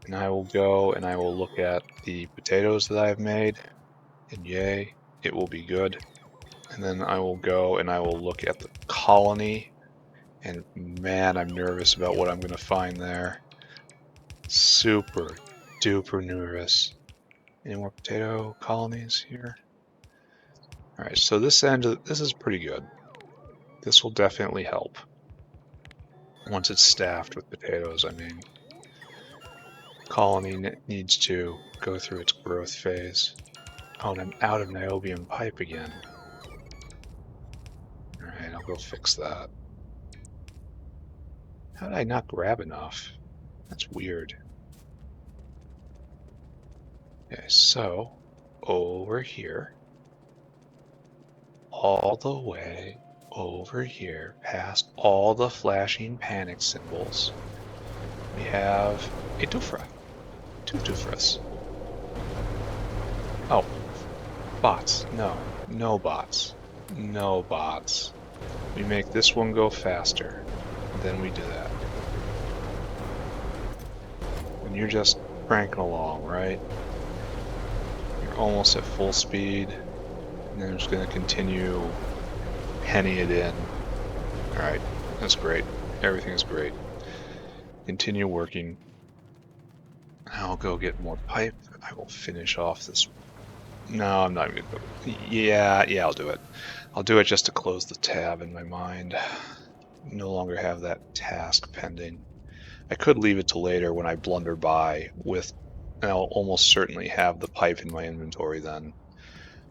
And I will go and I will look at the potatoes that I've made, and yay, it will be good. And then I will go and I will look at the colony, and man, I'm nervous about what I'm going to find there. Super duper nervous. Any more potato colonies here? Alright, so this is pretty good. This will definitely help. Once it's staffed with potatoes, I mean. Colony needs to go through its growth phase. Oh, and I'm out of niobium pipe again. Alright, I'll go fix that. How did I not grab enough? That's weird. Okay, so over here, all the way over here, past all the flashing panic symbols, we have a Tuuphra. 2 Tuuphras. Oh, bots. No, no bots. No bots. We make this one go faster. Then we do that. And you're just cranking along, right? You're almost at full speed. And then I'm just going to continue penning it in. Alright, that's great. Everything's great. Continue working. I'll go get more pipe. I will finish off this. No, I'm not even going to. Yeah, I'll do it. I'll do it just to close the tab in my mind. No longer have that task pending. I could leave it till later when I blunder by with, and I'll almost certainly have the pipe in my inventory then.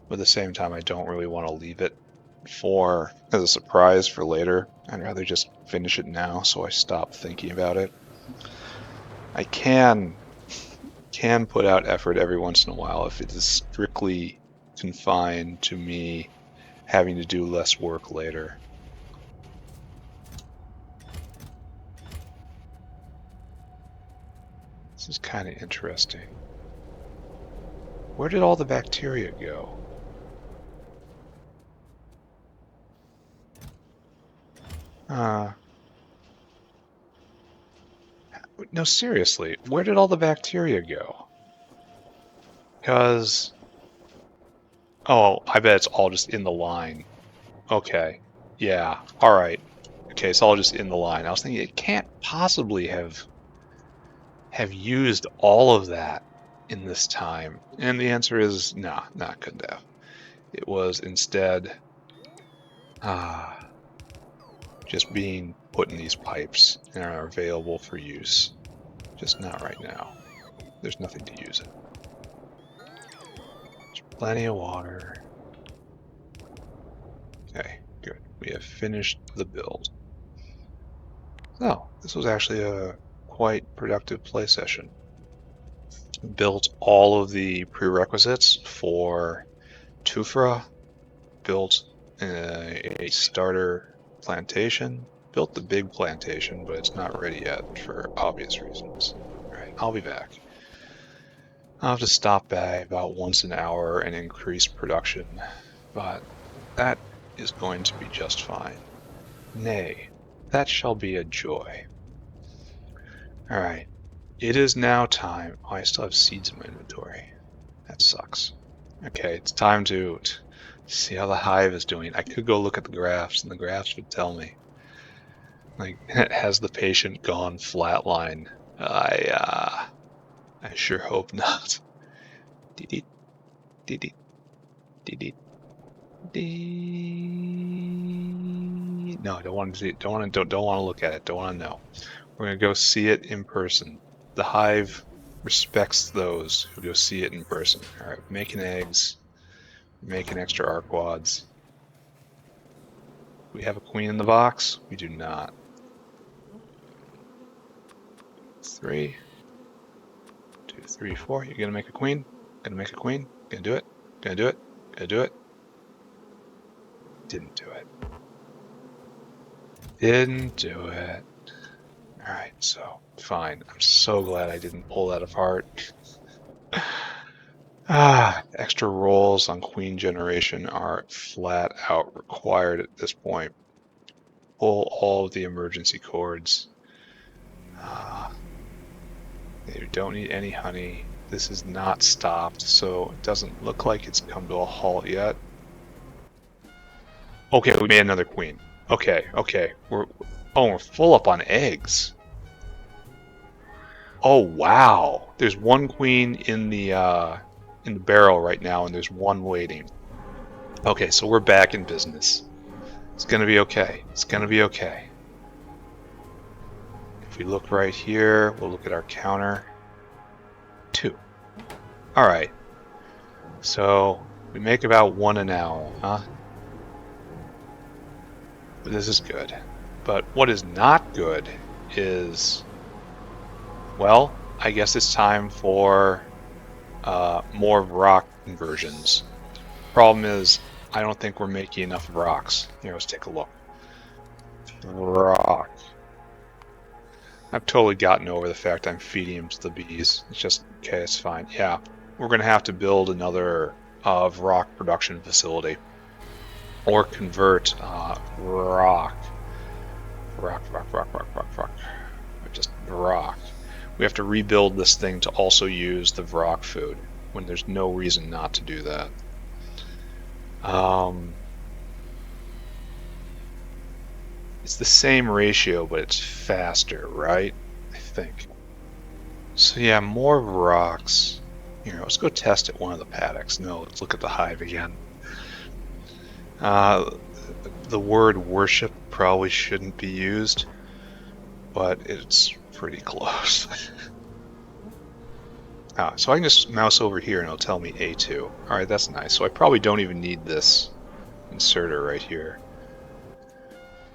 But at the same time, I don't really want to leave it as a surprise for later. I'd rather just finish it now so I stop thinking about it. I can put out effort every once in a while if it is strictly confined to me having to do less work later. This is kind of interesting. Where did all the bacteria go? No, seriously, where did all the bacteria go? Because... Oh, I bet it's all just in the line. Okay. Yeah, alright. Okay, it's all just in the line. I was thinking it can't possibly have used all of that in this time. And the answer is, nah, couldn't have. It was instead just being put in these pipes and are available for use. Just not right now. There's nothing to use it. There's plenty of water. Okay, good. We have finished the build. So, this was actually a quite productive play session. Built all of the prerequisites for Tuuphra, built a starter plantation, built the big plantation, but it's not ready yet for obvious reasons. Alright, I'll be back. I'll have to stop by about once an hour and increase production, but that is going to be just fine. Nay, that shall be a joy. Alright, it is now time. Oh, I still have seeds in my inventory. That sucks. Okay, it's time to see how the hive is doing. I could go look at the graphs, and the graphs would tell me. Like, has the patient gone flatline? I sure hope not. Dee dee dee dee dee. No, I don't want to see it. Don't want to look at it. Don't want to know. We're gonna go see it in person. The hive respects those who go see it in person. All right, making eggs, making extra arquads. We have a queen in the box. We do not. 3, 2, 3, 4. You're gonna make a queen. Gonna make a queen. Gonna do it. Gonna do it. Gonna do it. Didn't do it. Didn't do it. Alright, so, fine. I'm so glad I didn't pull that apart. Extra rolls on queen generation are flat out required at this point. Pull all of the emergency cords. You don't need any honey. This is not stopped, so it doesn't look like it's come to a halt yet. Okay, we made another queen. Okay, we're full up on eggs. Oh wow, there's one queen in the barrel right now, and there's one waiting. Okay, so we're back in business. It's gonna be okay. It's gonna be okay. If we look right here, we'll look at our counter. 2. All right. So we make about 1 an hour, huh? But this is good. But what is not good is, well, I guess it's time for more rock conversions. Problem is, I don't think we're making enough rocks. Here, let's take a look. Rock. I've totally gotten over the fact I'm feeding them to the bees. It's just, okay, it's fine. Yeah, we're going to have to build another rock production facility. Or convert rock. Just rock. We have to rebuild this thing to also use the rock food, when there's no reason not to do that. It's the same ratio, but it's faster, right? I think. So yeah, more rocks. Here, let's go test at one of the paddocks. No, let's look at the hive again. The word worship probably shouldn't be used, but it's pretty close. So I can just mouse over here and it'll tell me A2. Alright, that's nice. So I probably don't even need this inserter right here.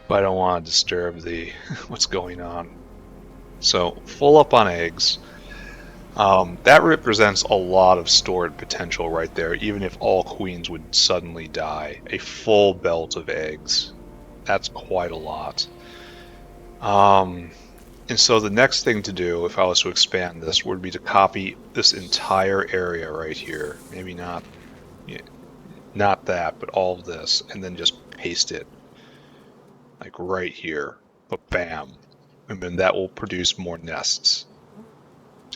But I don't want to disturb the what's going on. So, full up on eggs. That represents a lot of stored potential right there, even if all queens would suddenly die. A full belt of eggs. That's quite a lot. And so the next thing to do, if I was to expand this, would be to copy this entire area right here. Maybe not that, but all of this, and then just paste it. Like right here. But bam. And then that will produce more nests.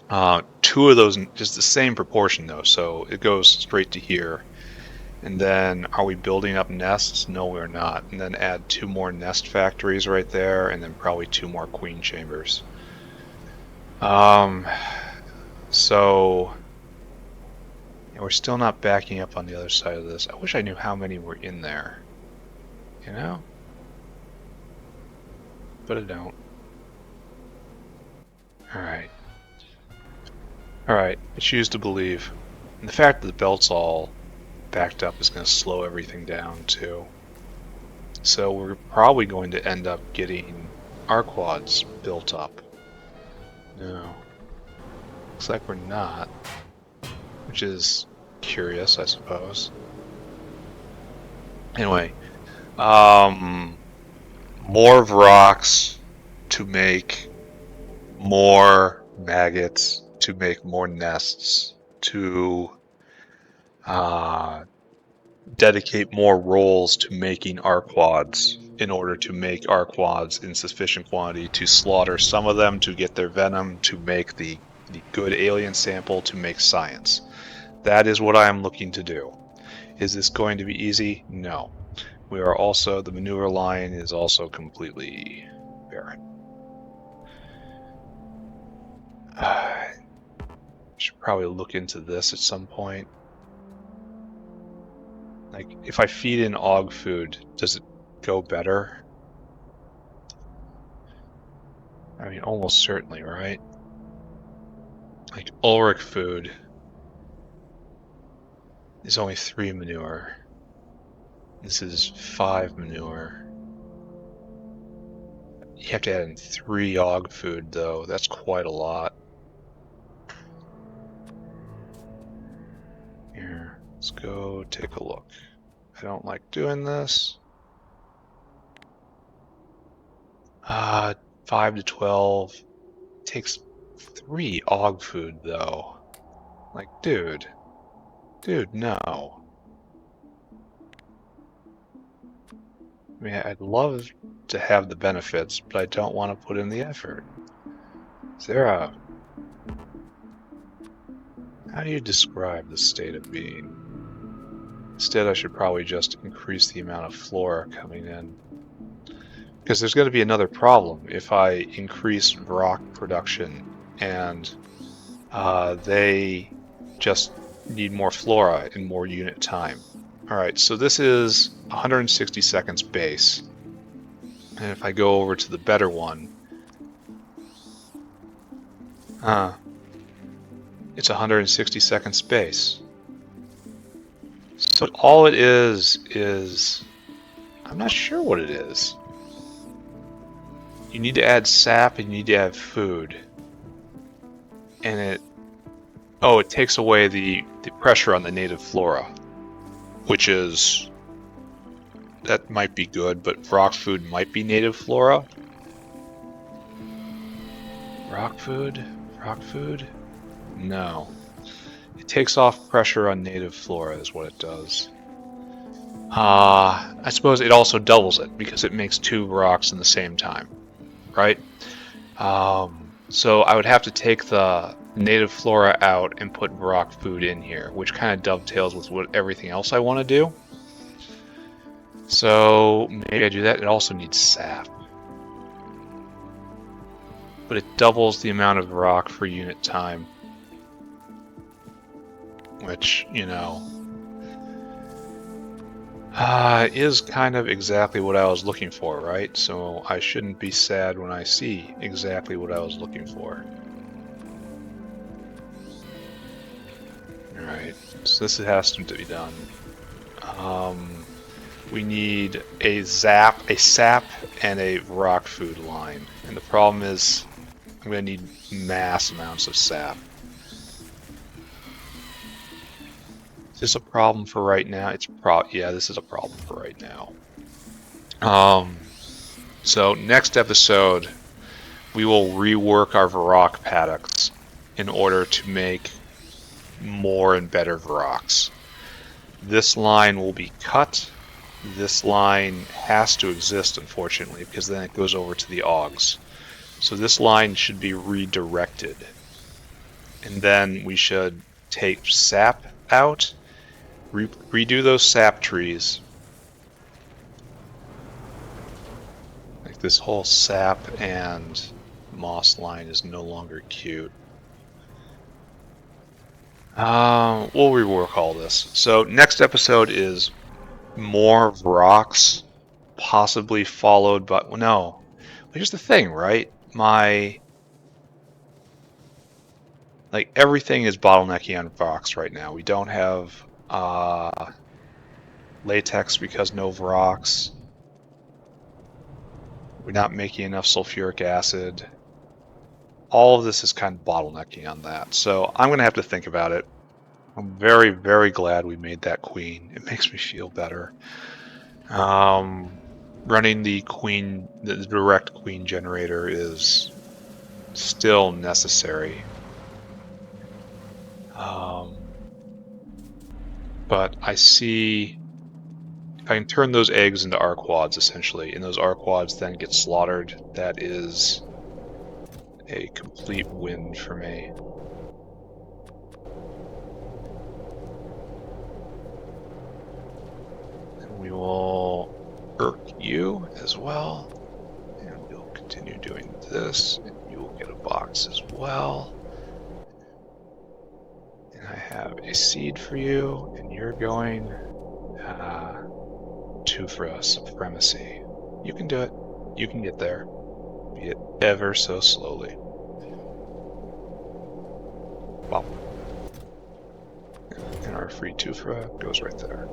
2 of those, just the same proportion though, so it goes straight to here. And then, are we building up nests? No, we're not. And then add 2 more nest factories right there, and then probably 2 more queen chambers. So, yeah, we're still not backing up on the other side of this. I wish I knew how many were in there. You know? But I don't. Alright. Alright, I choose to believe. And the fact that the belt's all backed up is going to slow everything down too. So we're probably going to end up getting arquads built up. No. Looks like we're not. Which is curious, I suppose. Anyway, more rocks to make more maggots, to make more nests, to dedicate more rolls to making arquads in order to make arquads in sufficient quantity to slaughter some of them to get their venom, to make the good alien sample, to make science. That is what I am looking to do. Is this going to be easy? No. We are also, the manure line is also completely barren. I should probably look into this at some point. Like, if I feed in og food, does it go better? I mean, almost certainly, right? Like, Ulrich food is only 3 manure. This is 5 manure. You have to add in 3 og food, though. That's quite a lot. Here, let's go take a look. I don't like doing this. 5 to 12. Takes 3 og food, though. Like, dude. Dude, no. I mean, I'd love to have the benefits, but I don't want to put in the effort. Is there a... How do you describe the state of being? Instead, I should probably just increase the amount of flora coming in. Because there's going to be another problem if I increase rock production and they just need more flora in more unit time. Alright, so this is 160 seconds base. And if I go over to the better one, it's 160 seconds base. So all it is... I'm not sure what it is. You need to add sap and you need to add food. And it takes away the pressure on the native flora. Which is... That might be good, but rock food might be native flora. Rock food? Rock food? No. It takes off pressure on native flora is what it does. I suppose it also doubles it because it makes 2 rocks in the same time. Right? So I would have to take the native flora out and put rock food in here, which kind of dovetails with what everything else I want to do. So maybe I do that. It also needs sap. But it doubles the amount of rock per unit time. Which, you know, is kind of exactly what I was looking for, right? So I shouldn't be sad when I see exactly what I was looking for. Alright, so this has to be done. We need a sap, and a rock food line. And the problem is, I'm going to need mass amounts of sap. Is this a problem for right now? Yeah, this is a problem for right now. So next episode, we will rework our Varrock paddocks in order to make more and better Varrocks. This line will be cut. This line has to exist, unfortunately, because then it goes over to the Augs. So this line should be redirected. And then we should take sap out, redo those sap trees. Like this whole sap and moss line is no longer cute. We'll rework all this. So next episode is more rocks, possibly followed by... Well, no. Here's the thing, right? Like, everything is bottlenecking on rocks right now. We don't have latex because no rocks. We're not making enough sulfuric acid. All of this is kind of bottlenecking on that. So I'm going to have to think about it. I'm very, very glad we made that queen. It makes me feel better. running the direct queen generator is still necessary. But I see if I can turn those eggs into Arquads, essentially, and those Arquads then get slaughtered, that is a complete win for me. And we will Arq you as well, and we'll continue doing this, and you will get a box as well. And I have a seed for you, and you're going Tuuphra supremacy. You can do it. You can get there. Be it ever so slowly. Wow. And our free Tuuphra goes right there.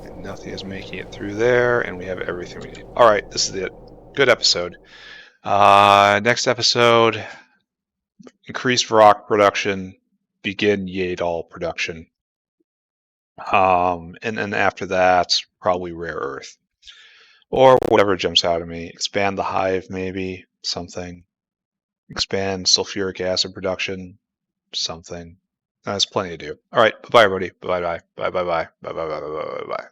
And nothing is making it through there, and we have everything we need. Alright, this is it. Good episode. Next episode, increased rock production, begin Yadal production. And then after that, probably rare earth. Or whatever jumps out at me. Expand the hive, maybe. Something. Expand sulfuric acid production. Something. That's plenty to do. All right. Bye-bye, everybody. Bye-bye. Bye-bye-bye. Bye-bye-bye. Bye-bye-bye.